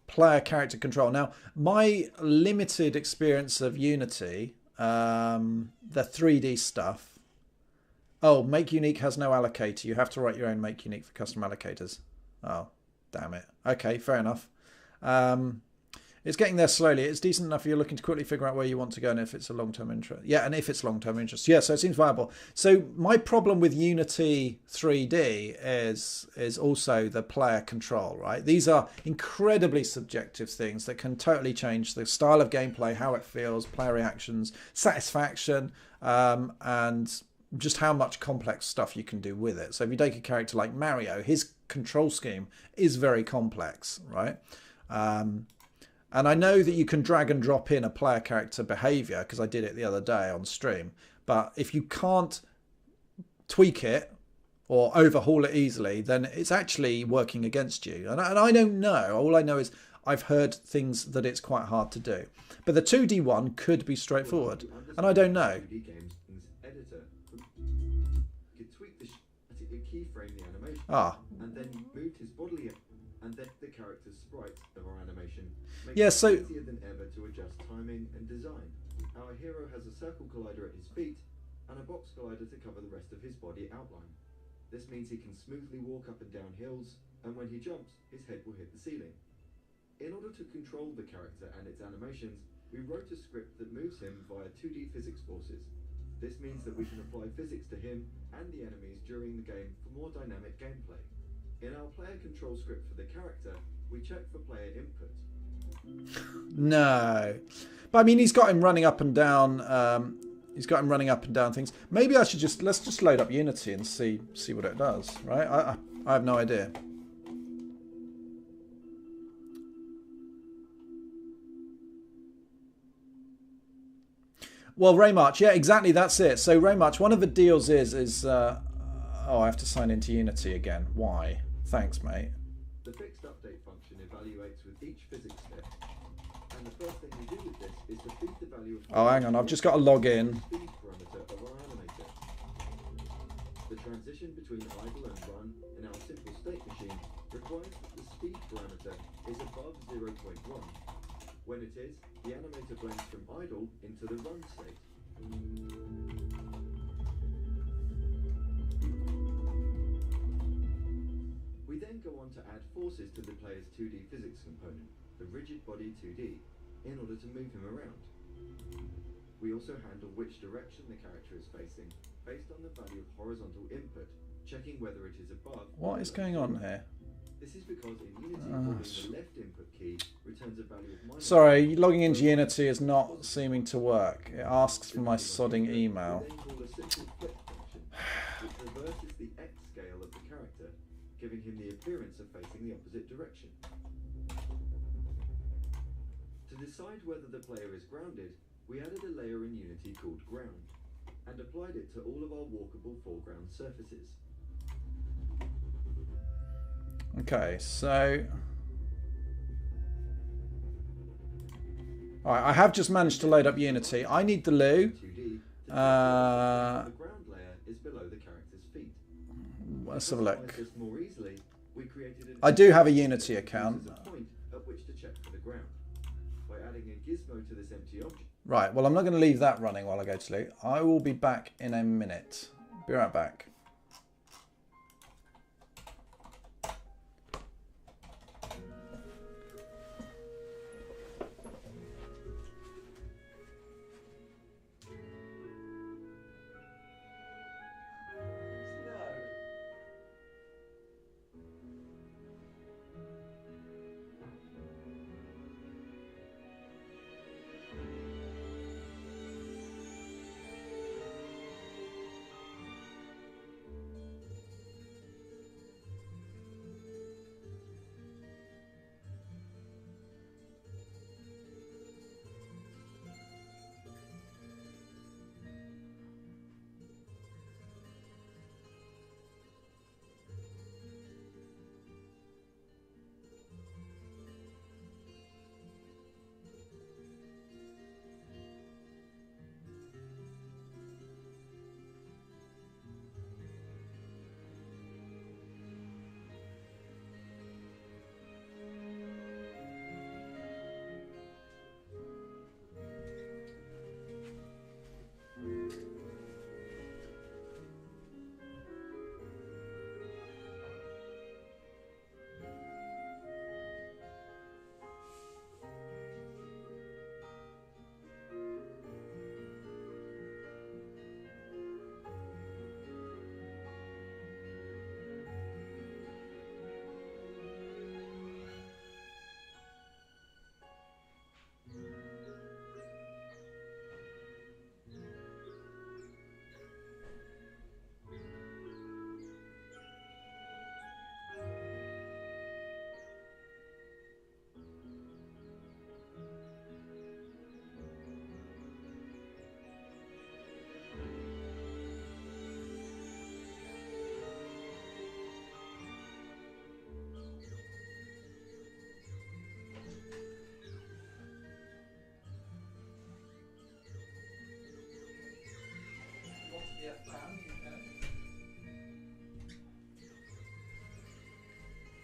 player character control. Now, my limited experience of Unity, the 3D stuff. Oh, Make Unique has no allocator. You have to write your own Make Unique for custom allocators. Oh, damn it. Okay, fair enough. It's getting there slowly. It's decent enough if you're looking to quickly figure out where you want to go and if it's a long-term interest. Yeah, and if it's long-term interest. Yeah, so it seems viable. So my problem with Unity 3D is also the player control, right? These are incredibly subjective things that can totally change the style of gameplay, how it feels, player reactions, satisfaction, and just how much complex stuff you can do with it. So if you take a character like Mario, his control scheme is very complex, right? And I know that you can drag and drop in a player character behavior because I did it the other day on stream. But if you can't tweak it or overhaul it easily, then it's actually working against you. And I don't know. All I know is I've heard things that it's quite hard to do. But the 2D one could be straightforward. And I don't know. And then moved his bodily and then the character's sprite of our animation makes it easier than ever to adjust timing and design. Our hero has a circle collider at his feet and a box collider to cover the rest of his body outline. This means he can smoothly walk up and down hills, and when he jumps, his head will hit the ceiling. In order to control the character and its animations, we wrote a script that moves him via 2D physics forces. This means that we can apply physics to him and the enemies during the game for more dynamic gameplay. In our player control script for the character, we check for player input. No. But I mean, he's got him running up and down. Things. Maybe I should let's just load up Unity and see what it does, right? I have no idea. Well, Raymarch, yeah, exactly, that's it. So Raymarch, one of the deals is oh, I have to sign into Unity again. Why? Thanks, mate. The fixed update function evaluates with each physics step. And the first thing we do with this is to feed the value of... Oh, hang on, I've just got to log in. ...speed parameter of our animator. The transition between idle and run in our simple state machine requires that the speed parameter is above 0.1. When it is, the animator blends from idle into the run state. We then go on to add forces to the player's 2D physics component, the rigid body 2D, in order to move him around. We also handle which direction the character is facing, based on the value of horizontal input, checking whether it is above... What is going on here? This is because in Unity, holding the left input key returns a value of... Sorry, logging into Unity is not seeming to work. It asks for my sodding email. We then call a simple flip function, which reverses the X scale of the character, giving him the appearance of facing the opposite direction. To decide whether the player is grounded, we added a layer in Unity called Ground, and applied it to all of our walkable foreground surfaces. Okay, so... Alright, I have just managed to load up Unity. I need the loo. The ground layer is below the character's feet. Let's have a look. More easily, we created I do have a Unity account. a point at which to check for the ground. By adding a gizmo to this empty object. Right, well, I'm not going to leave that running while I go to loo. I will be back in a minute. Be right back.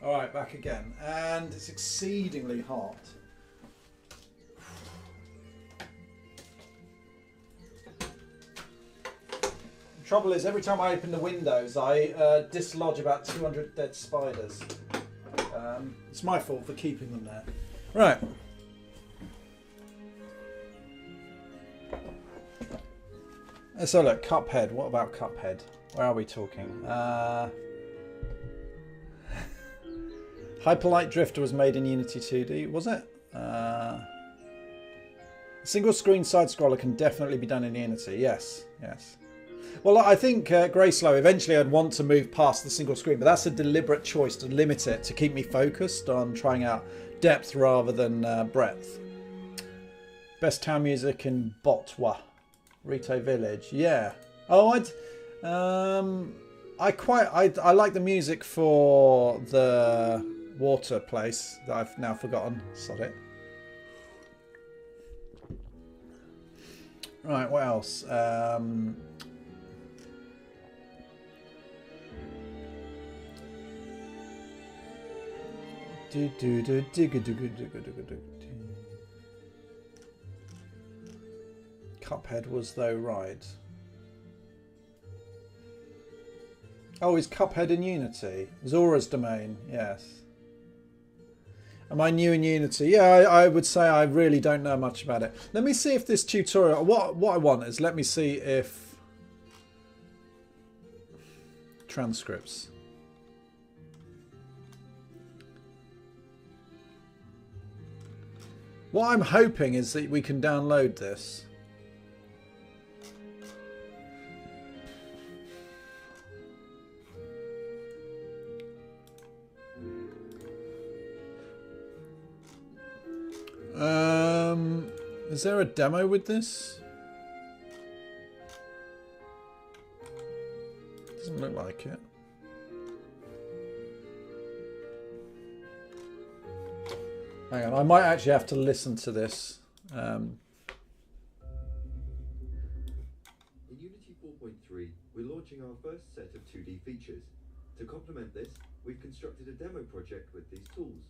Alright, back again. And it's exceedingly hot. The trouble is, every time I open the windows, I dislodge about 200 dead spiders. It's my fault for keeping them there. Right. So look, Cuphead. What about Cuphead? Where are we talking? Hyperlight Drifter was made in Unity 2D, was it? A single screen side scroller can definitely be done in Unity. Yes, yes. Well, I think Grayslow, eventually I'd want to move past the single screen, but that's a deliberate choice to limit it, to keep me focused on trying out depth rather than breadth. Best town music in Botwa. Rito Village, yeah. Oh, I like the music for the water place that I've now forgotten. Sod it. Right, what else? Cuphead was though right. Oh, is Cuphead in Unity? Zora's Domain, yes. Am I new in Unity? Yeah, I would say I really don't know much about it. Let me see if this tutorial... What I want is, let me see if... Transcripts. What I'm hoping is that we can download this. Is there a demo with this? Doesn't look like it. Hang on, I might actually have to listen to this. In Unity 4.3, we're launching our first set of 2D features. To complement this, we've constructed a demo project with these tools.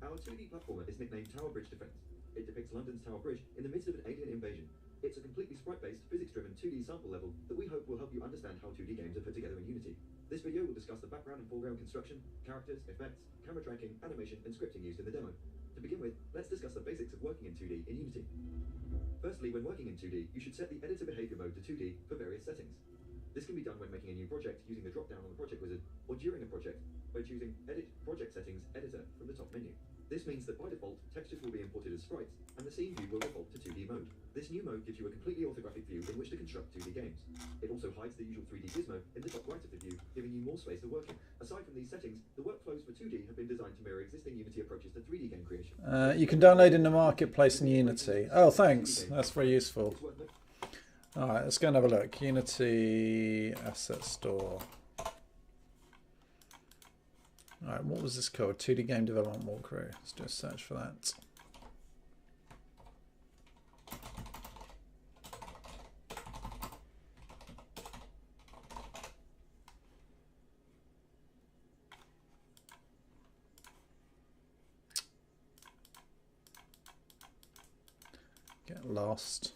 Our 2D platformer is nicknamed Tower Bridge Defense. It depicts London's Tower Bridge in the midst of an alien invasion. It's a completely sprite-based, physics-driven 2D sample level that we hope will help you understand how 2D games are put together in Unity. This video will discuss the background and foreground construction, characters, effects, camera tracking, animation, and scripting used in the demo. To begin with, let's discuss the basics of working in 2D in Unity. Firstly, when working in 2D, you should set the editor behavior mode to 2D for various settings. This can be done when making a new project using the drop-down on the project wizard, or during a project by choosing Edit Project Settings Editor from the top menu. This means that by default, textures will be imported as sprites, and the scene view will default to 2D mode. This new mode gives you a completely orthographic view in which to construct 2D games. It also hides the usual 3D gizmo in the top right of the view, giving you more space to work in. Aside from these settings, the workflows for 2D have been designed to mirror existing Unity approaches to 3D game creation. You can download in the marketplace in Unity. Oh, thanks. That's very useful. Alright, let's go and have a look. Unity Asset Store. Alright, what was this called? 2D Game Development Walkthrough. Let's do a search for that. Get lost.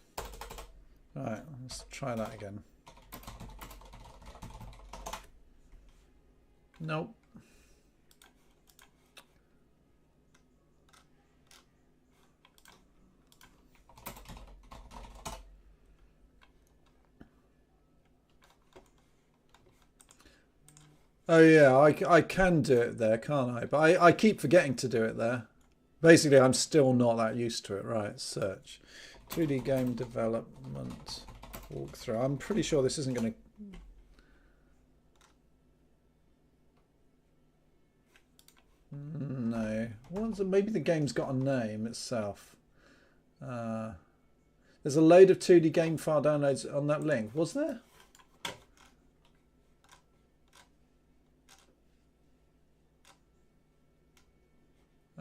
Alright, let's try that again. Nope. Oh yeah, I can do it there, can't I? But I keep forgetting to do it there. Basically, I'm still not that used to it. Right, search. 2D game development walkthrough. I'm pretty sure this isn't going to... No. Maybe the game's got a name itself. There's a load of 2D game file downloads on that link. Was there?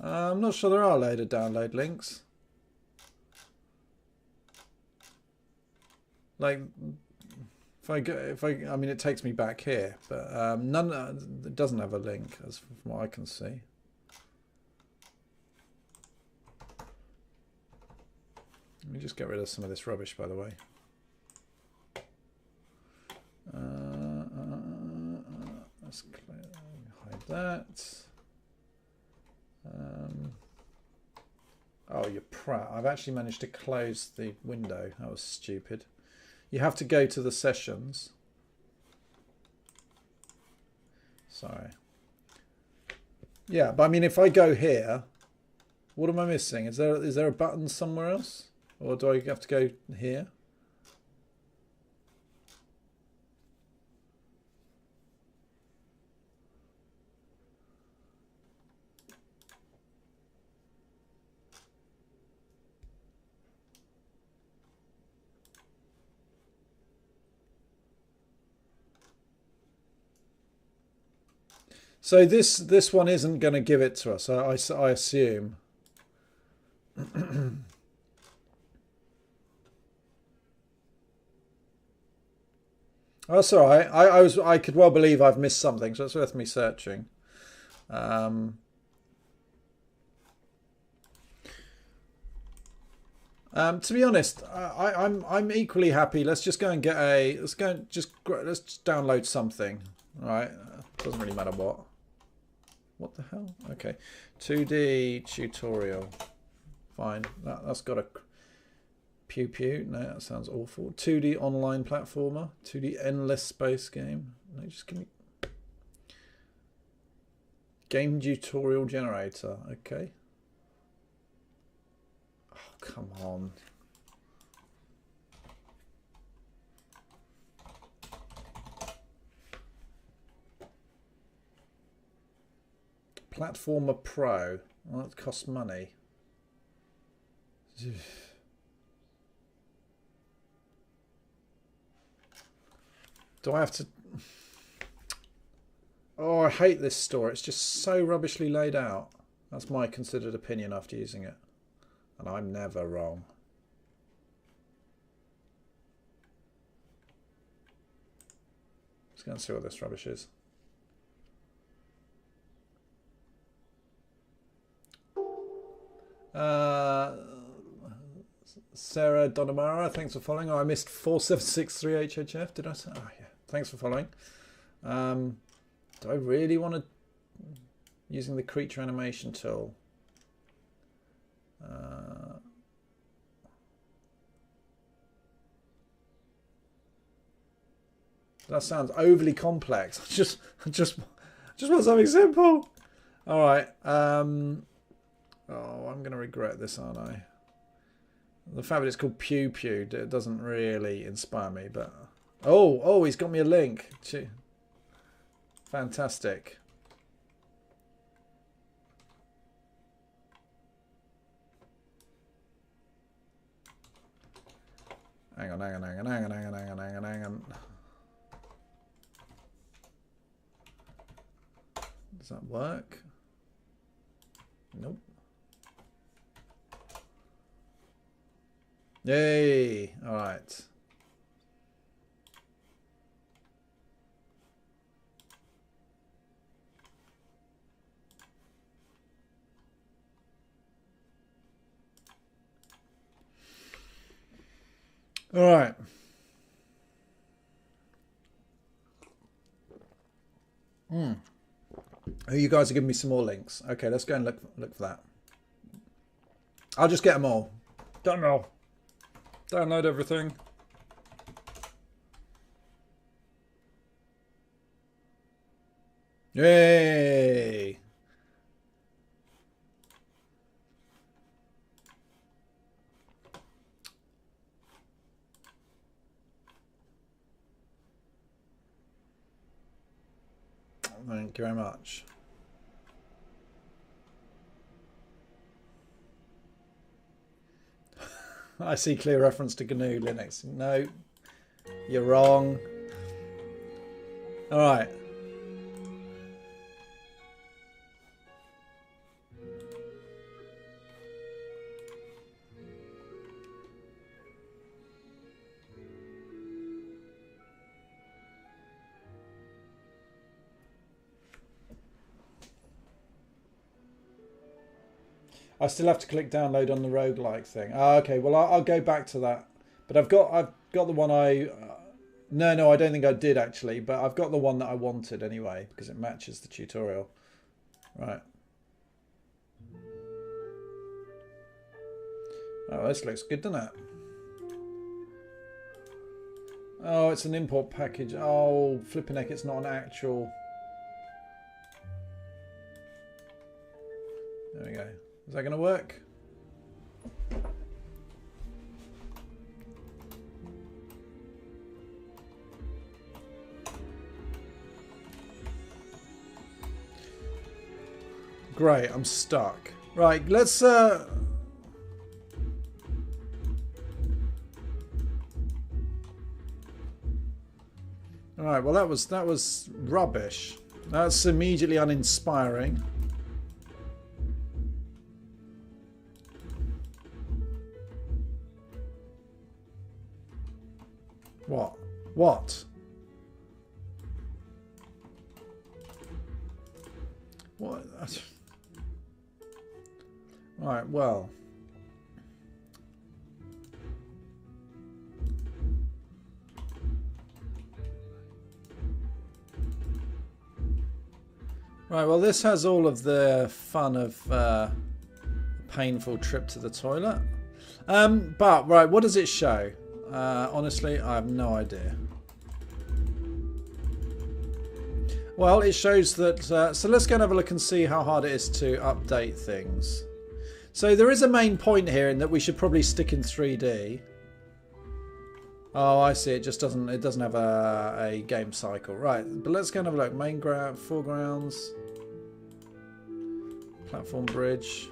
I'm not sure there are a load of download links. Like, I mean, it takes me back here, but it doesn't have a link, as from what I can see. Let me just get rid of some of this rubbish, by the way. Let's hide that. Oh, you're prat. I've actually managed to close the window. That was stupid. You have to go to the sessions. Sorry. Yeah, but I mean, if I go here, what am I missing? Is there a button somewhere else? Or do I have to go here? So this one isn't going to give it to us, I assume. Oh, sorry. I could well believe I've missed something, so it's worth me searching. To be honest, I'm equally happy. Let's just go and get let's just download something. All right, doesn't really matter what. What the hell? Okay, 2D tutorial. Fine. That's got a pew pew. No, that sounds awful. 2D online platformer. 2D endless space game. No, just give me game tutorial generator. Okay. Oh, come on. Platformer Pro. Well, that costs money. Do I have to... Oh, I hate this store. It's just so rubbishly laid out. That's my considered opinion after using it. And I'm never wrong. Let's go and see what this rubbish is. Sarah Donamara, thanks for following. Oh, I missed 4763HHF. Did I say? Oh, yeah. Thanks for following. Do I really want to... Using the creature animation tool. That sounds overly complex. I just want something simple. All right. Oh, I'm going to regret this, aren't I? The fact that it's called Pew Pew doesn't really inspire me, but... Oh, he's got me a link. Fantastic. Hang on. Does that work? Nope. Yay! All right. All right. Oh, you guys are giving me some more links. Okay, let's go and look for that. I'll just get them all. Don't know. Download everything. Yay! Thank you very much. I see clear reference to GNU Linux. No, you're wrong. All right. I still have to click download on the roguelike thing. Oh, okay, well I'll go back to that. But I've got the one I no, I don't think I did actually, but I've got the one that I wanted anyway because it matches the tutorial. Right. Oh, this looks good, doesn't it? Oh, it's an import package. Oh, flipping heck, it's not an actual. There we go. Is that going to work? Great, I'm stuck. Right, let's all right, well that was rubbish. That's immediately uninspiring. What? What? What? Right, well. Right, well this has all of the fun of a painful trip to the toilet. But, right, what does it show? Honestly, I have no idea. Well, it shows that... so let's go and have a look and see how hard it is to update things. So there is a main point here in that we should probably stick in 3D. Oh, I see. It just doesn't... It doesn't have a game cycle. Right, but let's go and have a look. Main foregrounds. Platform bridge.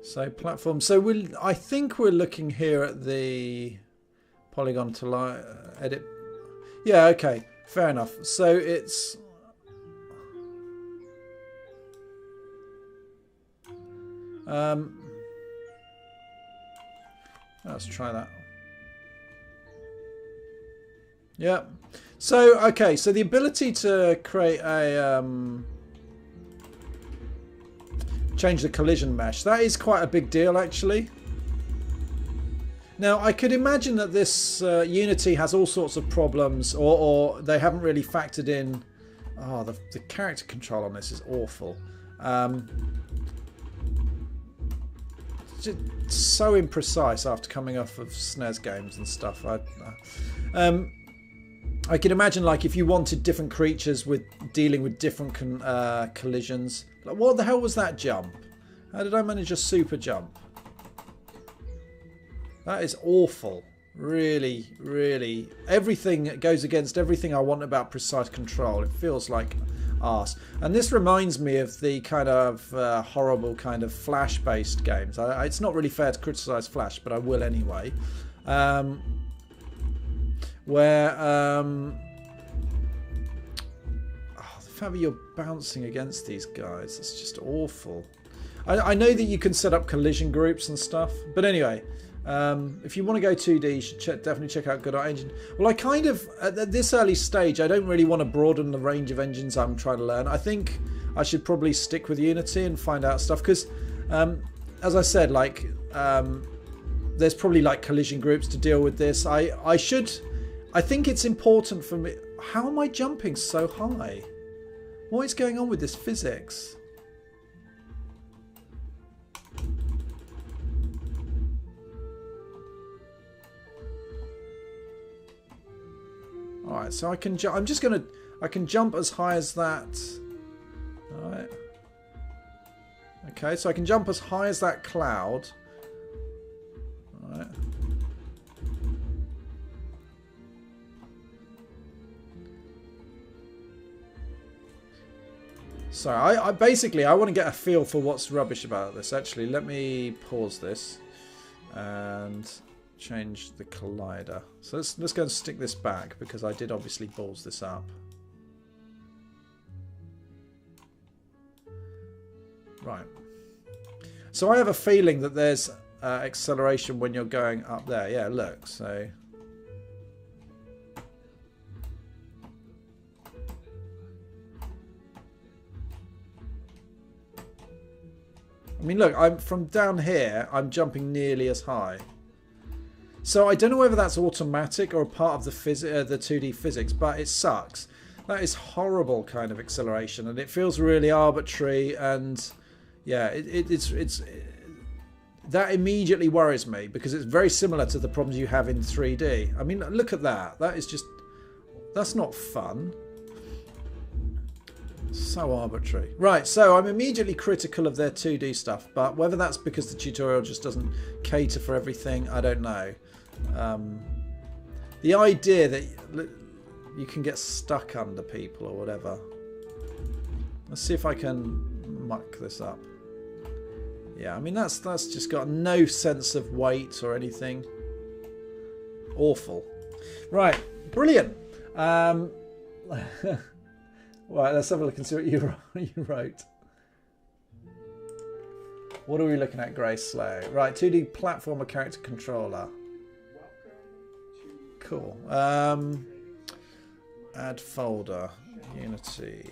So platform. So I think we're looking here at the polygon to edit. Yeah, okay, fair enough. So it's let's try that. Yeah. So okay, so the ability to create a change the collision mesh, that is quite a big deal actually. Now I could imagine that this Unity has all sorts of problems, or they haven't really factored in. Oh, the character control on this is awful. Just so imprecise after coming off of SNES games and stuff. I can imagine, like, if you wanted different creatures with dealing with different collisions. Like, what the hell was that jump? How did I manage a super jump? That is awful. Really, really. Everything goes against everything I want about precise control. It feels like arse. And this reminds me of the kind of horrible kind of Flash-based games. It's not really fair to criticise Flash, but I will anyway. Where the fact that you're bouncing against these guys, it's just awful. I know that you can set up collision groups and stuff, but anyway, if you want to go 2D, you should definitely check out Godot Engine. Well, I kind of, at this early stage, I don't really want to broaden the range of engines I'm trying to learn. I think I should probably stick with Unity and find out stuff, because as I said, like, there's probably like collision groups to deal with this. I think it's important for me. How am I jumping so high? What is going on with this physics? Alright, so I can jump. I can jump as high as that. Alright. Okay, so I can jump as high as that cloud. Alright. So I basically want to get a feel for what's rubbish about this. Actually, let me pause this and change the collider. So let's go and stick this back, because I did obviously balls this up. Right. So I have a feeling that there's acceleration when you're going up there. Yeah, look. So. I mean, look, I'm from down here, I'm jumping nearly as high. So I don't know whether that's automatic or a part of the 2D physics, but it sucks. That is horrible kind of acceleration, and it feels really arbitrary, and yeah, that immediately worries me, because it's very similar to the problems you have in 3D. I mean, look at that. That is just, that's not fun. So arbitrary. Right, so I'm immediately critical of their 2D stuff, but whether that's because the tutorial just doesn't cater for everything, I don't know. The idea that you can get stuck under people or whatever. Let's see if I can muck this up. Yeah, I mean, that's just got no sense of weight or anything. Awful. Right, brilliant. Right, let's have a look and see what you wrote. What are we looking at, Grace Slow? Right, 2D platformer character controller. Cool. Add folder. Unity.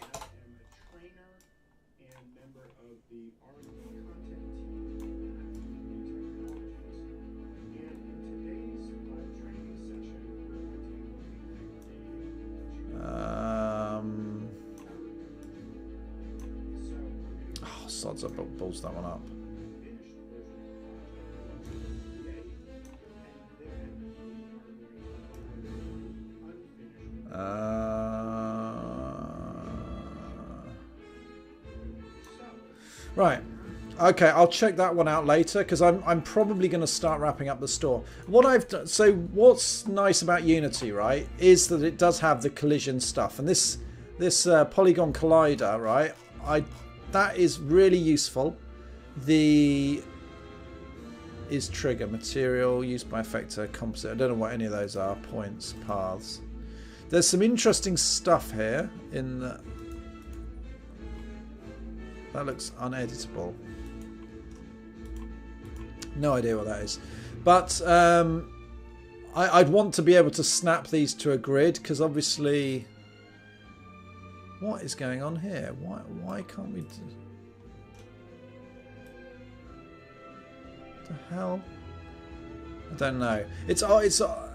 Sods up, balls that one up. Right. Okay, I'll check that one out later, because I'm probably going to start wrapping up the store. What I've done, so what's nice about Unity, right, is that it does have the collision stuff, and this polygon collider, right, that is really useful. The is trigger material used by effector composite. I don't know what any of those are. Points, paths. There's some interesting stuff here in the... That looks uneditable. No idea what that is. But I'd want to be able to snap these to a grid, because obviously... What is going on here? Why can't we... What the hell? I don't know. It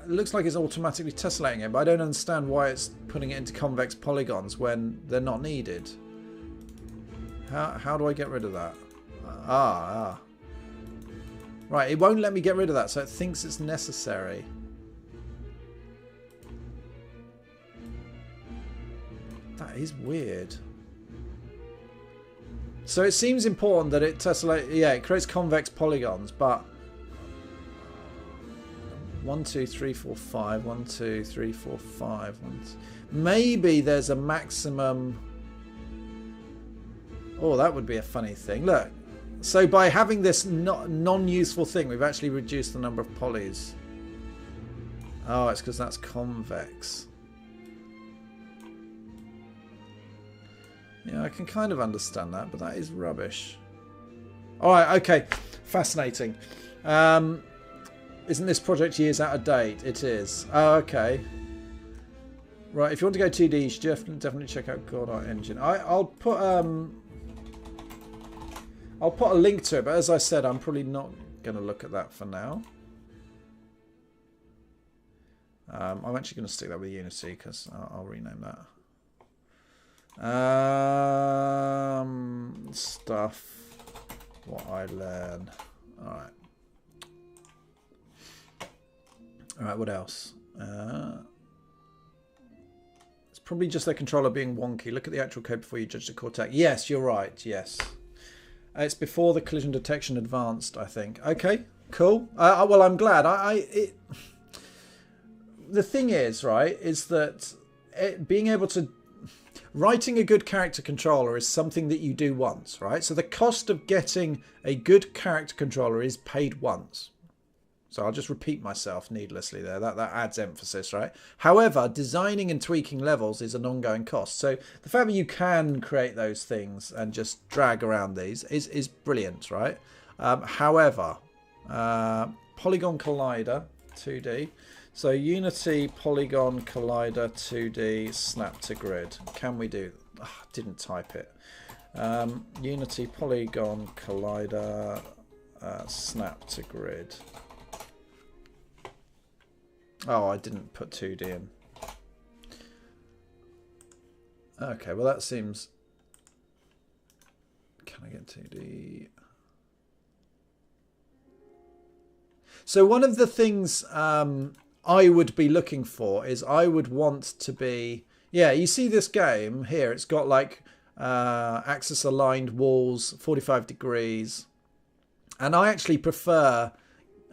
looks like it's automatically tessellating it, but I don't understand why it's putting it into convex polygons when they're not needed. How do I get rid of that? Right, it won't let me get rid of that, so it thinks it's necessary. That is weird. So it seems important that it tessellates. Yeah, it creates convex polygons, but 1, 2, 3, 4, 5. 1, 2, 3, 4, 5. Maybe there's a maximum. Oh, that would be a funny thing. Look. So by having this non-useful thing, we've actually reduced the number of polys. Oh, it's because that's convex. Yeah, I can kind of understand that, but that is rubbish. Alright, okay. Fascinating. Isn't this project years out of date? It is. Oh, okay. Right, if you want to go 2D, you should definitely check out God Art Engine. I'll put a link to it, but as I said, I'm probably not going to look at that for now. I'm actually going to stick that with Unity, because I'll rename that. Stuff. What I learn. Alright. Alright, what else? It's probably just their controller being wonky. Look at the actual code before you judge the Cortex. Yes, you're right. Yes. It's before the collision detection advanced, I think. Okay, cool. Well, I'm glad. The thing is, right, is that being able to... Writing a good character controller is something that you do once, right? So the cost of getting a good character controller is paid once. So I'll just repeat myself needlessly there. That adds emphasis, right? However, designing and tweaking levels is an ongoing cost. So the fact that you can create those things and just drag around these is brilliant, right? However, Polygon Collider 2D. So Unity Polygon Collider 2D snap to grid. Can we do? Didn't type it. Unity Polygon Collider snap to grid. Oh, I didn't put 2D in. Okay, well that seems... Can I get 2D? So one of the things I would be looking for is I would want to be... Yeah, you see this game here. It's got like axis aligned walls, 45 degrees. And I actually prefer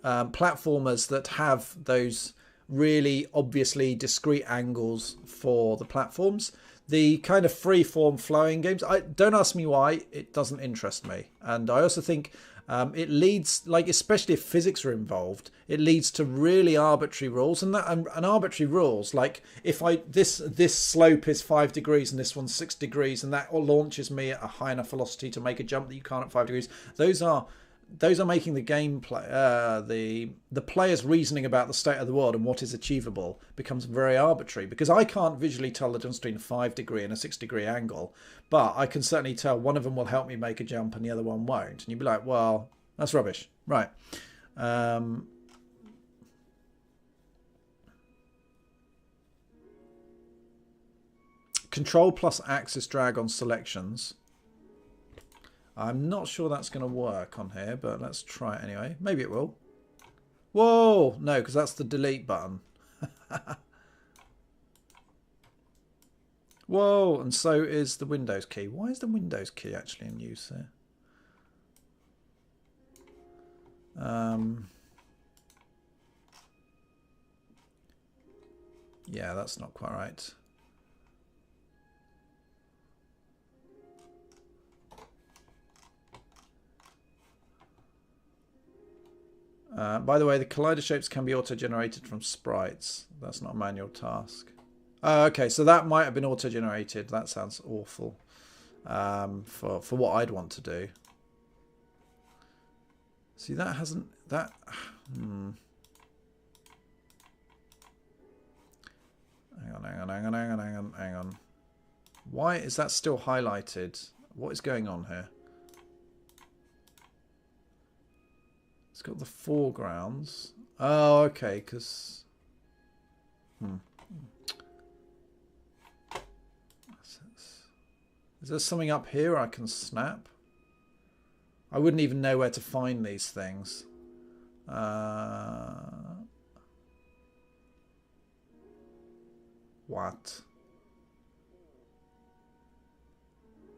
platformers that have those really obviously discrete angles for the platforms. The kind of free-form flowing games, don't ask me why, it doesn't interest me. And I also think it leads, like especially if physics are involved, it leads to really arbitrary rules. And arbitrary rules, like if this slope is 5 degrees and this one's 6 degrees, and that launches me at a high enough velocity to make a jump that you can't at 5 degrees. Those are making the gameplay, the player's reasoning about the state of the world and what is achievable becomes very arbitrary, because I can't visually tell the difference between a 5 degree and a 6 degree angle, but I can certainly tell one of them will help me make a jump and the other one won't. And you'd be like, well, that's rubbish. Right. Control plus axis drag on selections. I'm not sure that's going to work on here, but let's try it anyway. Maybe it will. Whoa! No, because that's the delete button. Whoa! And so is the Windows key. Why is the Windows key actually in use here? Yeah, that's not quite right. By the way, the collider shapes can be auto-generated from sprites. That's not a manual task. Oh, okay, so that might have been auto-generated. That sounds awful for what I'd want to do. See, that hasn't... That... Hang on. Why is that still highlighted? What is going on here? It's got the foregrounds. Oh, okay, because... Is there something up here I can snap? I wouldn't even know where to find these things. What?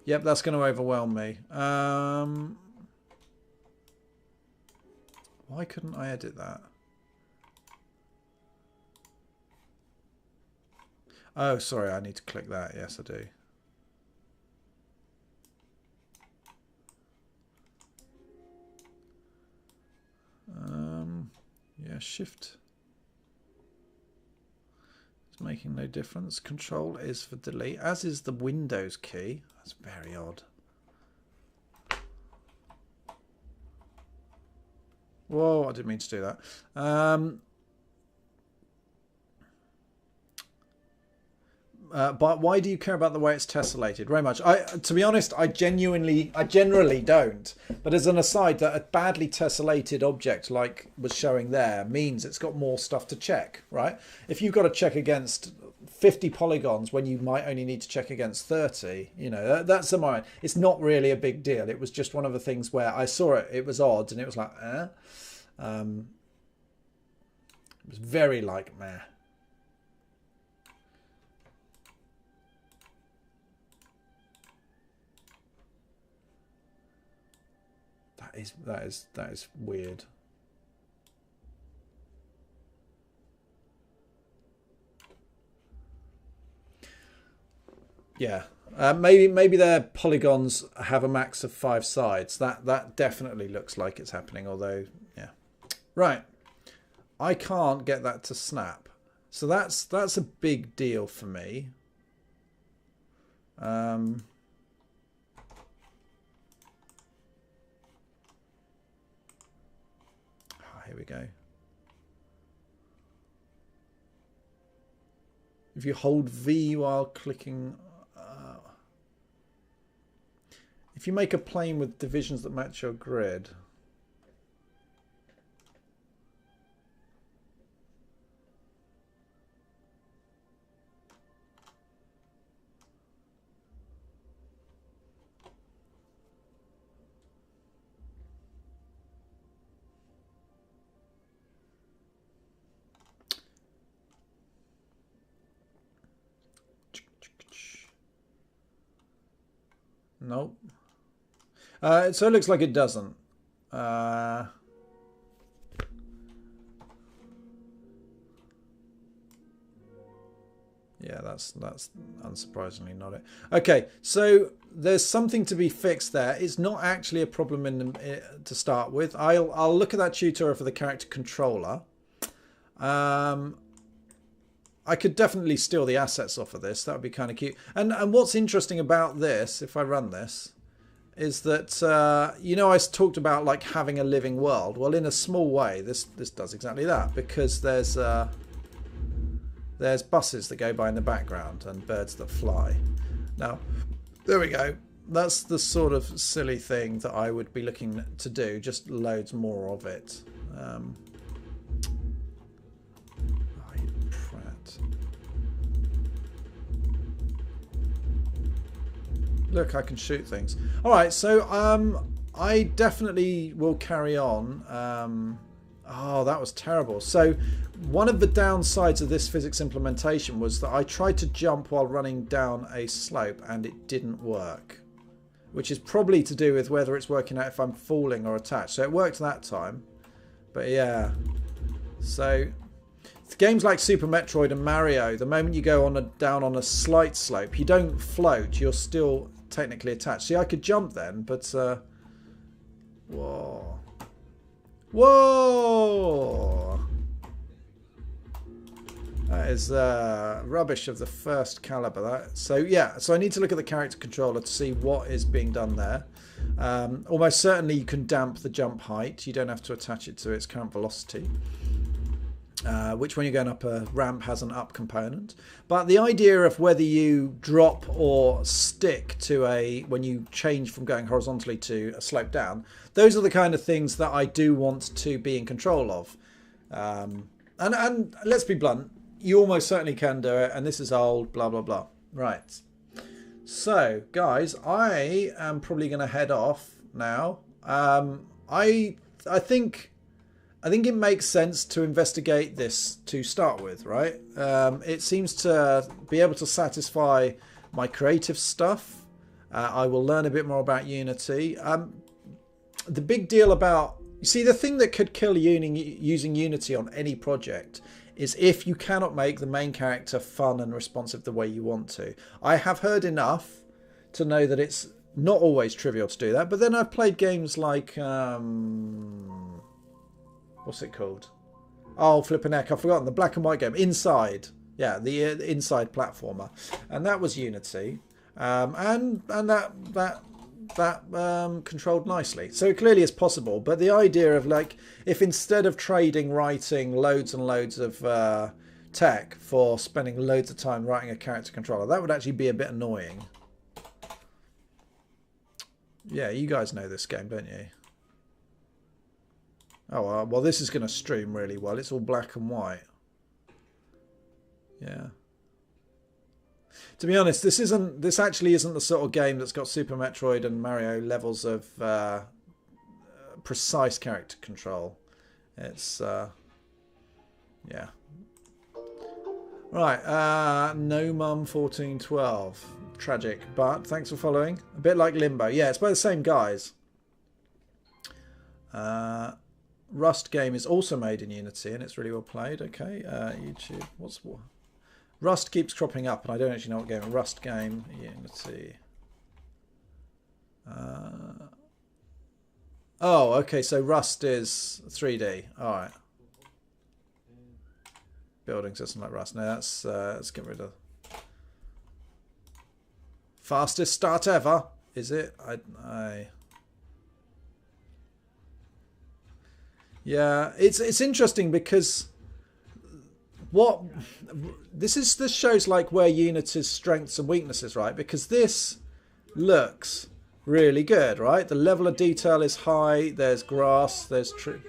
Yep, that's going to overwhelm me. Why couldn't I edit that? Oh, sorry, I need to click that. Yes, I do. Yeah, shift. It's making no difference. Control is for delete, as is the Windows key. That's very odd. Whoa, I didn't mean to do that. But why do you care about the way it's tessellated? Very much. To be honest, I generally don't. But as an aside, that a badly tessellated object like was showing there means it's got more stuff to check, right? If you've got to check against 50 polygons when you might only need to check against 30, you know, that's a mind. It's not really a big deal. It was just one of the things where I saw it, it was odd, and it was like, It was very like, meh. That is weird. Yeah, maybe their polygons have a max of 5 sides. That definitely looks like it's happening. Although, yeah, right. I can't get that to snap, so that's a big deal for me. Here we go. If you hold V while clicking... if you make a plane with divisions that match your grid... Nope. So it looks like it doesn't. Yeah, that's unsurprisingly not it. Okay, so there's something to be fixed there. It's not actually a problem to start with. I'll look at that tutorial for the character controller. I could definitely steal the assets off of this. That would be kind of cute. And what's interesting about this, if I run this, is that, you know, I talked about like having a living world. Well, in a small way, this does exactly that, because there's buses that go by in the background and birds that fly. Now, there we go. That's the sort of silly thing that I would be looking to do. Just loads more of it. Look, I can shoot things. All right, so I definitely will carry on. Oh, that was terrible. So one of the downsides of this physics implementation was that I tried to jump while running down a slope and it didn't work, which is probably to do with whether it's working out if I'm falling or attached. So it worked that time, but yeah. So games like Super Metroid and Mario, the moment you go down on a slight slope, you don't float, you're still technically attached. See, I could jump then, but whoa. Whoa! That is rubbish of the first caliber. So yeah, so I need to look at the character controller to see what is being done there. Almost certainly you can damp the jump height. You don't have to attach it to its current velocity. Which when you're going up a ramp has an up component. But the idea of whether you drop or stick to when you change from going horizontally to a slope down, those are the kind of things that I do want to be in control of. And let's be blunt, you almost certainly can do it, and this is old, blah, blah, blah. Right. So, guys, I am probably going to head off now. I think it makes sense to investigate this to start with, right? It seems to be able to satisfy my creative stuff. I will learn a bit more about Unity. The big deal about... You see, the thing that could kill using Unity on any project is if you cannot make the main character fun and responsive the way you want to. I have heard enough to know that it's not always trivial to do that, but then I've played games like... what's it called? Oh, flipping heck, I've forgotten. The black and white game. Inside. Yeah, the Inside platformer. And that was Unity. And that controlled nicely. So it clearly is possible. But the idea of, like, if instead of writing loads and loads of tech for spending loads of time writing a character controller, that would actually be a bit annoying. Yeah, you guys know this game, don't you? Oh, well, this is going to stream really well. It's all black and white. Yeah. To be honest, this actually isn't the sort of game that's got Super Metroid and Mario levels of precise character control. It's, yeah. Right, No Mum 1412. Tragic, but thanks for following. A bit like Limbo. Yeah, it's by the same guys. Rust game is also made in Unity and it's really well played. Okay, YouTube. What? Rust keeps cropping up and I don't actually know what game. Rust game, Unity. Oh, okay, so Rust is 3D. Alright. Building system like Rust. No, let's get rid of... Fastest start ever, is it? Yeah, it's interesting because this shows like where Unity's strengths and weaknesses, right? Because this looks really good, right? The level of detail is high. There's grass. There's tree.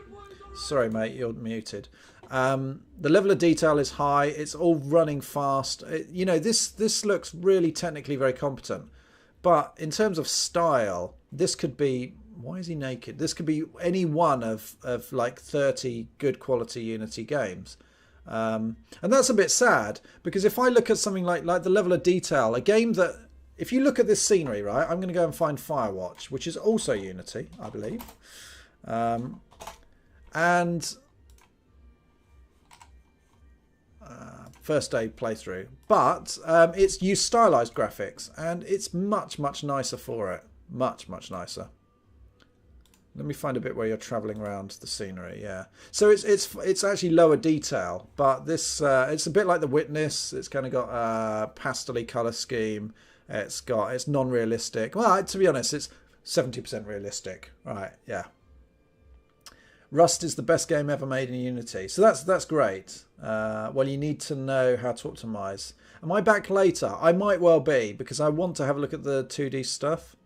Sorry, mate, you're muted. The level of detail is high. It's all running fast. You know, this looks really technically very competent. But in terms of style, this could be... Why is he naked? This could be any one of like 30 good quality Unity games. And that's a bit sad, because if I look at something like the level of detail, a game that... If you look at this scenery, right, I'm going to go and find Firewatch, which is also Unity, I believe. And... first day playthrough. But it's used stylized graphics, and it's much, much nicer for it. Much, much nicer. Let me find a bit where you're travelling around the scenery. Yeah, so it's actually lower detail, but this it's a bit like The Witness. It's kind of got a pastel-y colour scheme. It's non-realistic. Well, to be honest, it's 70% realistic. Right? Yeah. Rust is the best game ever made in Unity, so that's great. Well, you need to know how to optimize. Am I back later? I might well be, because I want to have a look at the 2D stuff.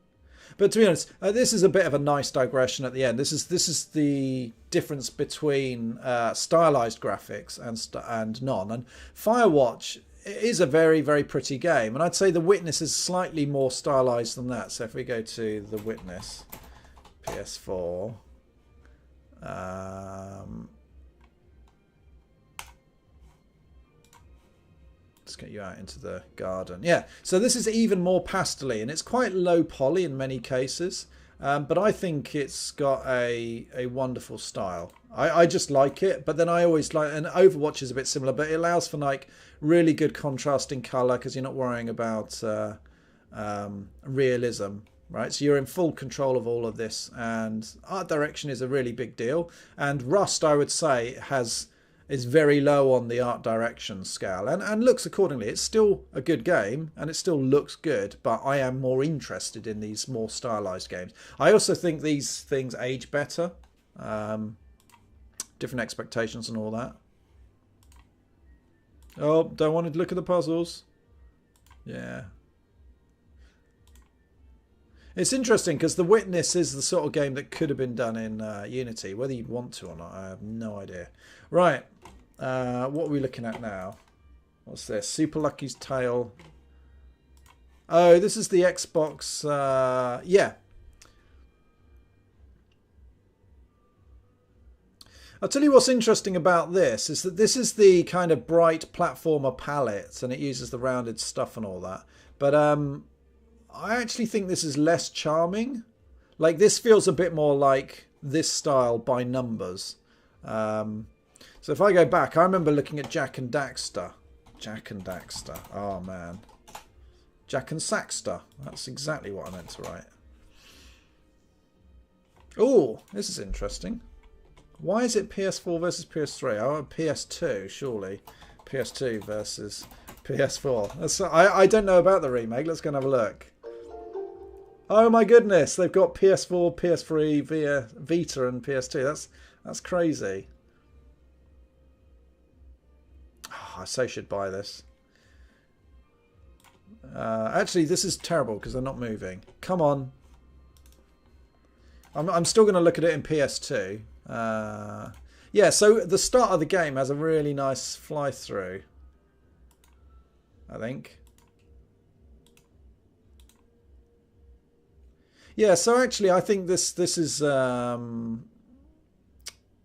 But to be honest, this is a bit of a nice digression at the end. This is the difference between stylized graphics and non. And Firewatch is a very, very pretty game. And I'd say The Witness is slightly more stylized than that. So if we go to The Witness, PS4. Let's get you out into the garden. Yeah, so this is even more pastel-y, and it's quite low poly in many cases, but I think it's got a wonderful style. I just like it, but then I always like... And Overwatch is a bit similar, but it allows for like really good contrasting colour because you're not worrying about realism. right? So you're in full control of all of this, and art direction is a really big deal. And Rust, I would say, is very low on the art direction scale and looks accordingly. It's still a good game and it still looks good, but I am more interested in these more stylized games. I also think these things age better. Different expectations and all that. Oh, don't want to look at the puzzles. Yeah. It's interesting because The Witness is the sort of game that could have been done in Unity. Whether you'd want to or not, I have no idea. Right. What are we looking at now? What's this? Super Lucky's Tale. Oh, this is the Xbox. Yeah. I'll tell you what's interesting about this is that this is the kind of bright platformer palette and it uses the rounded stuff and all that. But I actually think this is less charming. Like, this feels a bit more like this style by numbers. So if I go back, I remember looking at Jak and Daxter. Jak and Daxter. Oh, man. Jak and Saxter. That's exactly what I meant to write. Oh, this is interesting. Why is it PS4 versus PS3? Oh, PS2, surely. PS2 versus PS4. I don't know about the remake. Let's go and have a look. Oh my goodness, they've got PS4, PS3, Vita and PS2. That's crazy. Oh, I so should buy this. Actually, this is terrible because they're not moving. Come on. I'm still going to look at it in PS2. Yeah, so the start of the game has a really nice fly through, I think. Yeah, so actually I think this is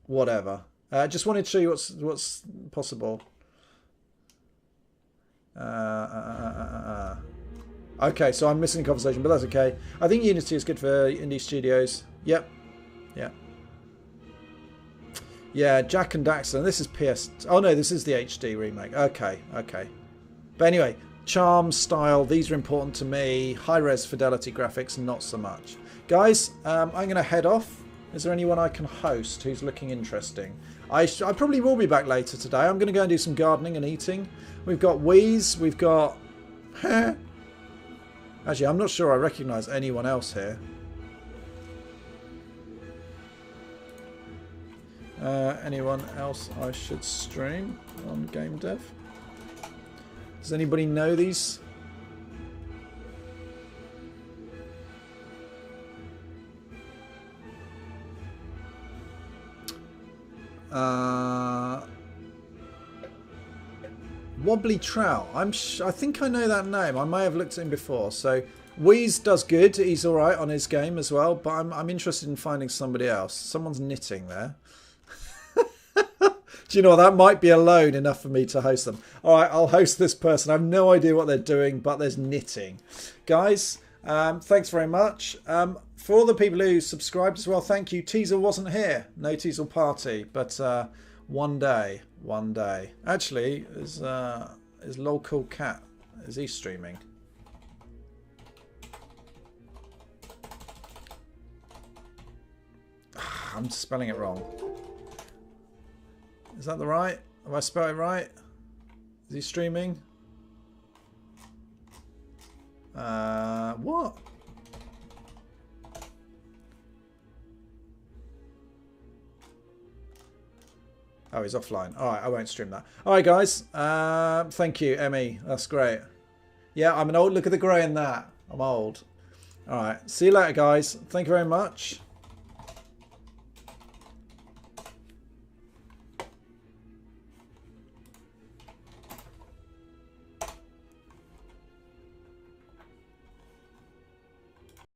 whatever. Just wanted to show you what's possible. Okay, so I'm missing a conversation, but that's okay. I think Unity is good for indie studios. Yep. Yeah. Yeah, Jak and Daxter. This is PS... Oh, no, this is the HD remake. Okay, okay. But anyway, charm, style, these are important to me. High-res fidelity graphics, not so much. Guys, I'm going to head off. Is there anyone I can host who's looking interesting? I probably will be back later today. I'm going to go and do some gardening and eating. We've got Wheeze. We've got... Actually, I'm not sure I recognise anyone else here. Anyone else I should stream on Game Dev? Does anybody know these? Wobbly Trout. I think I know that name. I may have looked at him before. So Wheeze does good. He's all right on his game as well. But I'm interested in finding somebody else. Someone's knitting there. Do you know what? That might be alone enough for me to host them. All right, I'll host this person. I have no idea what they're doing, but there's knitting. Guys, thanks very much. For all the people who subscribed as well, thank you. Teasel wasn't here. No Teasel party. But one day. Actually, is Lol Cool Cat, is he streaming? I'm spelling it wrong. Is that the right? Have I spelled it right? Is he streaming? What? Oh, he's offline. All right, I won't stream that. All right, guys. Thank you, Emmy. That's great. Yeah, I'm an old. Look at the grey in that. I'm old. All right. See you later, guys. Thank you very much.